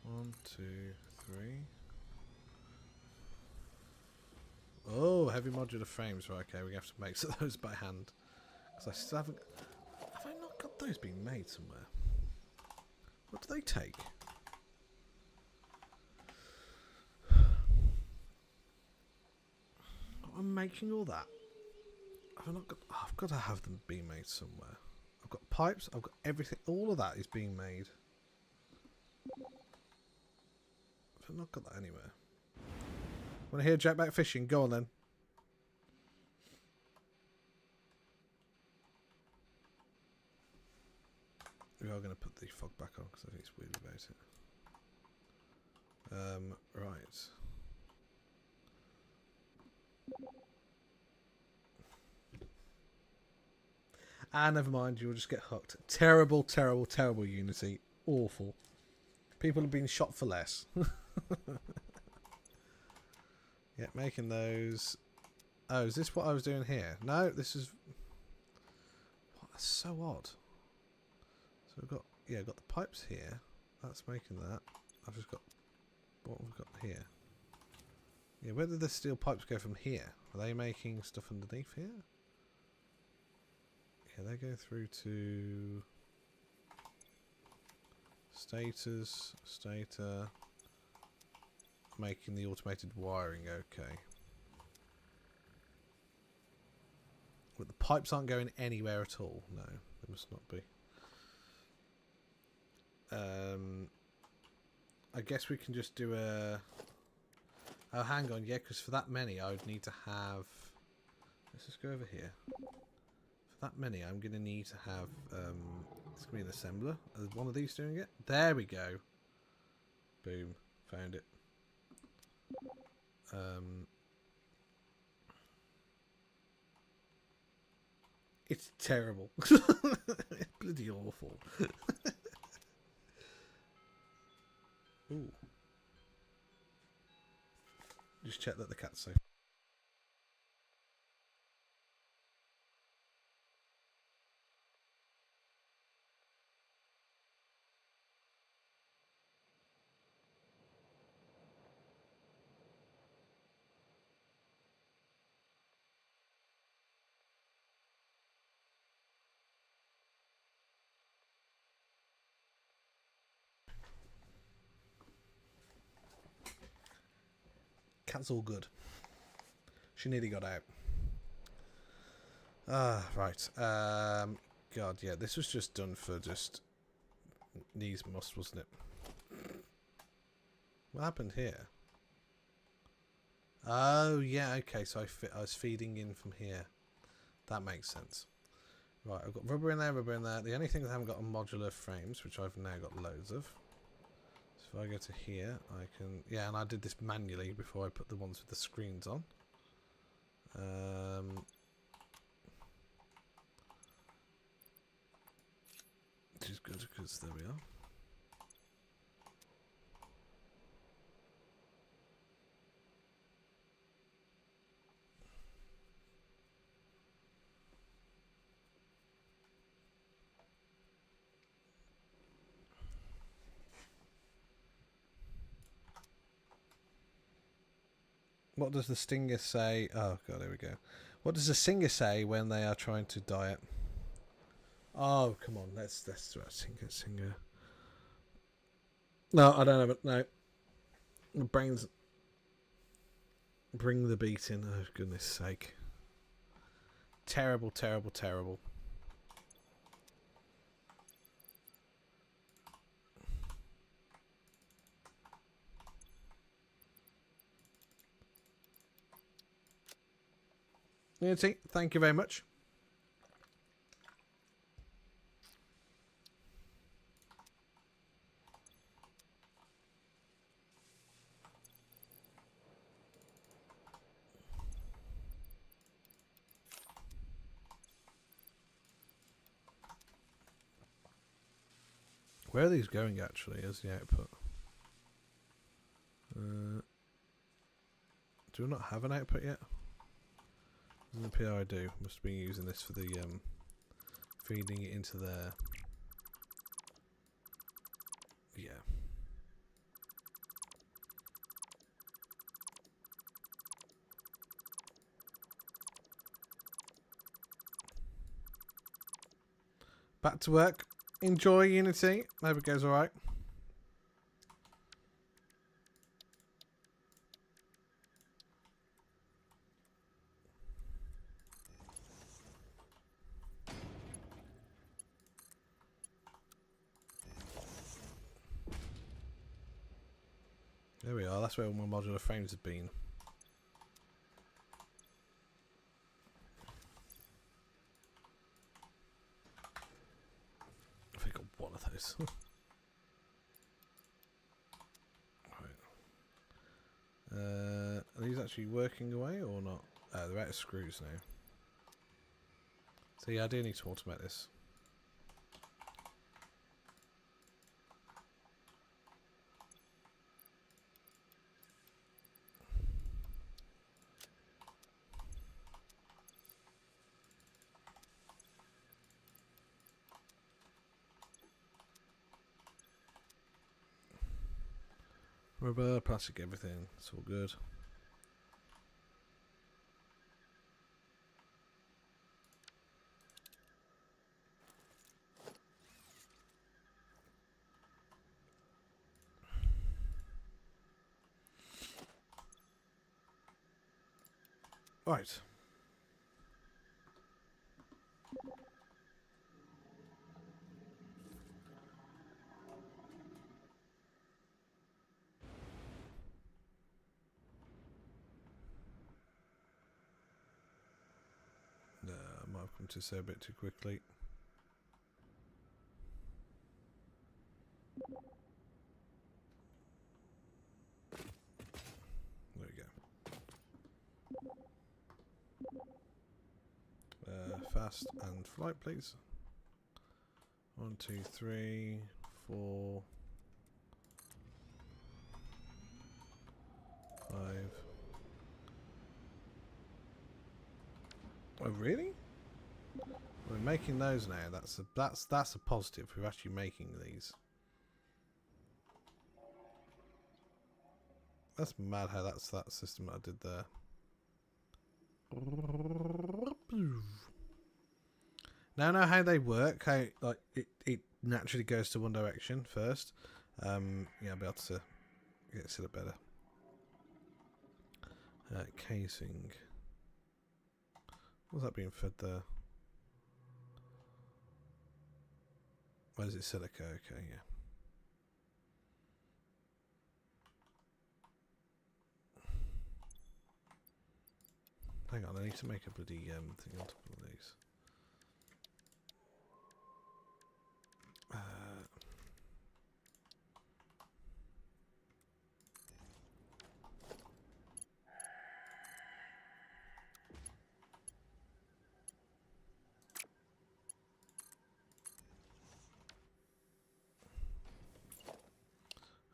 One, two, three. Oh, heavy modular frames. Right, okay, we have to make those by hand. Because I still haven't... Have I not got those being made somewhere? What do they take? I'm making all that. Have I not got... Oh, I've got to have them being made somewhere. I've got pipes, I've got everything. All of that is being made. I've not got that anywhere. Want to hear Jackback fishing? Go on then. We are going to put the fog back on because I think it's weird about it. Right. Ah, never mind. You'll just get hooked. Terrible, terrible, terrible Unity. Awful. People have been shot for less. Yeah, making those. Oh, is this what I was doing here? No, this is... What? That's so odd. So we've got... Yeah, I've got the pipes here. That's making that. I've just got... What have we got here? Yeah, where did the steel pipes go from here? Are they making stuff underneath here? Yeah, they go through to... Stators, stator... Making the automated wiring, okay. But the pipes aren't going anywhere at all. No, they must not be. I guess we can just do a... Oh, hang on, yeah, because for that many I would need to have... Let's just go over here. that many, I'm going to need to have it's going to be an assembler. Is one of these doing it? There we go. Boom. Found it. It's terrible. It's bloody awful. Ooh. Just check that the cat's safe. Cat's all good. She nearly got out. Right. God, yeah, this was just done for just knees must, wasn't it? What happened here? Oh, yeah, okay, so I was feeding in from here. That makes sense. Right, I've got rubber in there, rubber in there. The only thing I haven't got are modular frames, which I've now got loads of. So if I go to here, I can... Yeah, and I did this manually before I put the ones with the screens on. Which is good, because there we are. What does the stinger say? Oh, God, there we go. What does the singer say when they are trying to diet? Oh, come on. Let's do a singer. No, I don't have it. No. My brain's... Bring the beat in. Oh, goodness sake. Terrible, terrible, terrible. Unity, thank you very much. Where are these going actually as the output? Do we not have an output yet? Doesn't appear I do. Must be using this for the feeding it into there. Yeah. Back to work. Enjoy Unity. Hope it goes alright. There we are. That's where all my modular frames have been. I think I got one of those. Right. Are these actually working away or not? Oh, they're out of screws now. So yeah, I do need to automate this. Rubber, plastic, everything. It's all good. Right. might have come to say a bit too quickly. There we go. Fast and flight, please. 1, 2, 3, 4, 5. Oh, really? We're making those now. That's a positive. We're actually making these. That's mad how that's that system that I did there. Now I know how they work. How like it naturally goes to one direction first. Yeah, I'll be able to get it set up better. Casing. What's that being fed there? Where is it? Silica. Okay, yeah. Hang on, I need to make a bloody thing on top of these.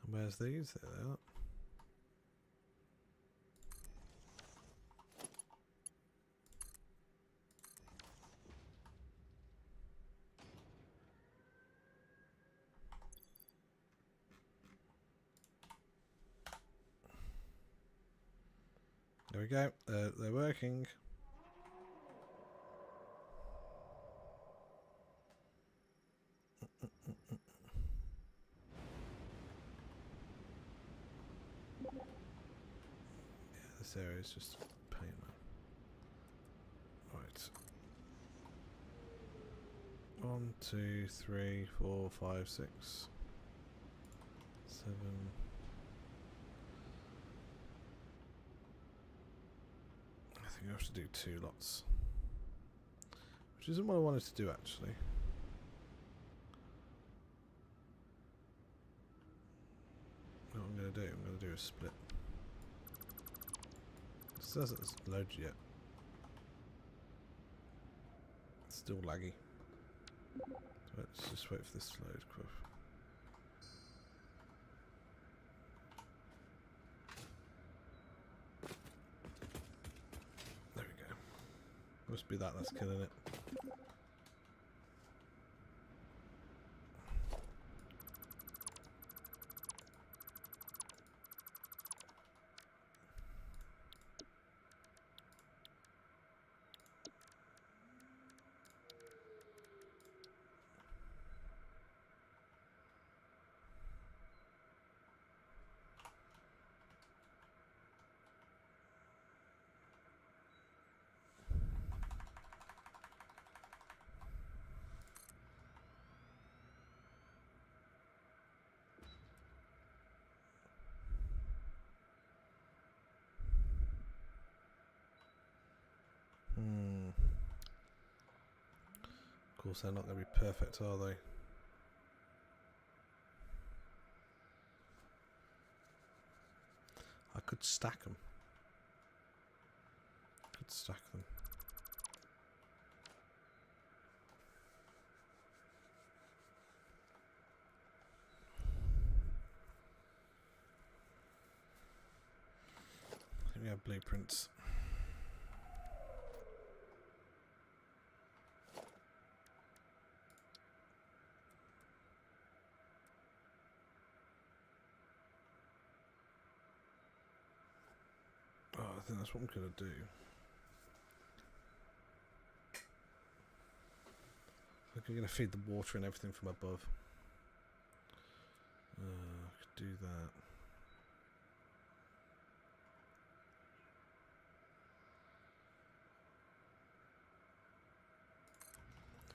And where's these? There they are. There we go. They're working. Yeah, this area is just a pain, man. Right. 1, 2, 3, 4, 5, 6, 7. I think I have to do 2 lots. Which isn't what I wanted to do, actually. What I'm going to do, I'm going to do a split. It says it's loaded yet. It's still laggy. So let's just wait for this to load quick. There we go. Must be that's killing it. Of course, they're not going to be perfect, are they? I could stack them. Could stack them. I think we have blueprints. Oh, I think that's what I'm going to do. I think I'm going to feed the water and everything from above. I could do that.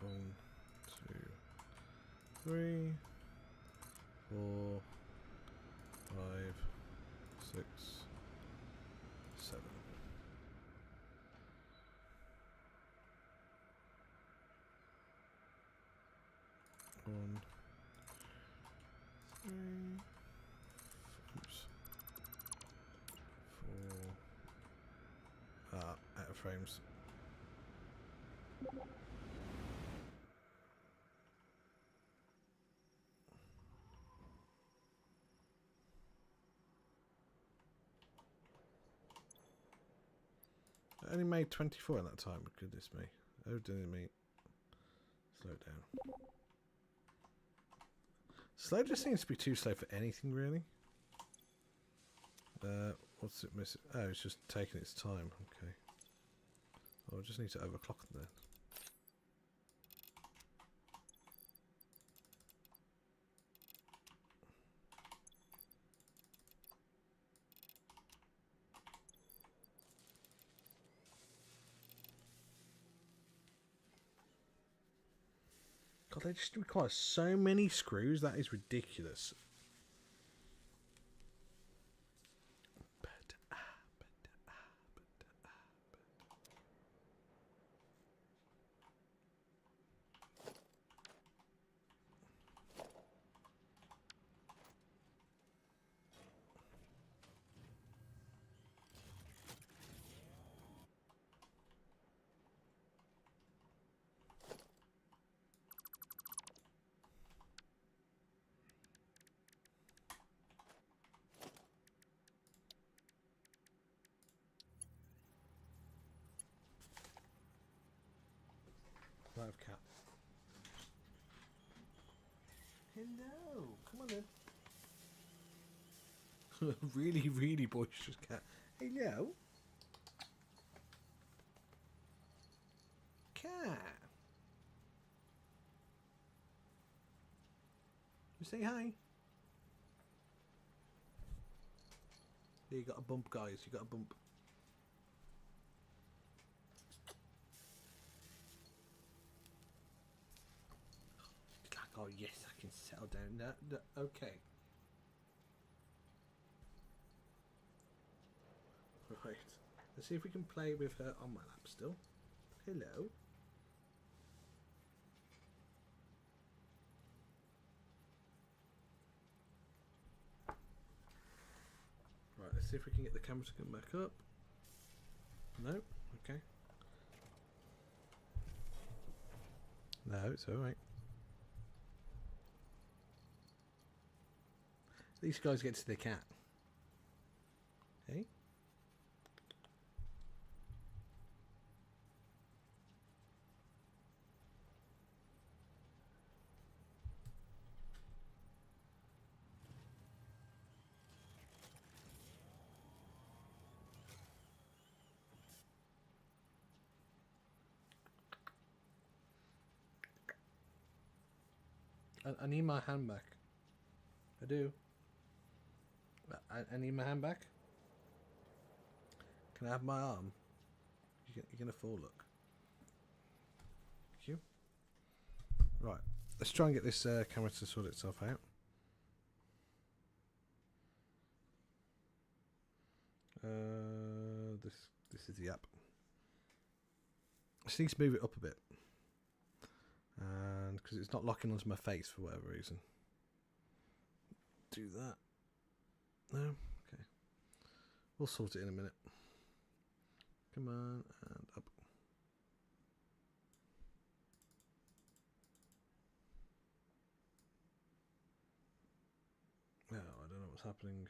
One, 2, 3, 4, 5, 6, 7. frames. I only made 24 at that time. Goodness me. Oh, didn't me. Slow it down. Slow just seems to be too slow for anything, really. What's it missing? Oh, it's just taking its time. Okay. Oh, I just need to overclock it then. God, they just require so many screws. That is ridiculous. Live cat. Hello. Come on then. Really, really boisterous cat. Hello. Cat. You say hi. There, you got a bump, guys. You got a bump. Oh yes, I can settle down. No, okay. Right. Let's see if we can play with her on my lap still. Hello. Right, let's see if we can get the camera to come back up. No? Okay. No, it's alright. These guys get to the cat. Hey? I need my hand back. I do. I need my hand back. Can I have my arm? You're gonna fall, look. Thank you. Right, let's try and get this camera to sort itself out. This is the app. I just need to move it up a bit, and because it's not locking onto my face for whatever reason. Do that. No? Okay. We'll sort it in a minute. Come on, and up. Oh, I don't know what's happening.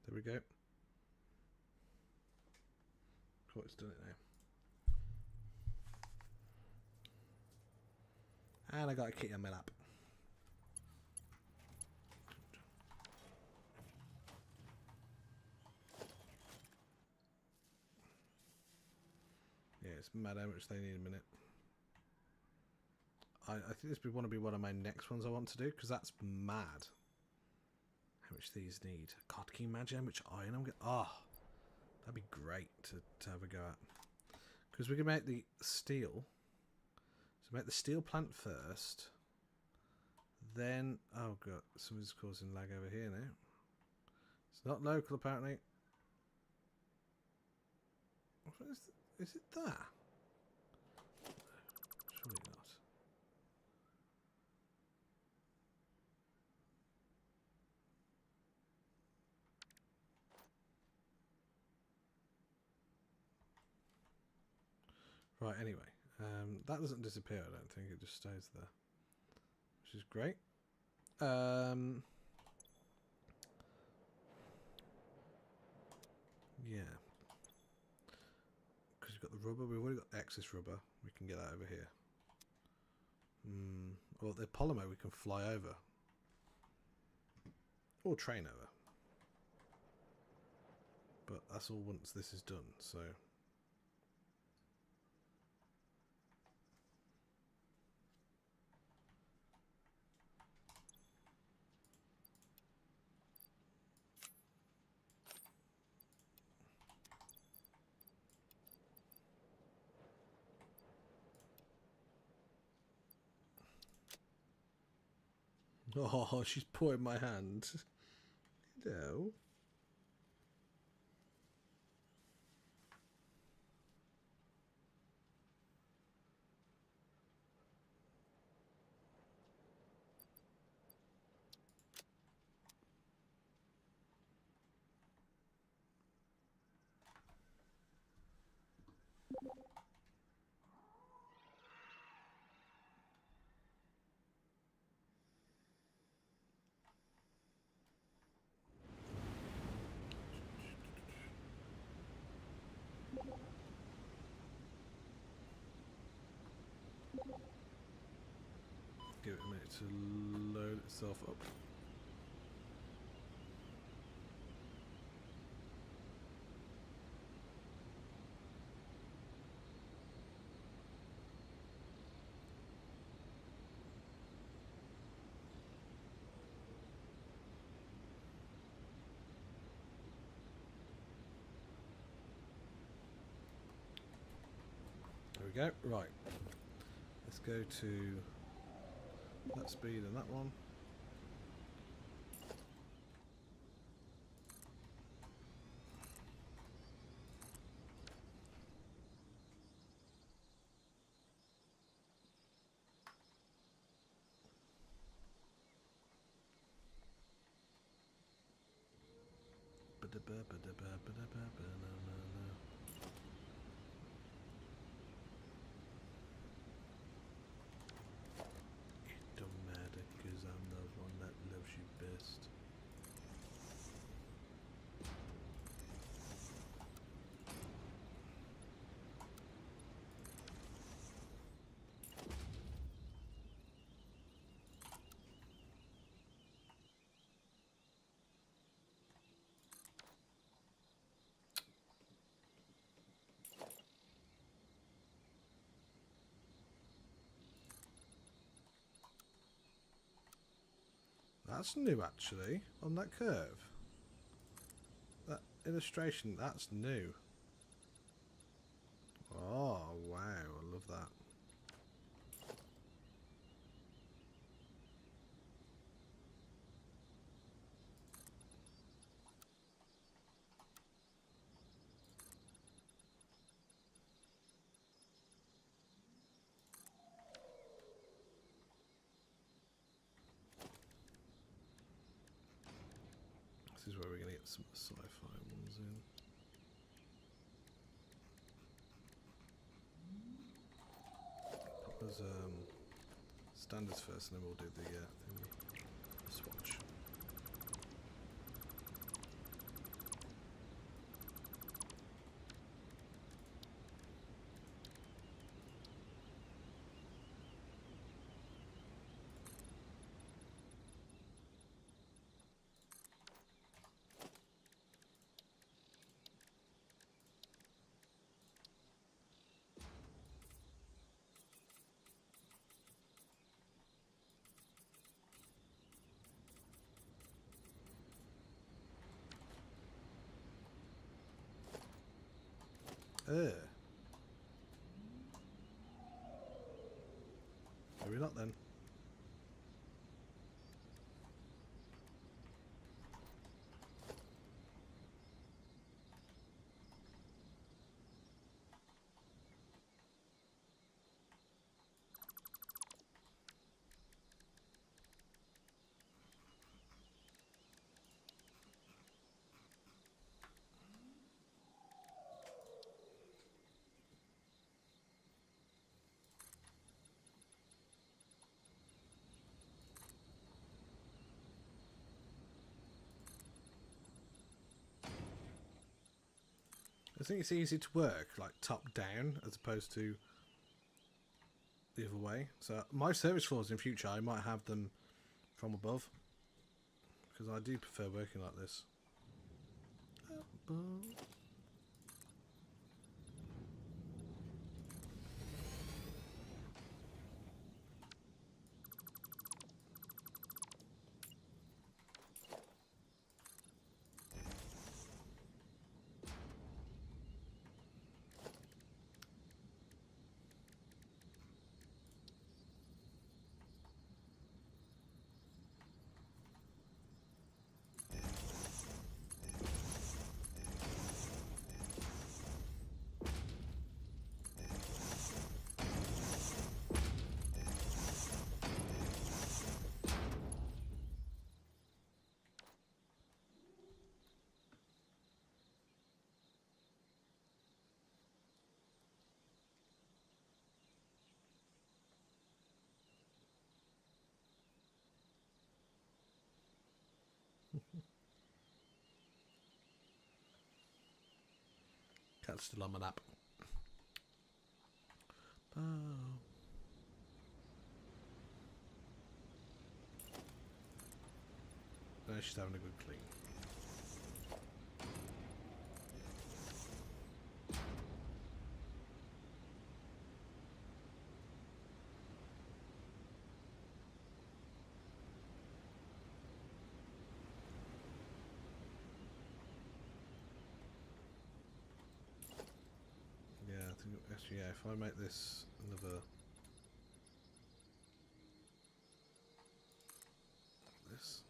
There we go. Cool, it's done it now. And I got a kitty on my lap. Yeah, it's mad how much they need a minute. I think this would want to be one of my next ones I want to do, because that's mad. How much these need. God, can you imagine how much iron I'm getting? Oh, that'd be great to have a go at. Because we can make the steel. So make the steel plant first. Then, oh god, something's causing lag over here now. It's not local apparently. What is it that? Surely not. Right, anyway. That doesn't disappear, I don't think. It just stays there. Which is great. Yeah. Because we've got the rubber. We've already got excess rubber. We can get that over here. Well, the polymer we can fly over. Or train over. But that's all once this is done, so... Oh, she's pawing my hand. No. Give it a minute to load itself up. There we go. Right. Let's go to that speed and that one. It don't matter, 'cause I'm the one that loves you best. That's new, actually, on that curve. That illustration, that's new. Oh, wow, I love that. This is where we're going to get some sci-fi ones in. Pop those standards first, and then we'll do the swatch. Maybe not then. think it's easy to work like top down as opposed to the other way. So my service floors in future, I might have them from above because I do prefer working like this. Cat's still on my lap. Oh. No, she's having a good clean. Actually, yeah, if I make this another this.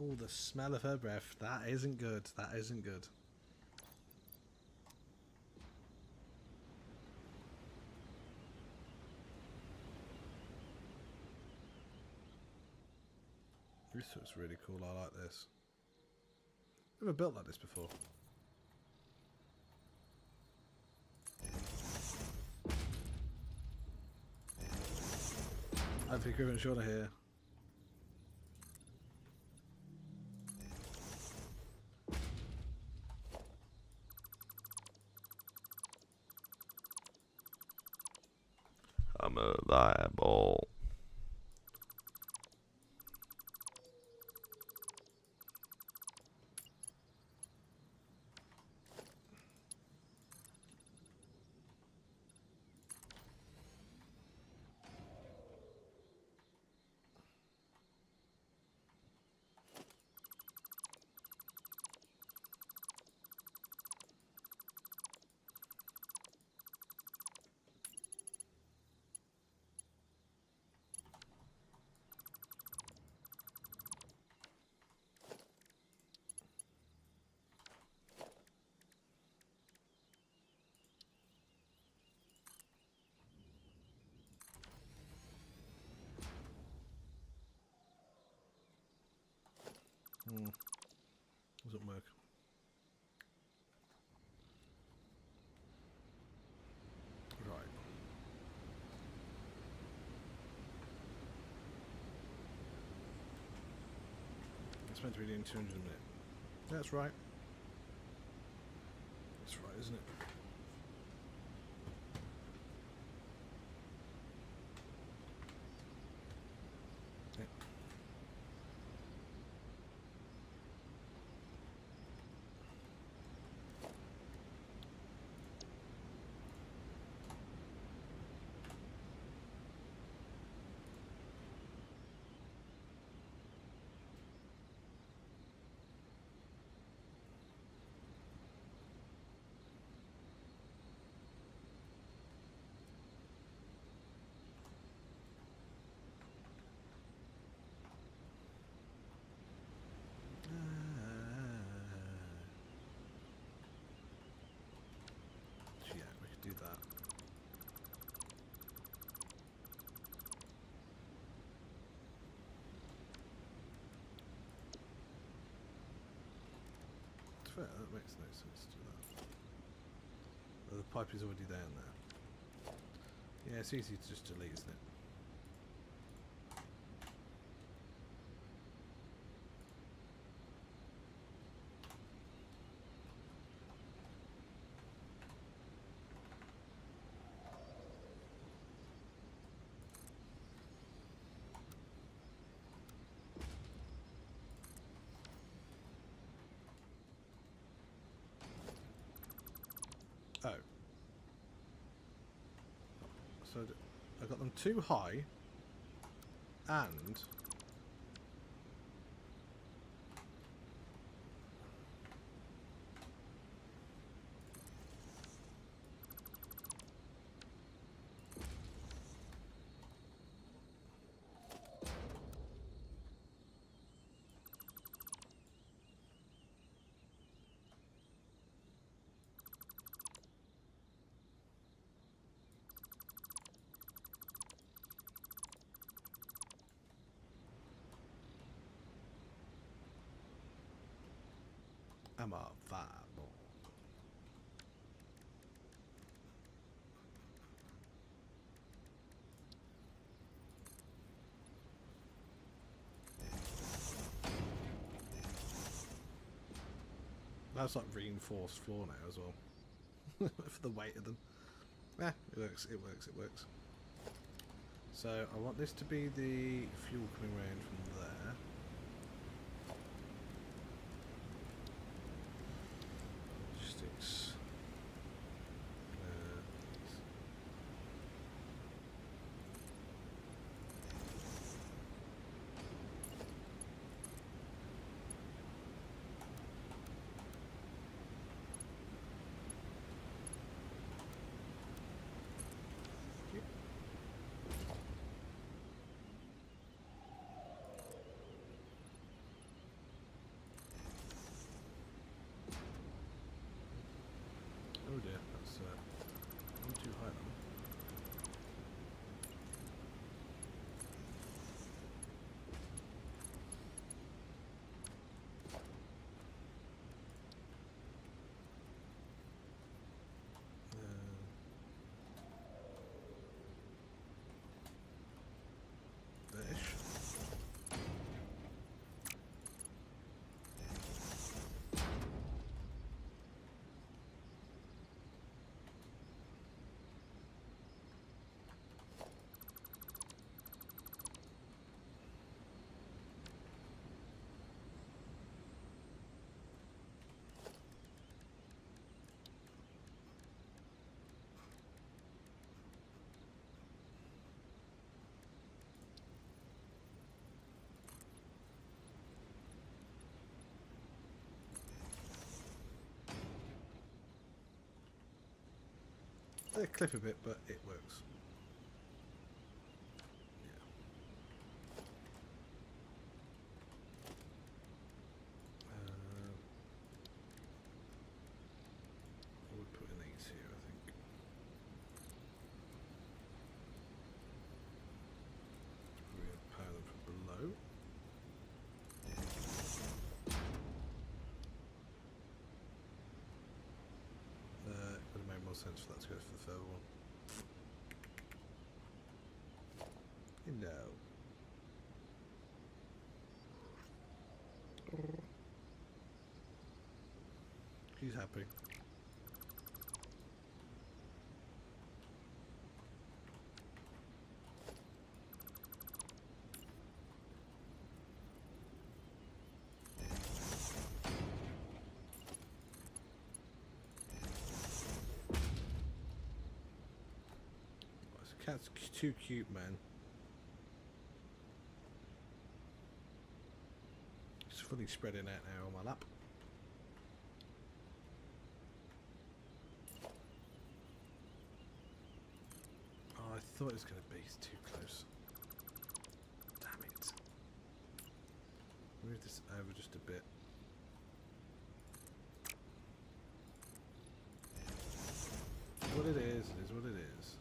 Oh, the smell of her breath. That isn't good. That isn't good. This looks really cool. I like this. Never built like this before. Hopefully, Griffin Shorter here. I'm a liable. Doesn't work. Right. It's meant to be doing 200 a minute. That's right. That's right, isn't it? Yeah. fair, that makes no sense to do that. Oh, the pipe is already down there. Yeah, it's easy to just delete, isn't it? Oh. So I got them too high, and am I viable? That's like reinforced floor now as well. For the weight of them. Yeah, it works, it works, it works. So I want this to be the fuel coming round from there. Logistics. Oh dear, that's one too high. Ish. They clip a bit, but it works. Yeah. I would put in these here, I think. We're going to power them from below. It would have made more sense for that to go for the further one. Hello. He's happy. Cat's too cute, man. It's fully spreading out now on my lap. Oh, I thought it was going to be too close. Damn it. Move this over just a bit. What it is what it is.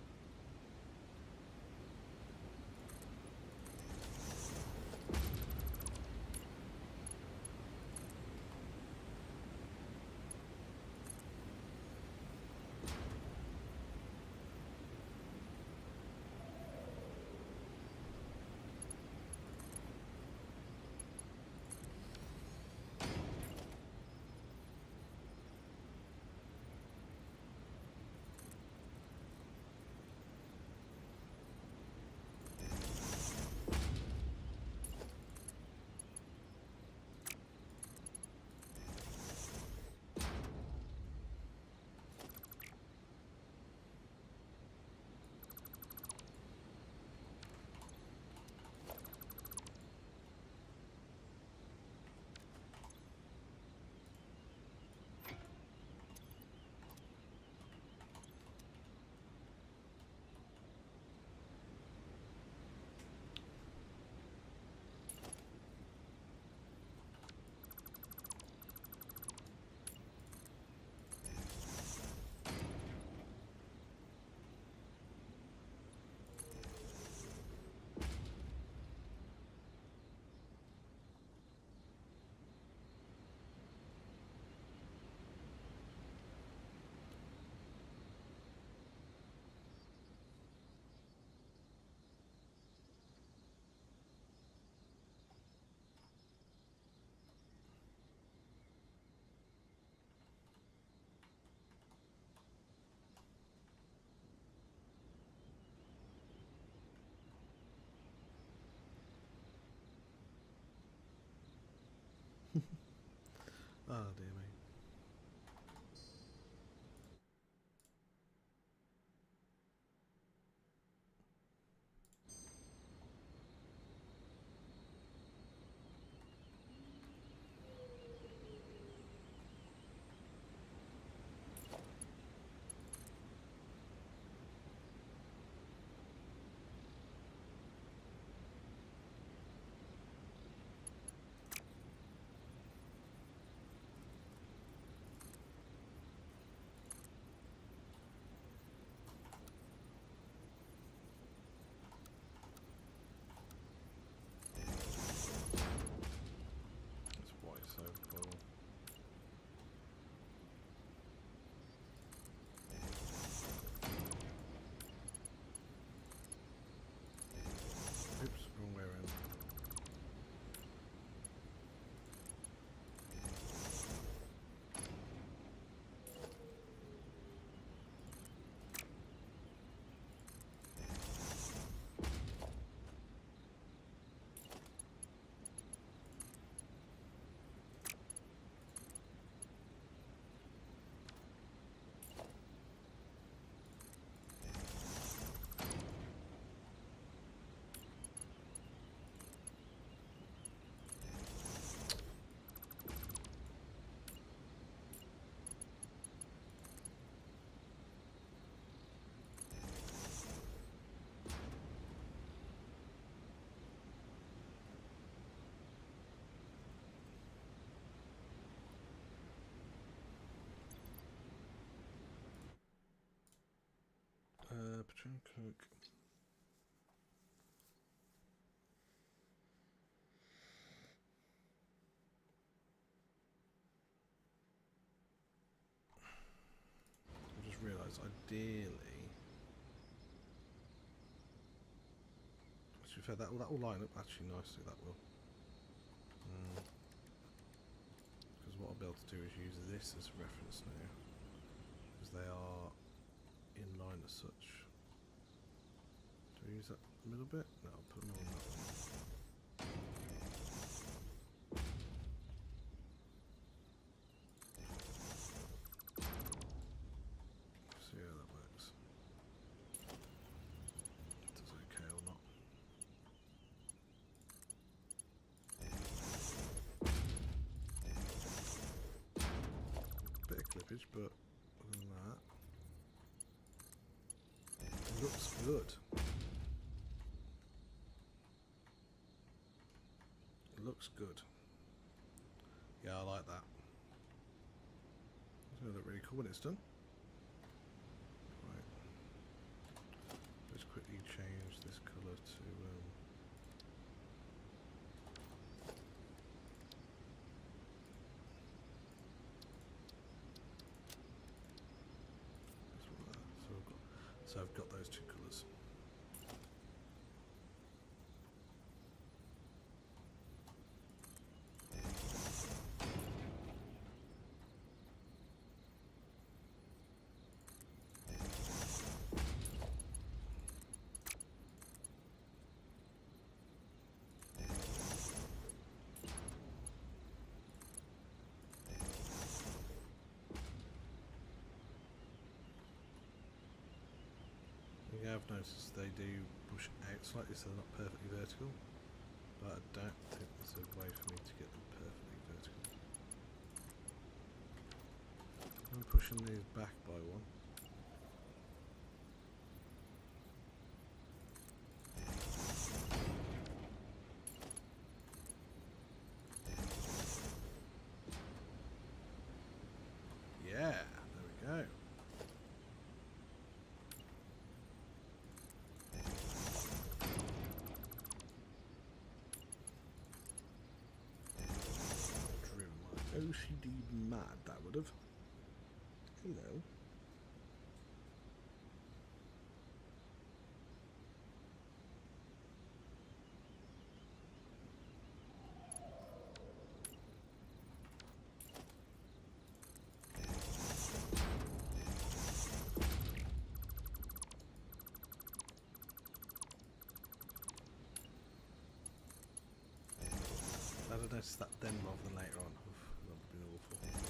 Oh dear me. That's why it's so cool. Oops, wrong way around. Patron Cook. I just realised, ideally, to be fair, that will line up actually nicely. That will, because what I'll be able to do is use this as a reference now, because they are in line as such. Do I use that middle bit? No, I'll put them on that one. See how that works. If that's okay or not. Bit of clippage, but other than that, it looks good. It looks good. Yeah, I like that. It's going to look really cool when it's done. Right. Let's quickly change this colour to so I've got those two colours. Yeah, I've noticed they do push out slightly, so they're not perfectly vertical, but I don't think there's a way for me to get them perfectly vertical. I'm pushing these back by one. Yeah, there we go. OCD mad, that would have. Hello. Glad I noticed that then rather than later on. Oof, that would have been awful. beautiful.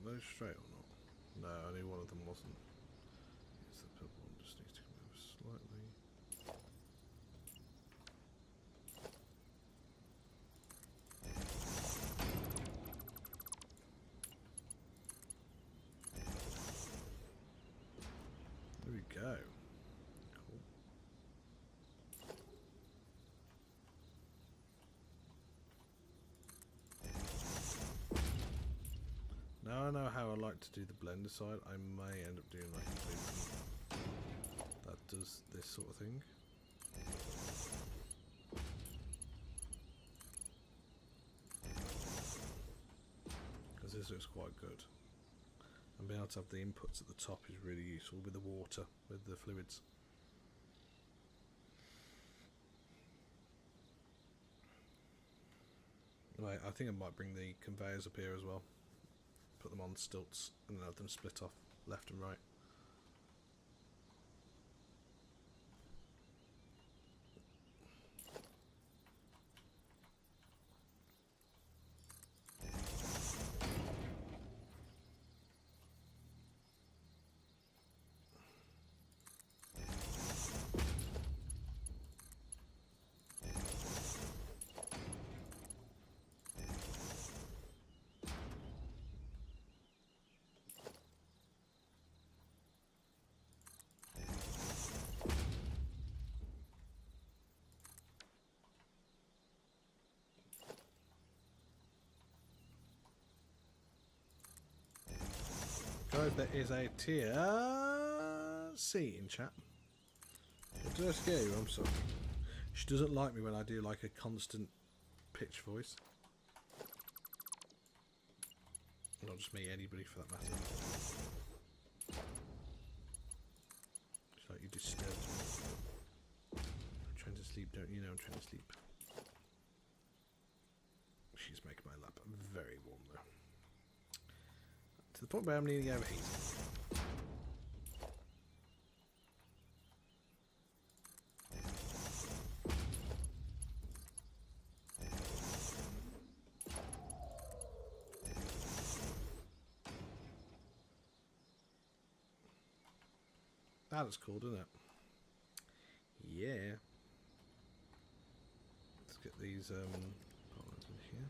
Those straight or not? No, only one of them wasn't. It's the purple one, just needs to come over slightly. There we go. Cool. Now I know how I like to do the blender side. I may end up doing like a loop that does this sort of thing. Because this looks quite good. And being able to have the inputs at the top is really useful with the water, with the fluids. Right, I think I might bring the conveyors up here as well. Put them on stilts and then have them split off left and right. Guys, there is a tier C in chat. Did I scare you? I'm sorry. She doesn't like me when I do like a constant pitch voice. Not just me, anybody for that matter. It's like you disturbed me. I'm trying to sleep, don't you know I'm trying to sleep. She's making my lap very warm though. To the point where I'm nearly overheating. That looks cool, doesn't it? Yeah. Let's get these partners in here.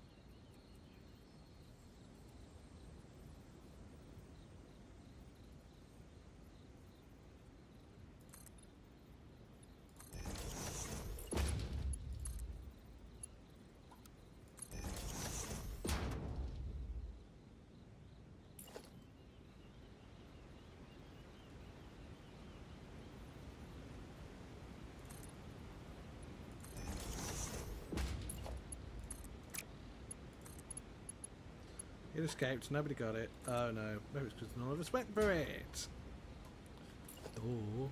It escaped, nobody got it. Oh no, maybe it's because none of us went for it. Oh.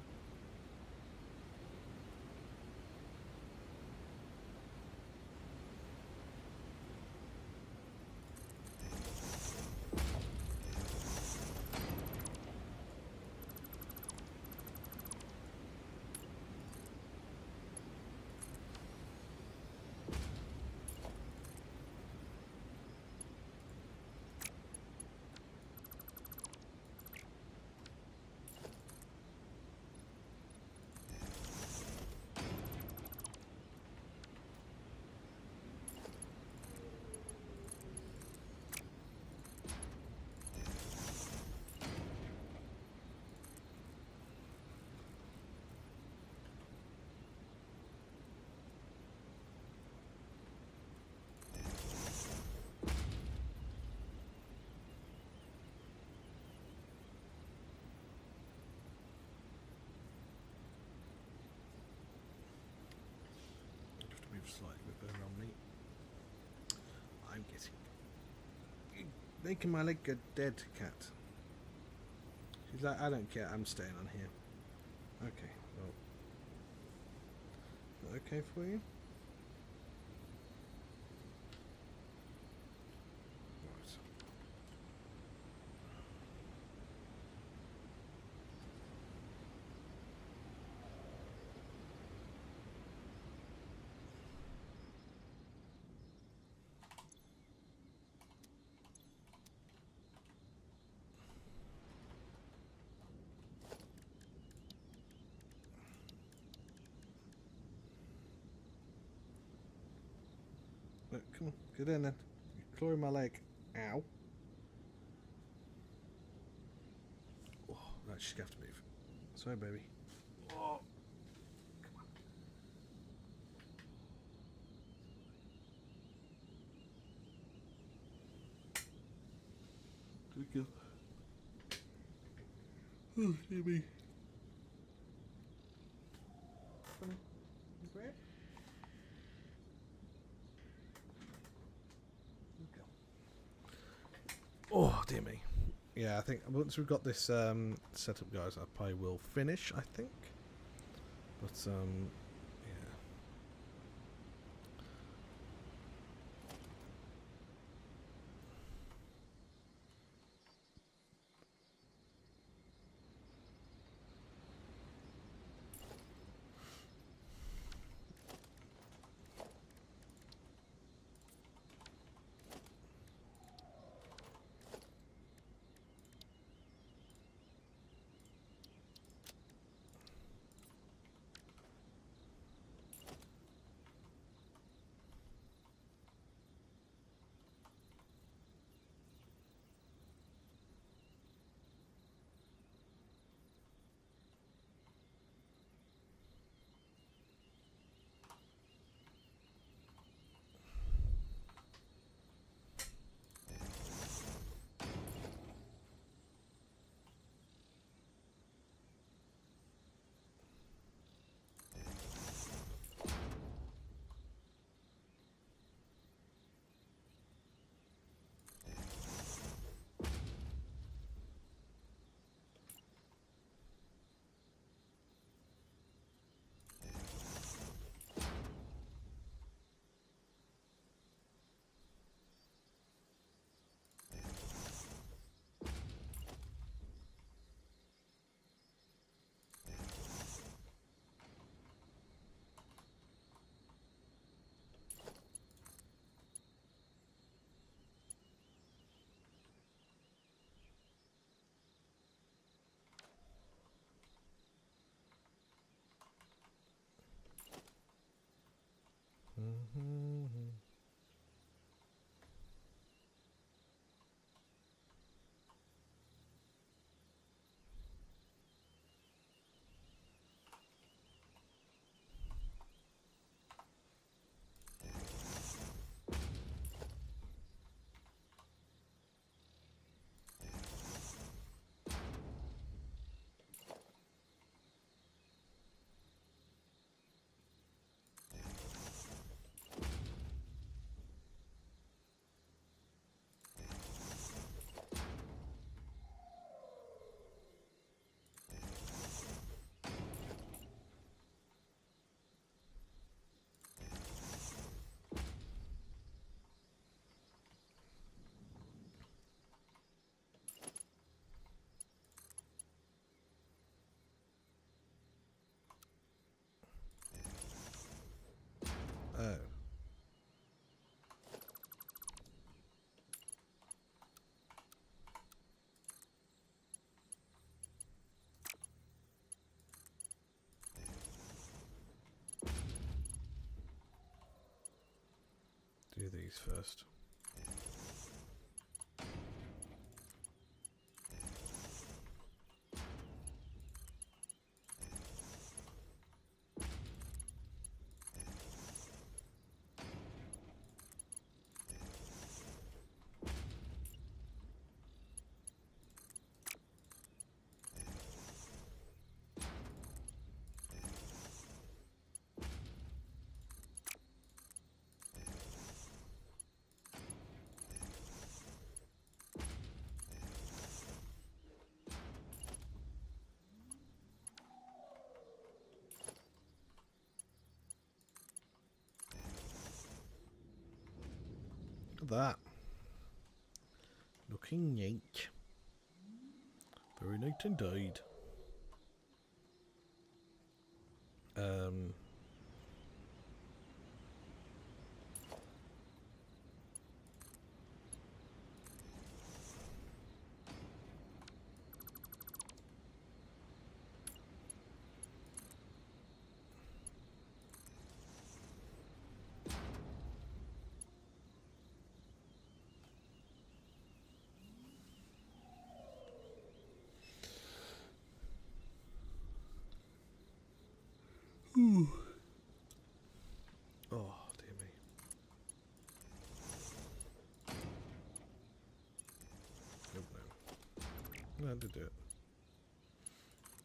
making my leg go dead, cat. She's like, I don't care, I'm staying on here. Okay, well. Is that okay for you? Right. Look, come on, get in then. You're clawing my leg. Ow. Oh, right, she's going to have to move. Sorry, baby. Oh. Come on. Good girl. Oh, dear me. Come on. You grab? Oh, dear me. Yeah, I think once we've got this set up, guys, I probably will finish, I think. But, yeah. Oh. Do these first. at that. Looking neat. Very neat indeed. Oh, dear me. Nope, no. No, I did do it.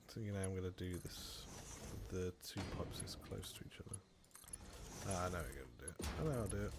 So, you know, I'm going to do this with the two pipes this close to each other. Ah, I know I'm going to do it. I know I'll do it.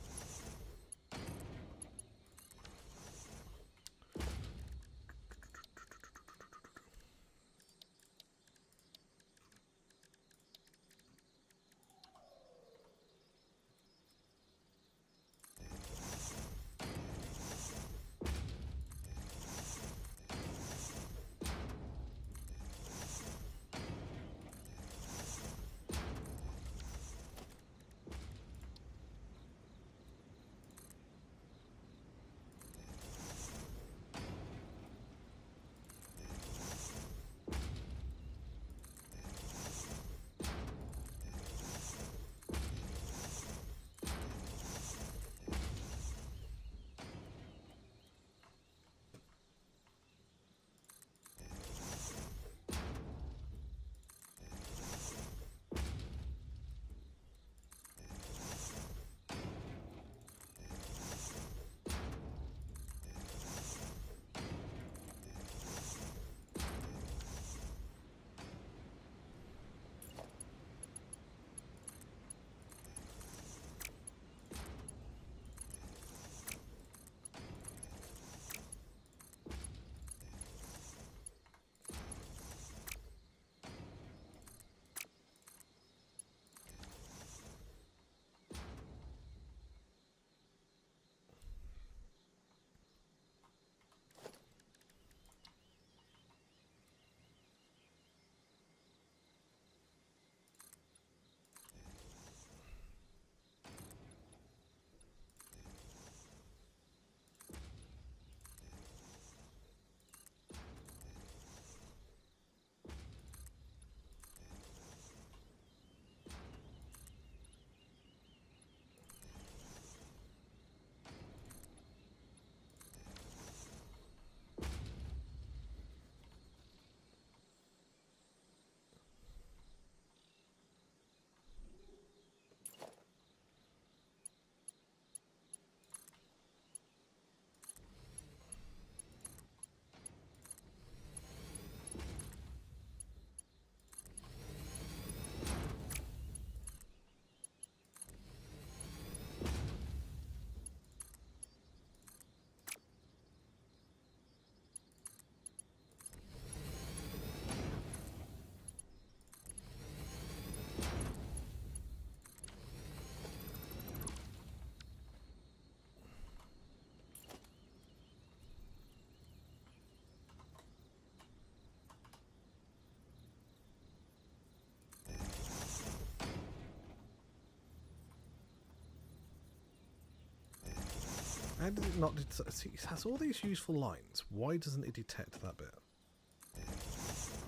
How does it not see, it has all these useful lines. Why doesn't it detect that bit?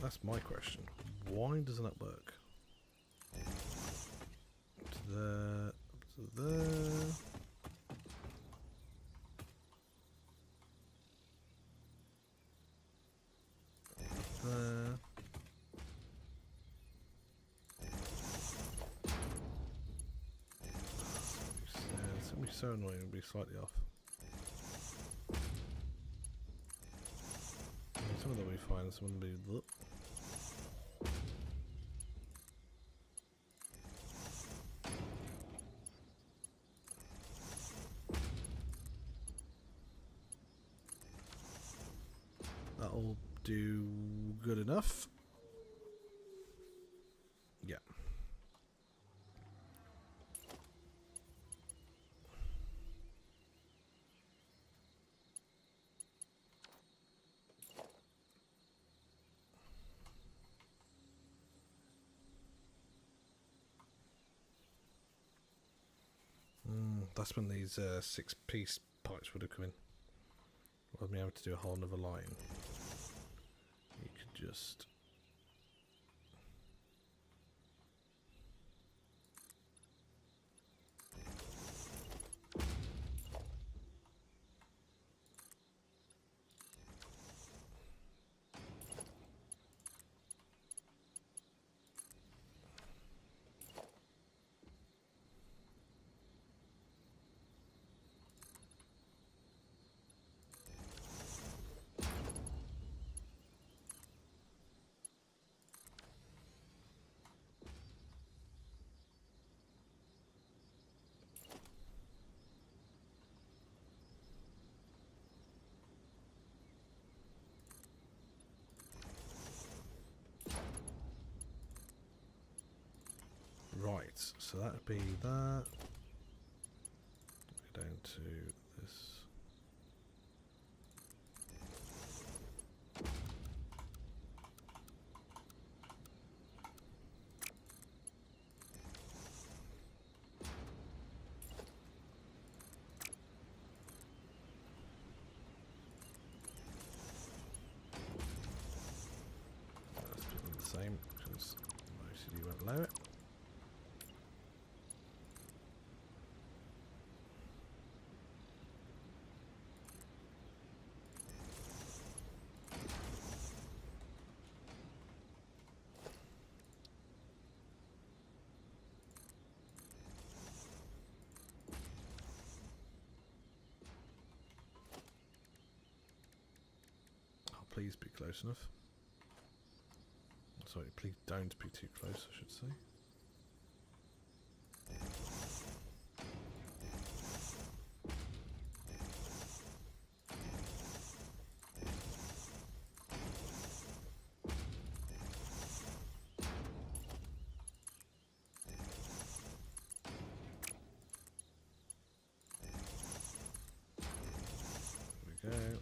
That's my question. Why doesn't that work? To there, to there. There. It's gonna be so annoying. It'll be slightly off. Some of them will be fine. Some of them will be. That'll do good enough. Yeah. That's when these 6-piece pipes would have come in. Rather than me having to do a whole other line. You could just... Right, so that would be that. Go down to this. Let's do them the same because most of you won't allow it. Please be close enough. Sorry, please don't be too close, I should say. There we go.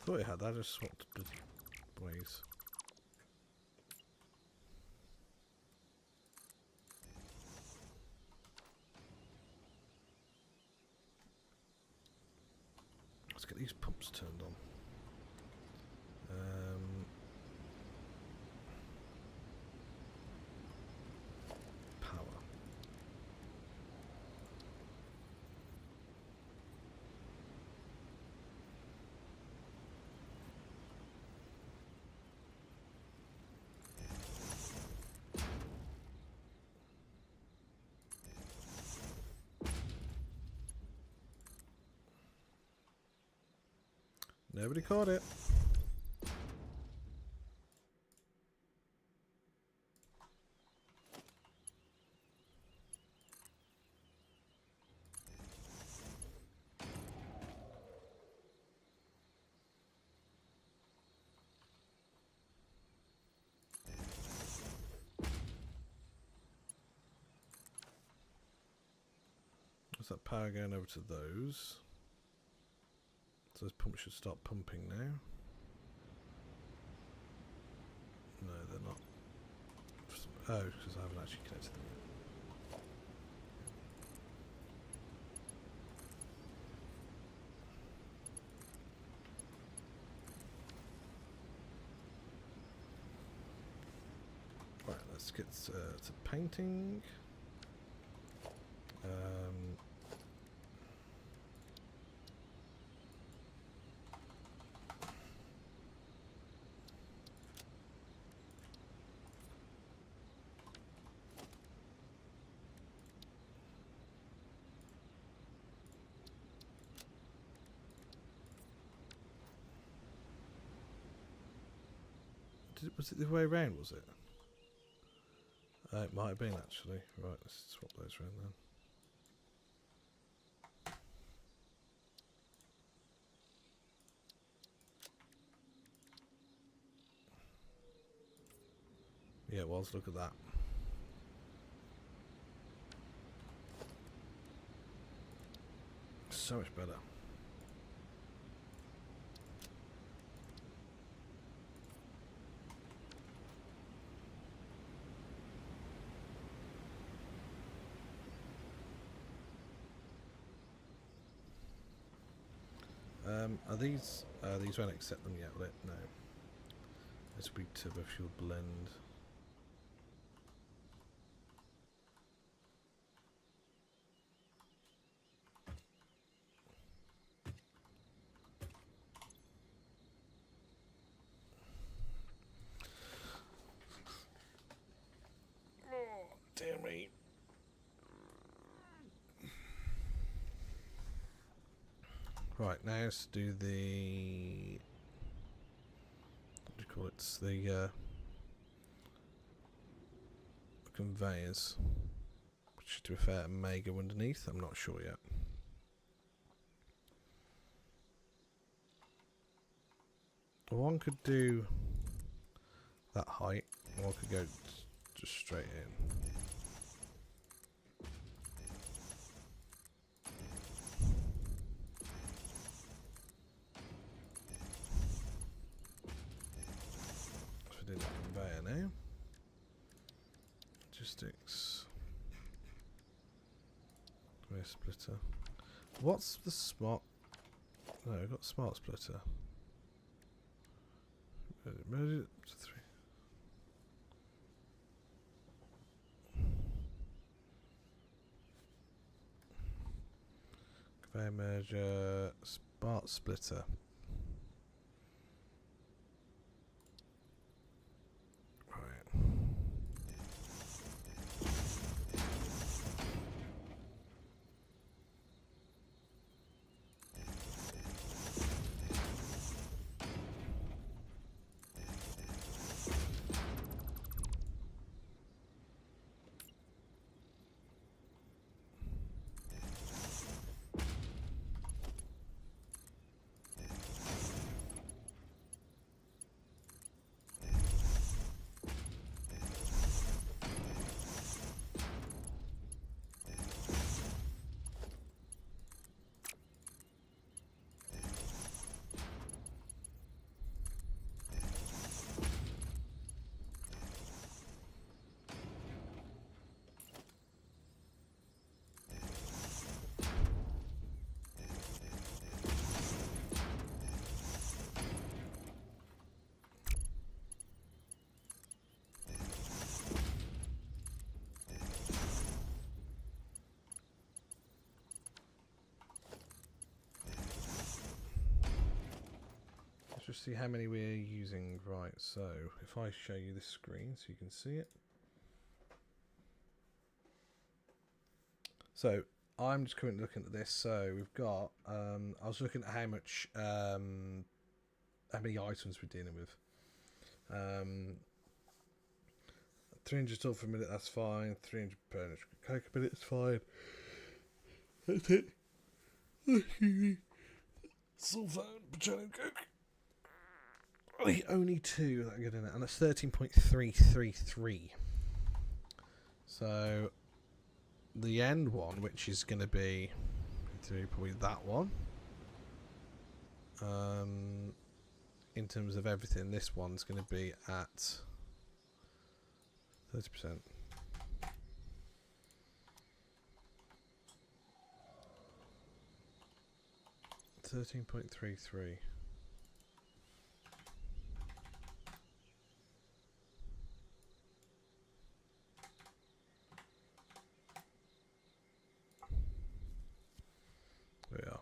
Thought it had that, I just swapped bloody ways. Let's get these pumps turned on. Power. Nobody caught it. Is that power going over to those? So those pumps should start pumping now. No, they're not. Oh, because I haven't actually connected them yet. Right, let's get to painting. Was it the way around, was it? It might have been actually. Right, let's swap those around then. Yeah, it was. Look at that. So much better. Are these won't accept them yet, will it? No. This will be turbo fuel blend. Oh, dear me. Right, now let's do the... what do you call it? It's the conveyors. Which, to be fair, may go underneath. I'm not sure yet. One could do that height. One could go just straight in. So we did a conveyor now. Logistics. Conveyor splitter. What's the smart? No, we've got smart splitter. Merge it to 3. Conveyor merger, smart splitter. Right. Let's just see how many we're using. Right, so if I show you this screen so you can see it. So I'm just currently looking at this. So we've got, I was looking at how much, how many items we're dealing with. 300 tool for a minute, that's fine. 300 per coke a minute, that's fine. That's it. Sulfone, petroleum coke. Only 2 that are good in it, and that's 13.333. So the end one, which is going to be probably that one. In terms of everything, this one's going to be at 30%. $13.33. There we are.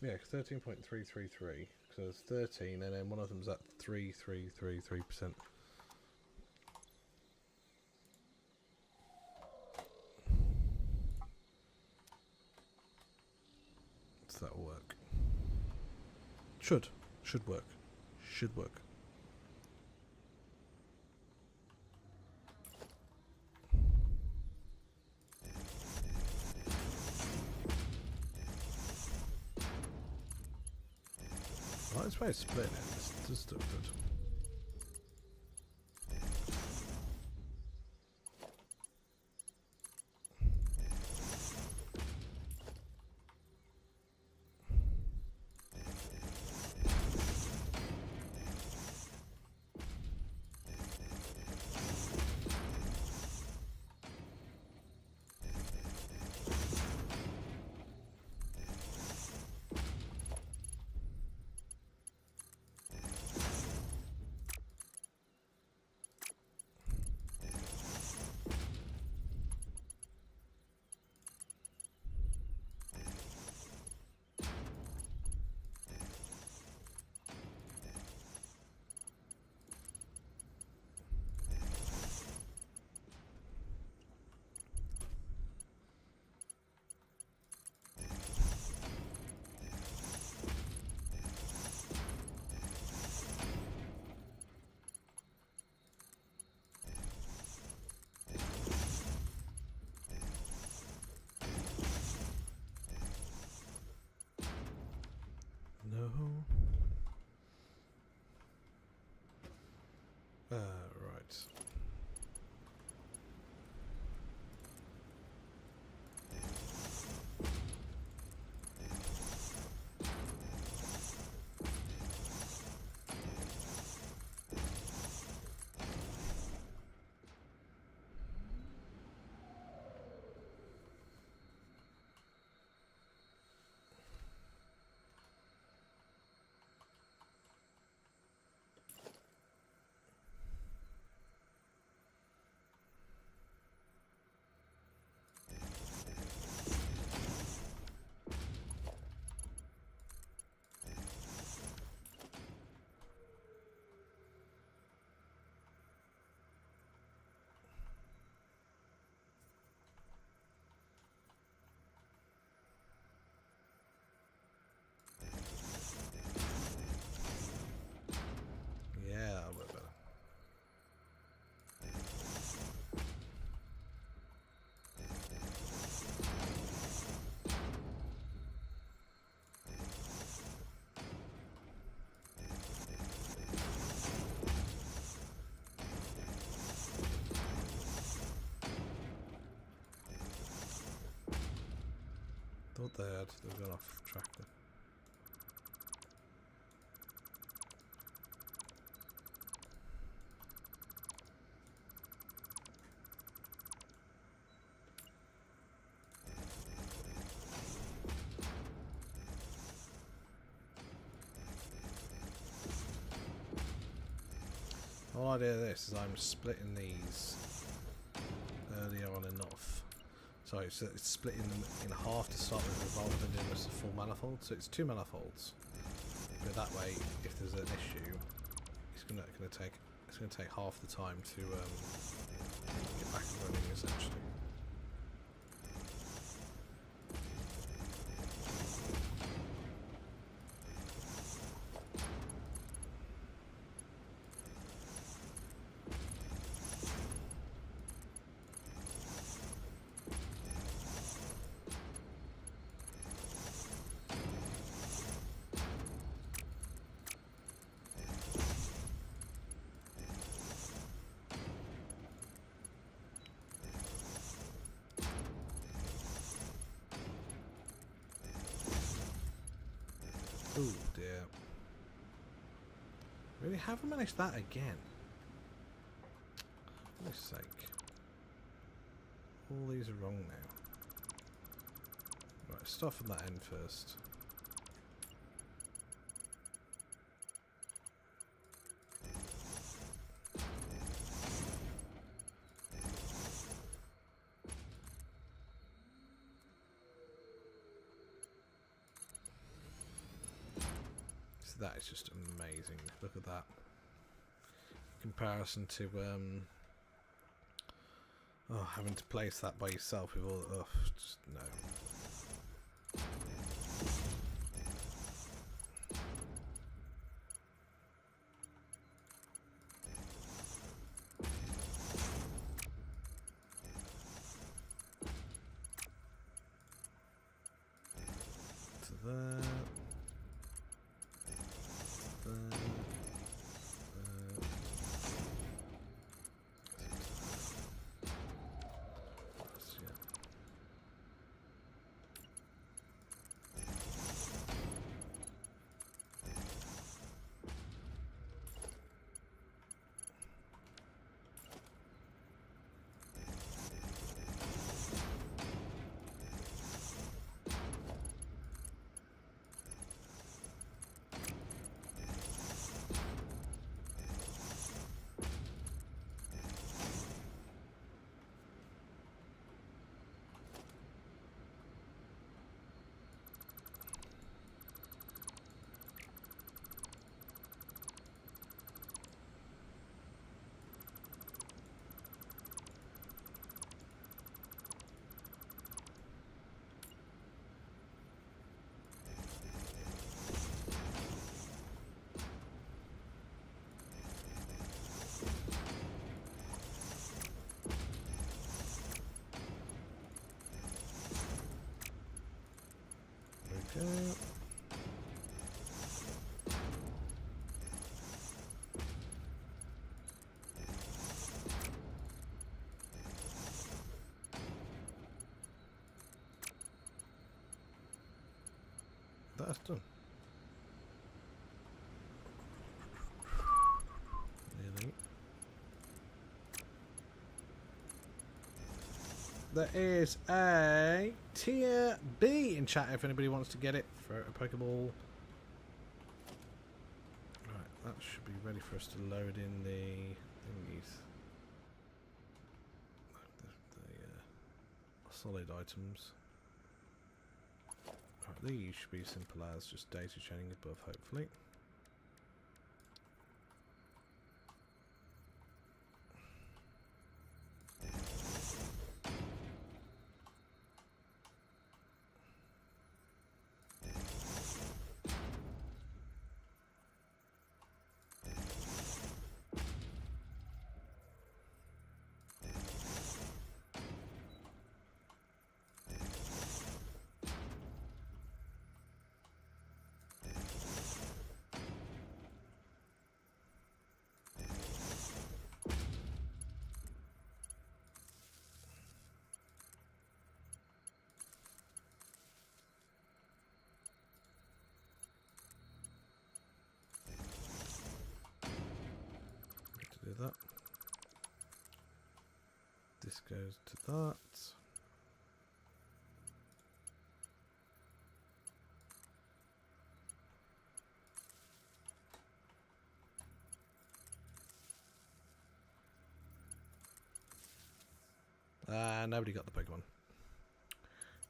Yeah, 13.333. So it's 13, and then one of them's at 3.333%. So that'll work. Should work. Should work. Right, it's way splitting it. This does still good. No. Right. Yeah, that'll work better. Thought they've gone off track then. The whole idea of this is I'm splitting these earlier on and off. Sorry, so it's splitting them in half to start with rather than doing this a full manifold. So it's 2 manifolds. But that way, if there's an issue, it's gonna take half the time to get back and running essentially. Oh dear. Really haven't managed that again. For goodness sake. All these are wrong now. Right, start from that end first. That is just amazing. Look at that. In comparison to having to place that by yourself with all just no. To that. done. Nearly. There is a tier B in chat if anybody wants to get it for a Pokeball. Right, that should be ready for us to load in the thingies. The solid items. Right, these should be simple as just daisy chaining above, hopefully. Do that. This goes to that. Nobody got the big one.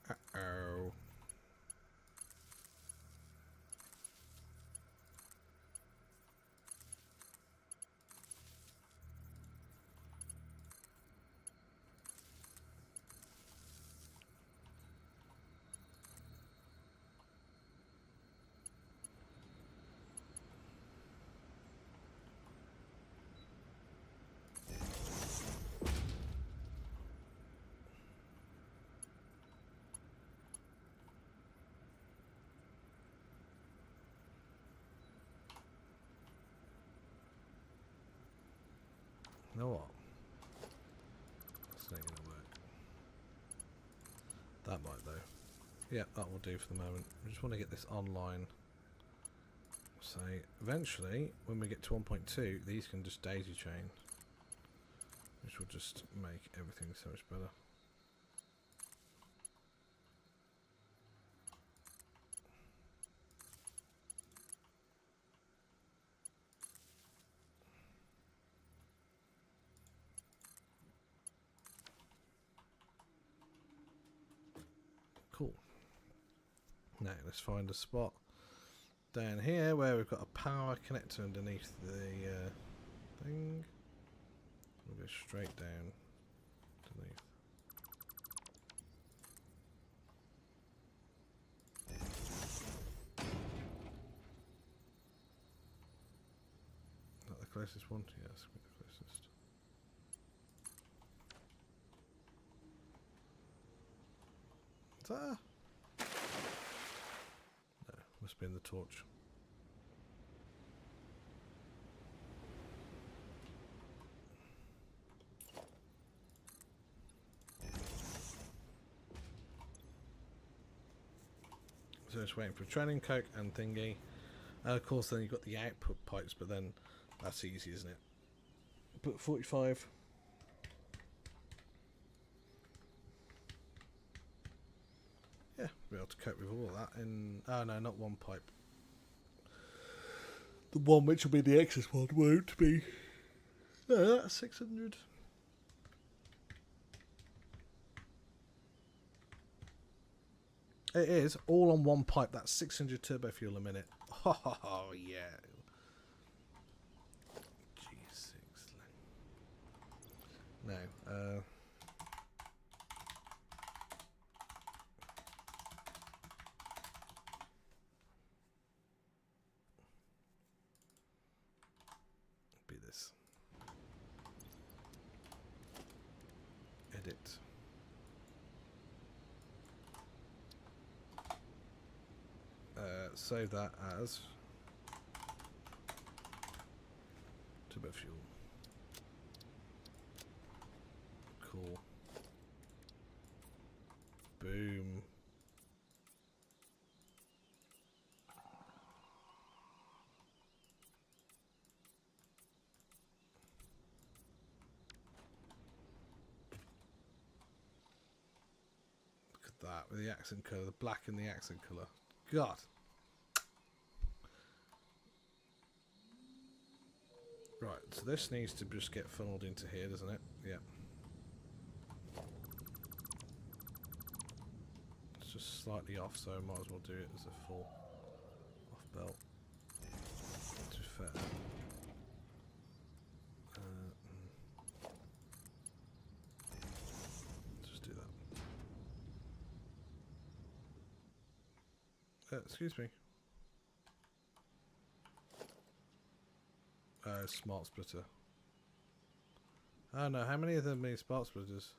Uh-oh. You know what? That's not going to work. That might though. Yeah, that will do for the moment. We just want to get this online. So eventually, when we get to 1.2, these can just daisy chain, which will just make everything so much better. Cool. Now let's find a spot down here where we've got a power connector underneath the thing. We'll go straight down underneath. Is that the closest one? Yes, the closest. Is that? No, must be in the torch. So just waiting for training coke and thingy. And of course then you've got the output pipes, but then that's easy, isn't it? Put 45. Yeah, be able to cope with all of that in... Oh no, not one pipe. The one which will be the excess one won't be. No, that's 600. It is all on one pipe. That's 600 turbo fuel a minute. Oh yeah. G6. No. Be this. Edit. Save that as turbo fuel. Cool. Boom. that with the accent colour, the black and the accent colour. God. Right, so this needs to just get funneled into here, doesn't it? Yeah. It's just slightly off, so I might as well do it as a full off belt. To be fair. Just do that. Excuse me. Smart splitter. Oh no, how many of them need smart splitters?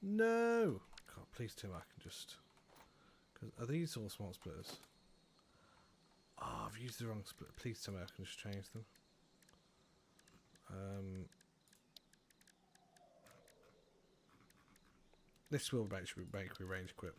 No! God, please tell me I can just... Are these all smart splitters? Oh, I've used the wrong splitter. Please tell me I can just change them. This will make me range quit.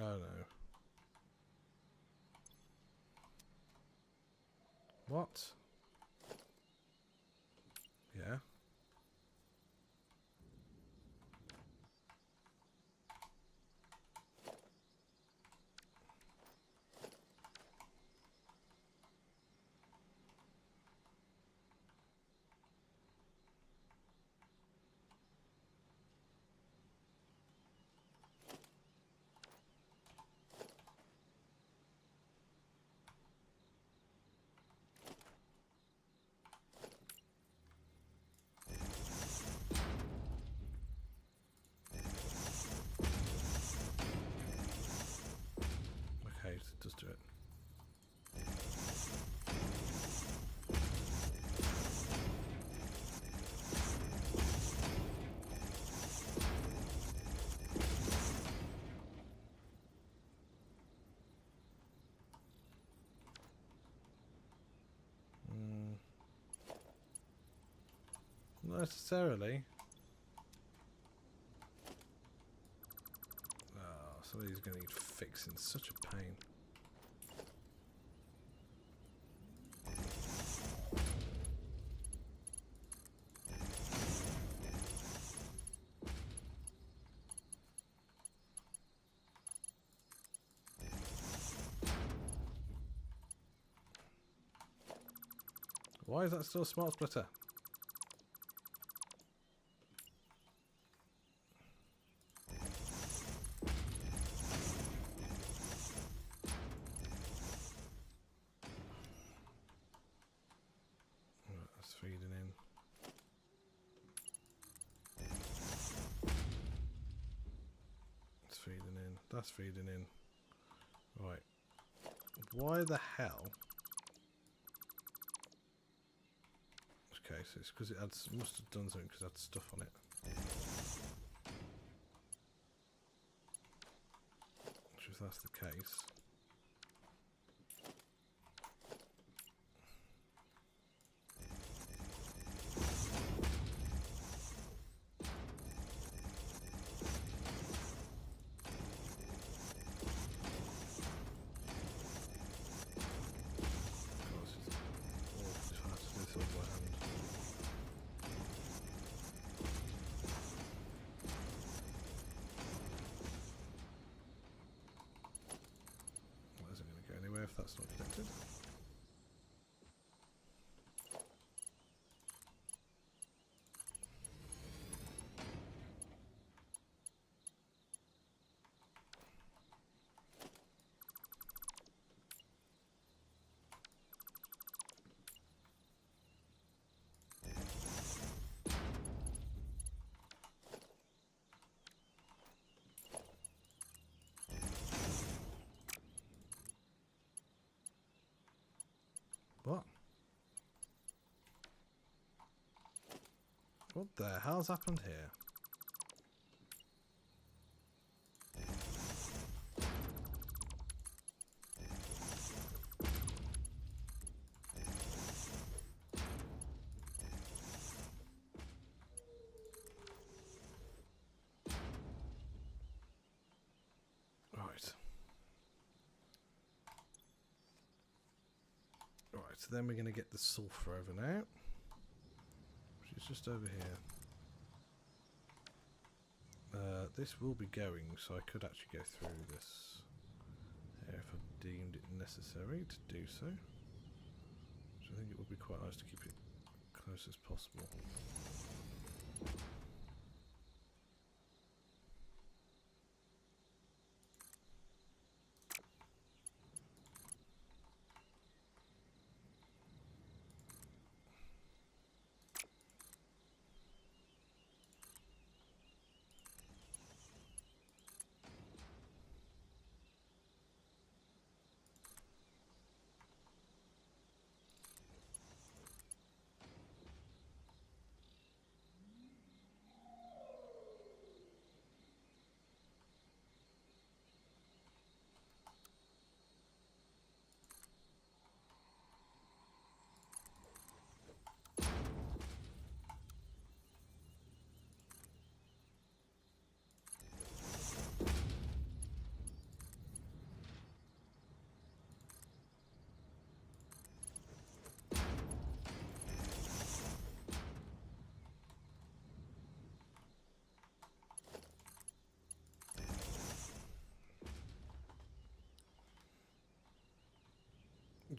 Oh no. What? Yeah. Okay, just do it. Not necessarily. Oh, somebody's going to need fixing. Such a pain. Why is that still a smart splitter? That's feeding in. It's feeding in. That's feeding in. Right. Why the hell? Okay, so it's because it must have done something because it had stuff on it. Which, if that's the case, if that's not connected. What? What the hell's happened here? so then we're going to get the sulphur over now, which is just over here. This will be going, so I could actually go through this here if I deemed it necessary to do so. So I think it would be quite nice to keep it close as possible.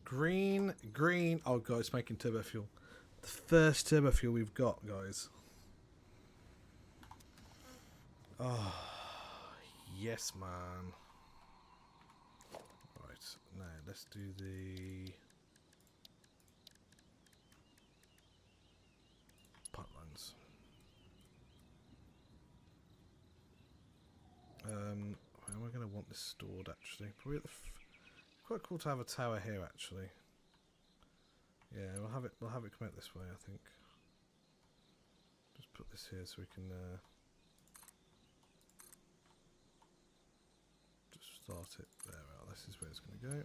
Green. Oh, God, it's making turbo fuel. The first turbo fuel we've got, guys. Oh, yes, man. Right, now let's do the pipelines. Where am I going to want this stored, actually? Probably at the... Quite cool to have a tower here, actually. Yeah, we'll have it come out this way, I think. Just put this here so we can just start it. There we are. This is where it's going to go.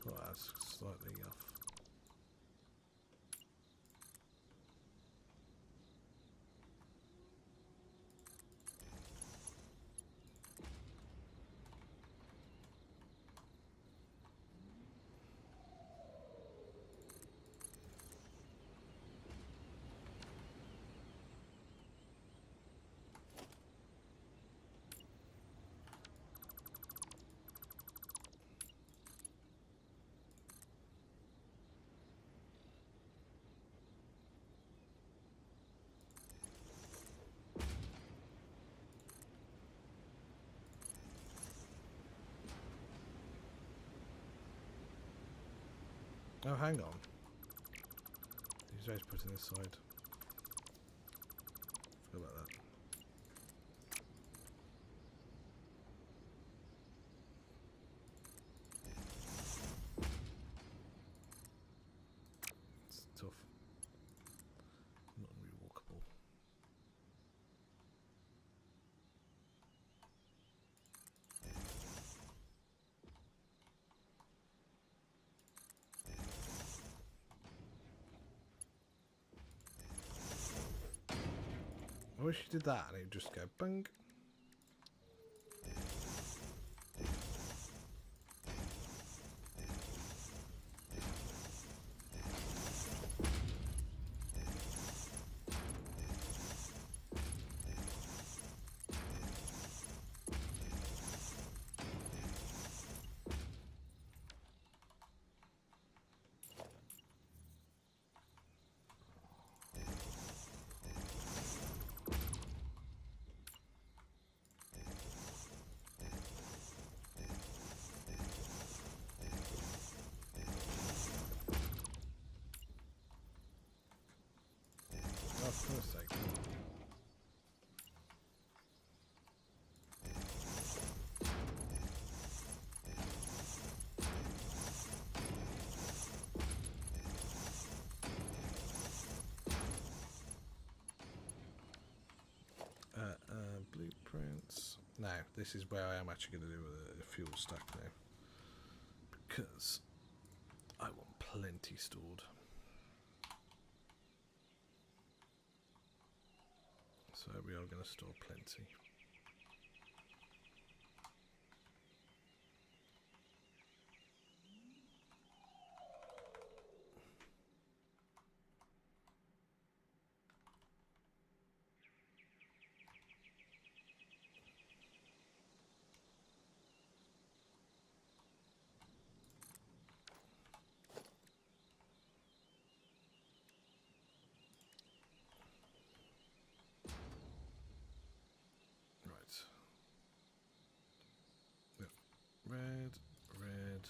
Oh, that's slightly off. Oh, hang on. These guys putting this side. Forgot about that. It's tough. Not really walkable. I wish you did that and it'd just go bang. Now, this is where I am actually going to do a fuel stack now. Because I want plenty stored. So we are going to store plenty. Red, red.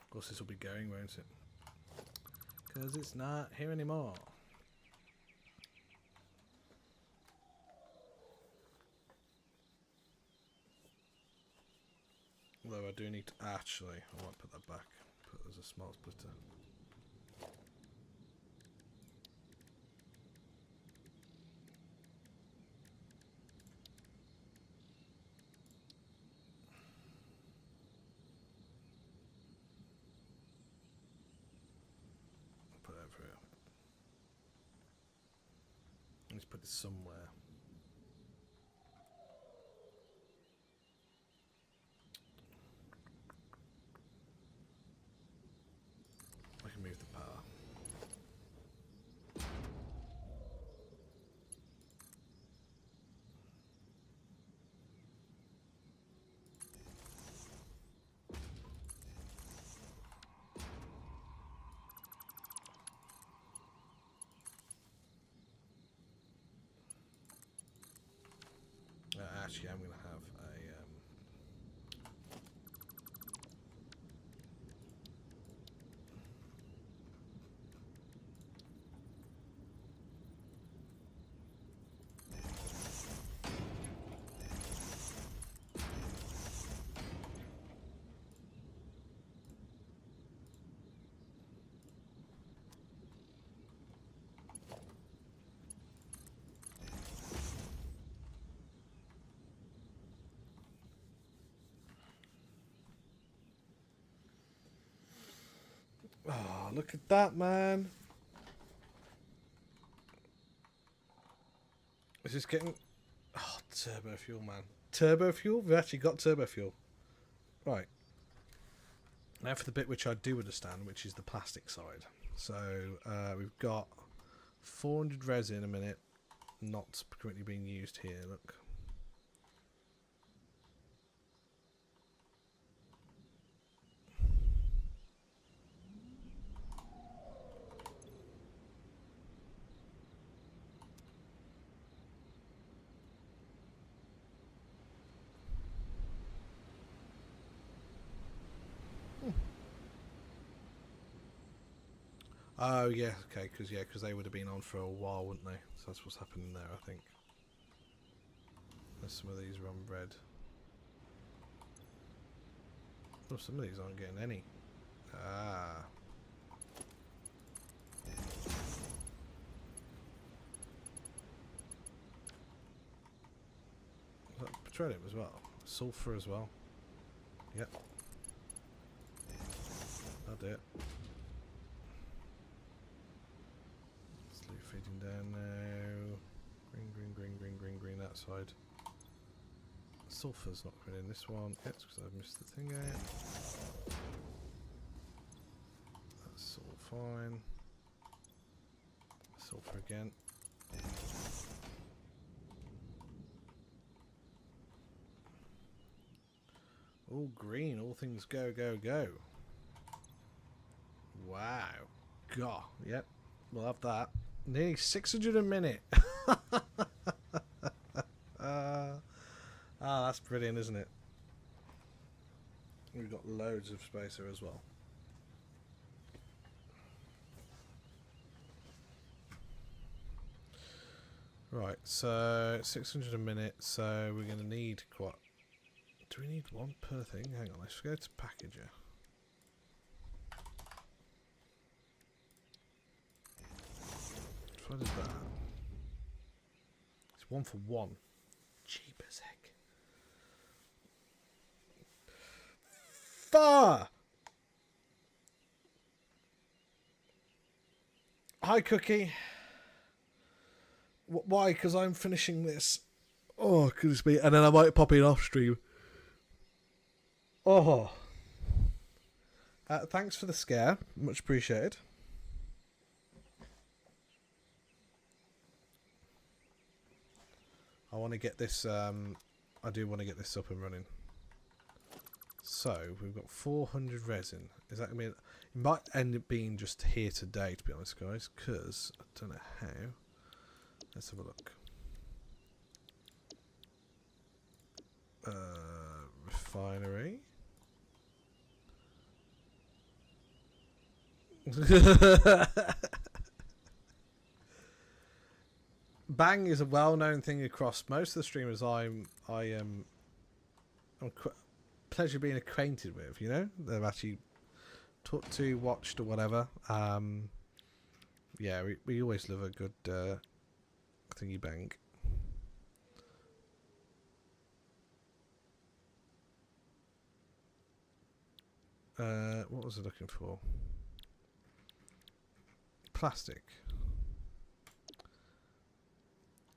Of course this will be going, won't it? Because it's not here anymore. Although I do need to actually, I might put that back. Put it as a smart splitter. Put it over here. Let's put it somewhere. I can move the power. Actually, I'm going to have a oh, look at that, man. Is this getting... Oh, turbo fuel, man. Turbo fuel? We've actually got turbo fuel. Right. Now for the bit which I do understand, which is the plastic side. So, we've got 400 resin a minute, not currently being used here, look. Oh yeah, okay, because they would have been on for a while, wouldn't they? So that's what's happening there, I think. There's some of these are on red. Oh, some of these aren't getting any. Ah. Is that petroleum as well? Sulfur as well. Yep. I'll do it. Slowly feeding down now. Green, green, green, green, green, green, that side. Sulfur's not coming in this one. Yeah, it's because I've missed the thing out. That's all fine. Sulfur again. All green. All things go, go, go. Wow. God. Yep. We'll have that. Nearly 600 a minute. That's brilliant, isn't it? We've got loads of space here as well. Right, so 600 a minute, so we're going to need quite... Do we need one per thing? Hang on, let's go to packager. What is that? It's 1 for 1. Cheap as heck. Far! Hi, Cookie. Why? Because I'm finishing this. Oh, goodness me. And then I might pop in off stream. Oh. Thanks for the scare. Much appreciated. I want to get this, I do want to get this up and running. So, we've got 400 resin. Is that going to be... It might end up being just here today, to be honest, guys, because I don't know how. Let's have a look. Refinery. Bang is a well-known thing across most of the streamers I'm pleasure being acquainted with. You know, they've actually talked to, watched, or whatever. Yeah, we always love a good thingy bang. What was I looking for? Plastic.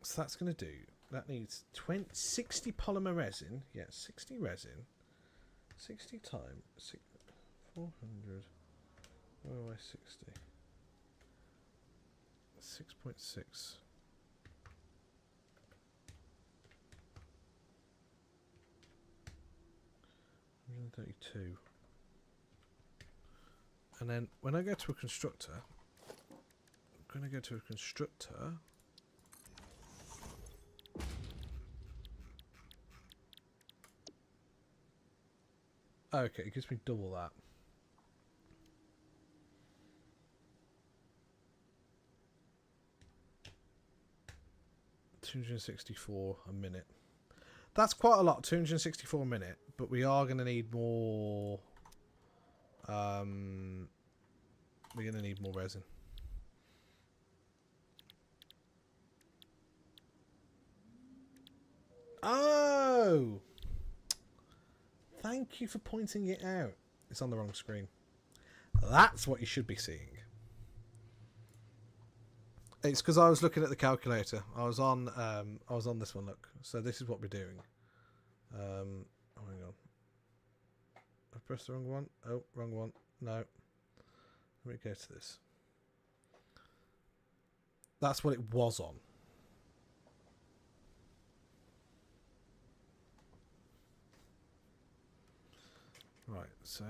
So that's going to do. That needs 60 polymer resin. Yeah, 60 resin. 60 times 400. Where am I? 60. 6.6. 132. And then when I go to a constructor, I'm going to go to a constructor. Okay, it gives me double that. $264 a minute. That's quite a lot, $264 a minute, but we are going to need more. We're going to need more resin. Oh! Thank you for pointing it out. It's on the wrong screen. That's what you should be seeing. It's because I was looking at the calculator. I was on this one. Look, so this is what we're doing. Oh, hang on. I pressed the wrong one. Oh, wrong one. No. Let me go to this. That's what it was on. Right, so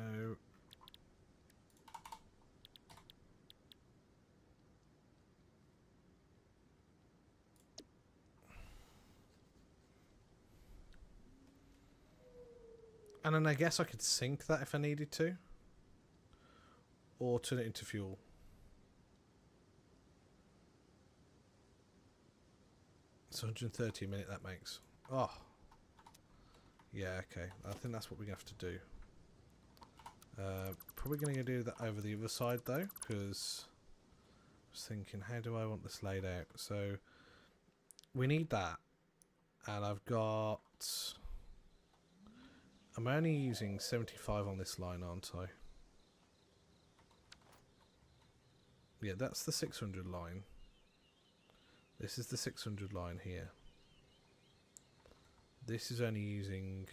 and then I guess I could sink that if I needed to, or turn it into fuel. It's 130 a minute that makes. Oh, yeah, okay. I think that's what we have to do. Probably going to do that over the other side though, because I was thinking, how do I want this laid out? So we need that, and I'm only using 75 on this line, aren't I? Yeah, that's the 600 line. This is the 600 line here. This is only using...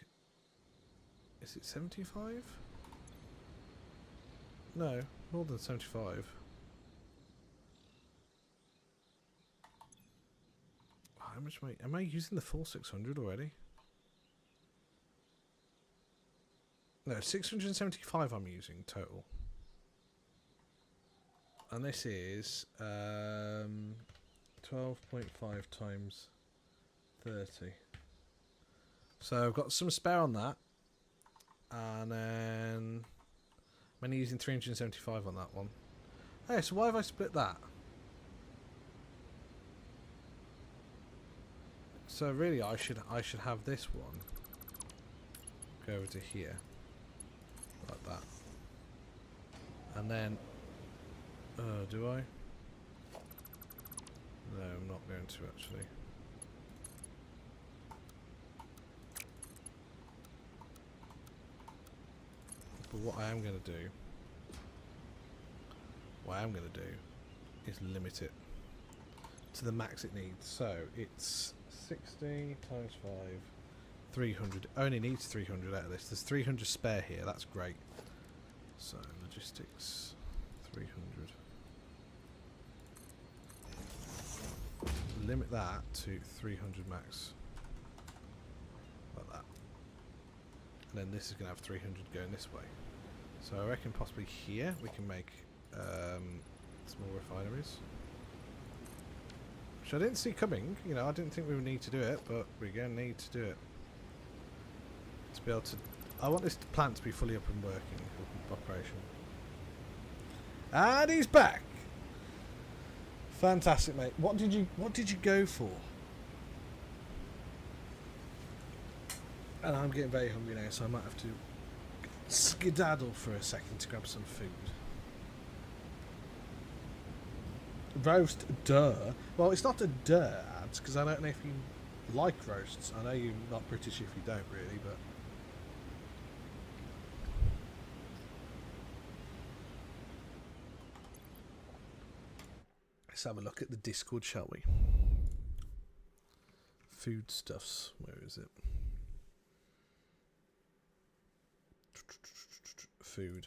Is it 75? No, more than 75. How much am I using the full 600 already? No, 675 I'm using total. And this is 12.5 times 30. So I've got some spare on that. And then I'm only using 375 on that one. Hey, so why have I split that? So really I should have this one go over to here. Like that. And then do I? No, I'm not going to actually. But what I am going to do, is limit it to the max it needs. So it's 60 times 5, 300. Only needs 300 out of this. There's 300 spare here. That's great. So logistics, 300. Limit that to 300 max. Like that. And then this is going to have 300 going this way. So I reckon possibly here we can make small refineries. Which I didn't see coming. You know, I didn't think we would need to do it, but we're going to need to do it. To be able to... I want this plant to be fully up and working, operation. And he's back! Fantastic, mate. What did you go for? And I'm getting very hungry now, so I might have to skedaddle for a second to grab some food. Roast, duh. Well, it's not a duh, ads, because I don't know if you like roasts. I know you're not British if you don't, really, but... Let's have a look at the Discord, shall we? Foodstuffs. Where is it? Food.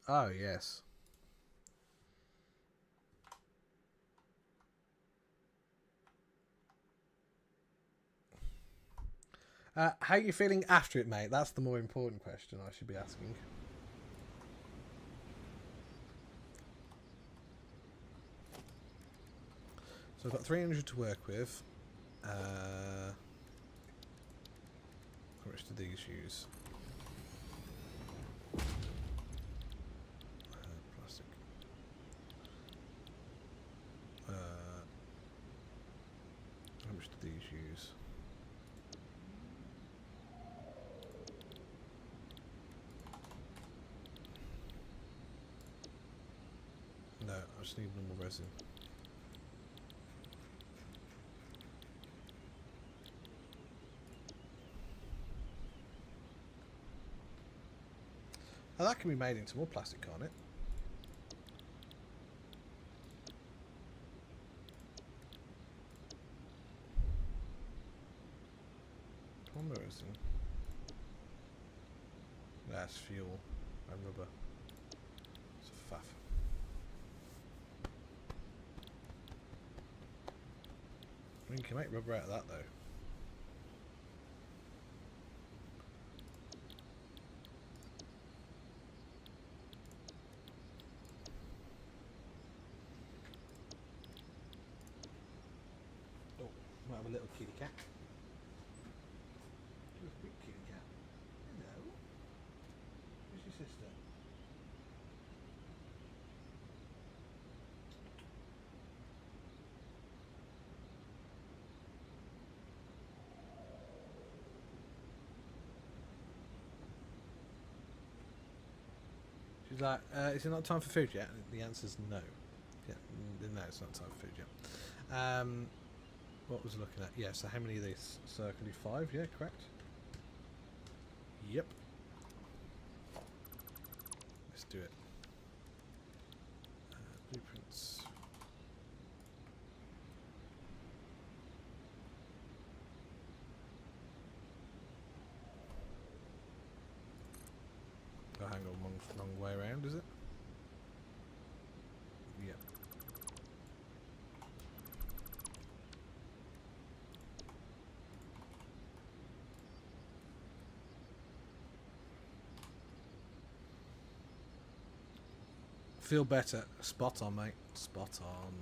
Oh, yes. How are you feeling after it, mate? That's the more important question I should be asking. So I've got 300 to work with. How much do these use? Plastic. How much do these use? No, I just need normal resin. Oh, that can be made into more plastic, can't it? Come on, resin. That's fuel and rubber. It's a faff. I mean, you can make rubber out of that, though. Oh, might have a little kitty cat. Little big kitty cat. Hello. Where's your sister? She's like, is it not time for food yet? And the answer's no. Yeah, no, it's not time for food yet. What was I looking at? Yeah, so how many of these? So I can do 5, yeah, correct? Yep. Let's do it. Blueprints. Oh, hang on, wrong way around, is it? Yep. Feel better. Spot on, mate. Spot on.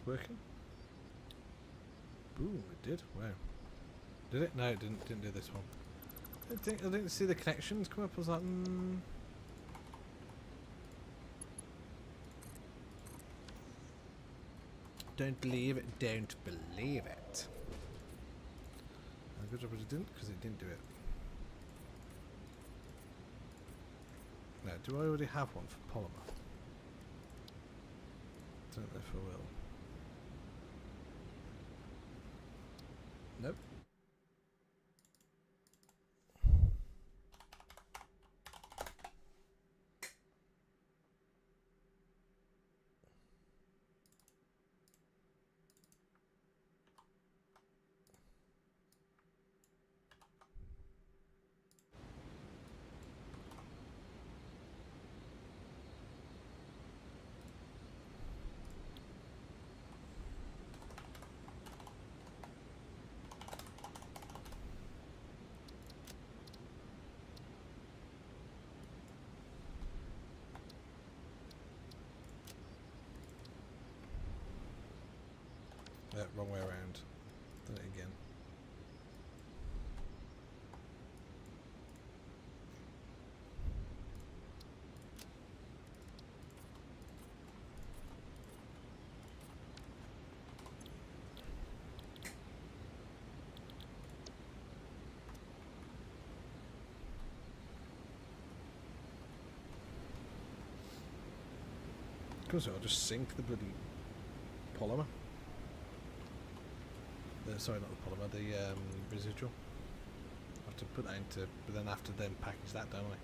Working? Boom, it did. Wow. Did it? No, it didn't. Didn't do this one. I didn't see the connections come up. I was like, Don't believe it. Don't believe it. Good job it didn't, because it didn't do it. Now, do I already have one for polymer? Don't know if I will. Nope. Wrong way around. Done it again. Of course, I'll just sink the bloody polymer. Sorry, not the polymer, the residual. I have to put that into, but then after then package that, don't I?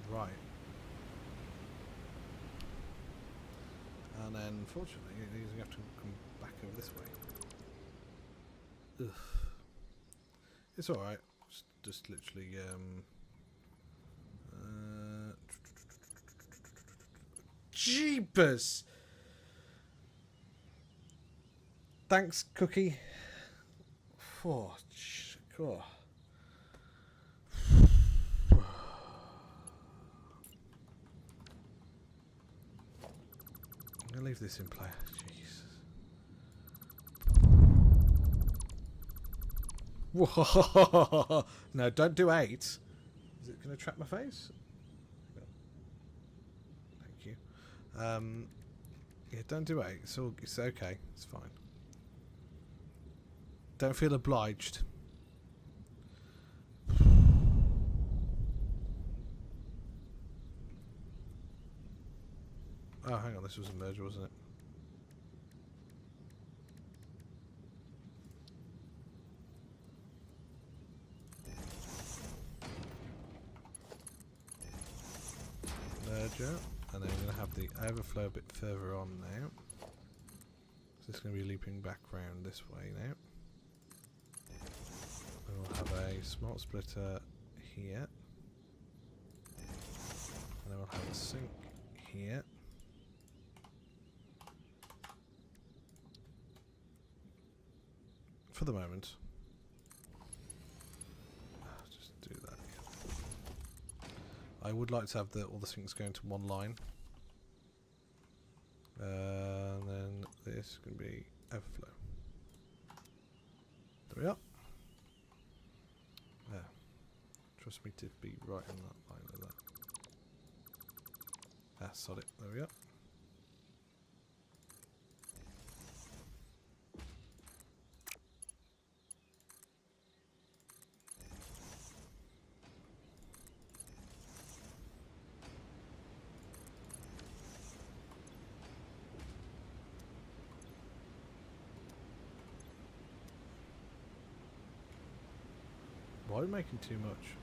Right. And then, unfortunately, these have to come back over this way. Ugh. It's alright. Just literally, Jeepers! Thanks, Cookie. Oh, God. I'm gonna leave this in play. Jesus. Whoa. No, don't do 8. Is it gonna trap my face? Thank you. Yeah, don't do 8. It's okay. It's fine. Don't feel obliged. Oh, hang on, this was a merger, wasn't it? Merger, and then we're going to have the overflow a bit further on now. So it's going to be looping back round this way now. And we'll have a smart splitter here. And then we'll have a sink here. for the moment. Just do that again. I would like to have all the things going to one line. And then this can be overflow. There we are. There. Trust me to be right in that line of that. Ah, sod it. There we go. Why are we making too much?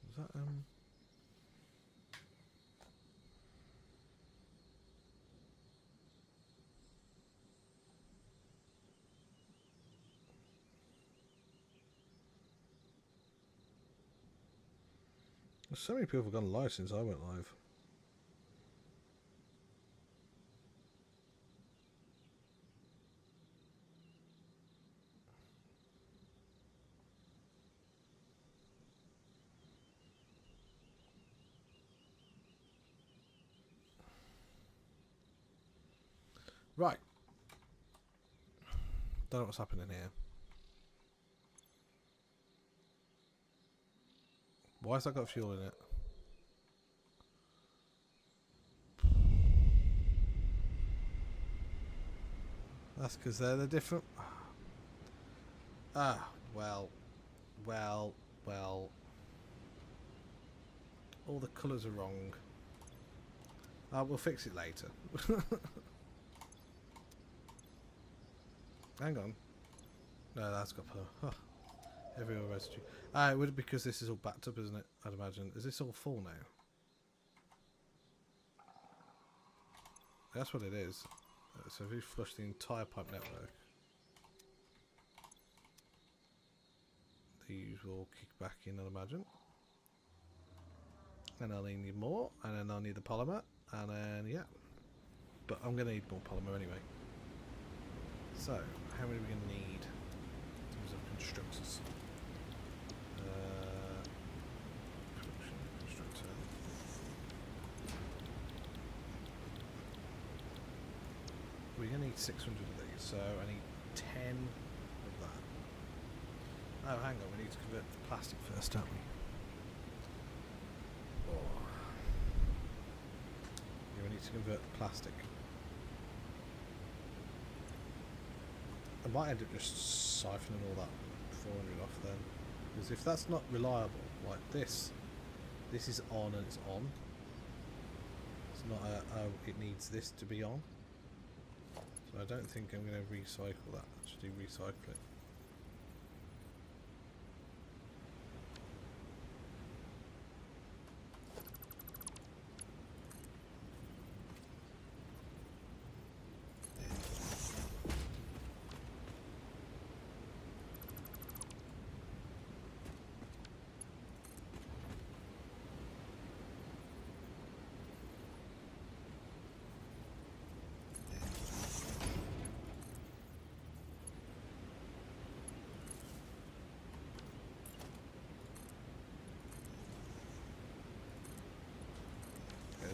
Is that There's so many people have gone live since I went live. Right. Don't know what's happening here. Why has that got fuel in it? That's because they're the different... Ah, well. All the colours are wrong. We'll fix it later. Hang on. No, that's got huh. Heavy oil residue. It would because this is all backed up, isn't it? I'd imagine. Is this all full now? That's what it is. So if we flush the entire pipe network, these will kick back in, I'd imagine. And I'll need more, and then I'll need the polymer, and then yeah. But I'm going to need more polymer anyway. So, how many are we going to need in terms of constructors? Production constructor. We're going to need 600 of these, so I need 10 of that. Oh, hang on, we need to convert the plastic first, don't we? Oh. Yeah, we need to convert the plastic. I might end up just siphoning all that 400 off then, because if that's not reliable, like this is on and it's on. It's not it needs this to be on. So I don't think I'm going to recycle that. Actually, recycle it.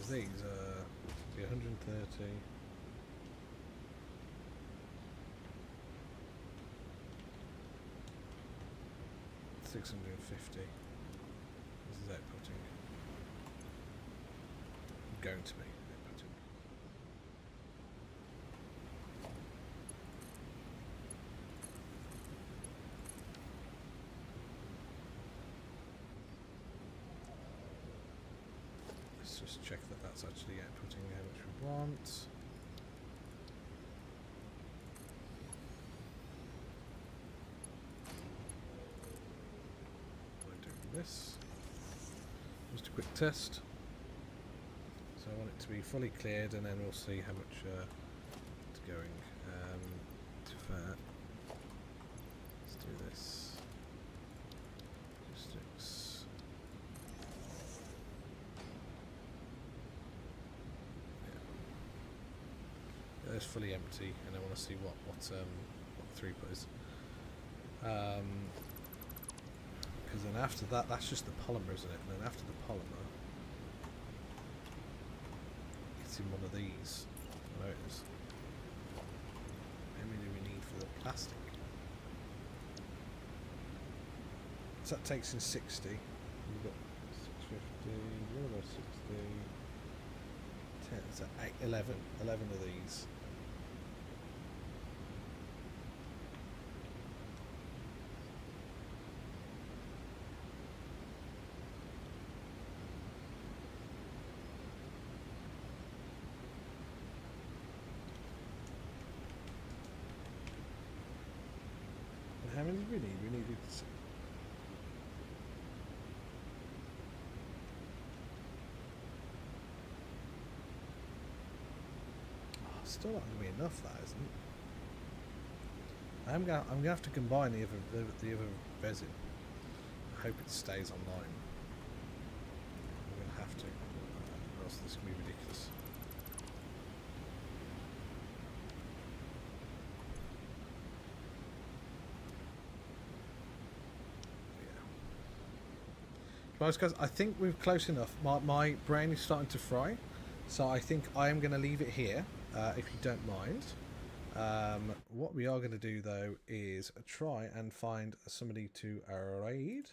These be 130. 650. This is outputting. Going to be outputting. Let's just check that that's actually outputting how much we want. This just a quick test, so I want it to be fully cleared and then we'll see how much it's going. To fair, let's do this. Logistics. is fully empty, and I want to see what the throughput is. Because then after that, that's just the polymer, isn't it? And then after the polymer, it's in one of these. There it is. How many do we need for the plastic? So that takes in 60. We've got 650, another 60, 10, so 11 of these. And how many do we need? We need still not going to be enough, that isn't it? I'm gonna have to combine the other resin. I hope it stays online. I'm gonna have to, or else this can be ridiculous. Yeah. Right, guys, I think we're close enough. My brain is starting to fry, so I think I am going to leave it here. If you don't mind. What we are going to do though is try and find somebody to raid.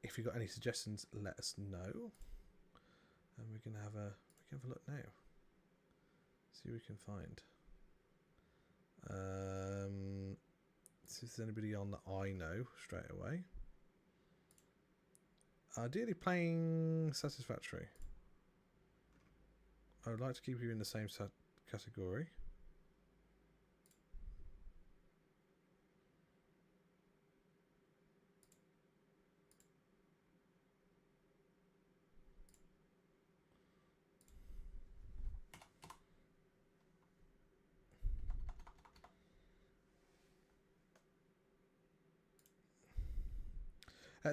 If you've got any suggestions, let us know. And we can have a look now. See what we can find. See if there's anybody on that I know straight away. Ideally playing Satisfactory. I would like to keep you in the same category.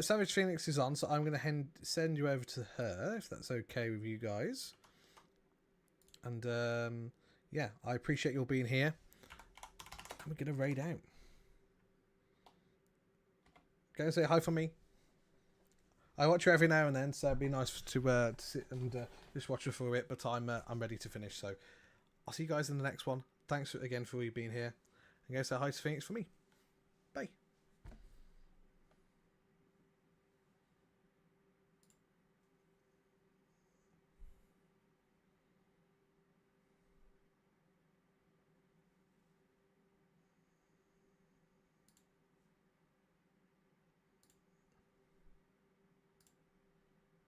Savage Phoenix is on, so I'm going to send you over to her, if that's okay with you guys. And yeah, I appreciate you all being here. And we're going to raid out. Go and say hi for me. I watch you every now and then, so it'd be nice to sit and just watch her for a bit. But I'm ready to finish, so I'll see you guys in the next one. Thanks again for you being here. And go say hi to Phoenix for me. Bye.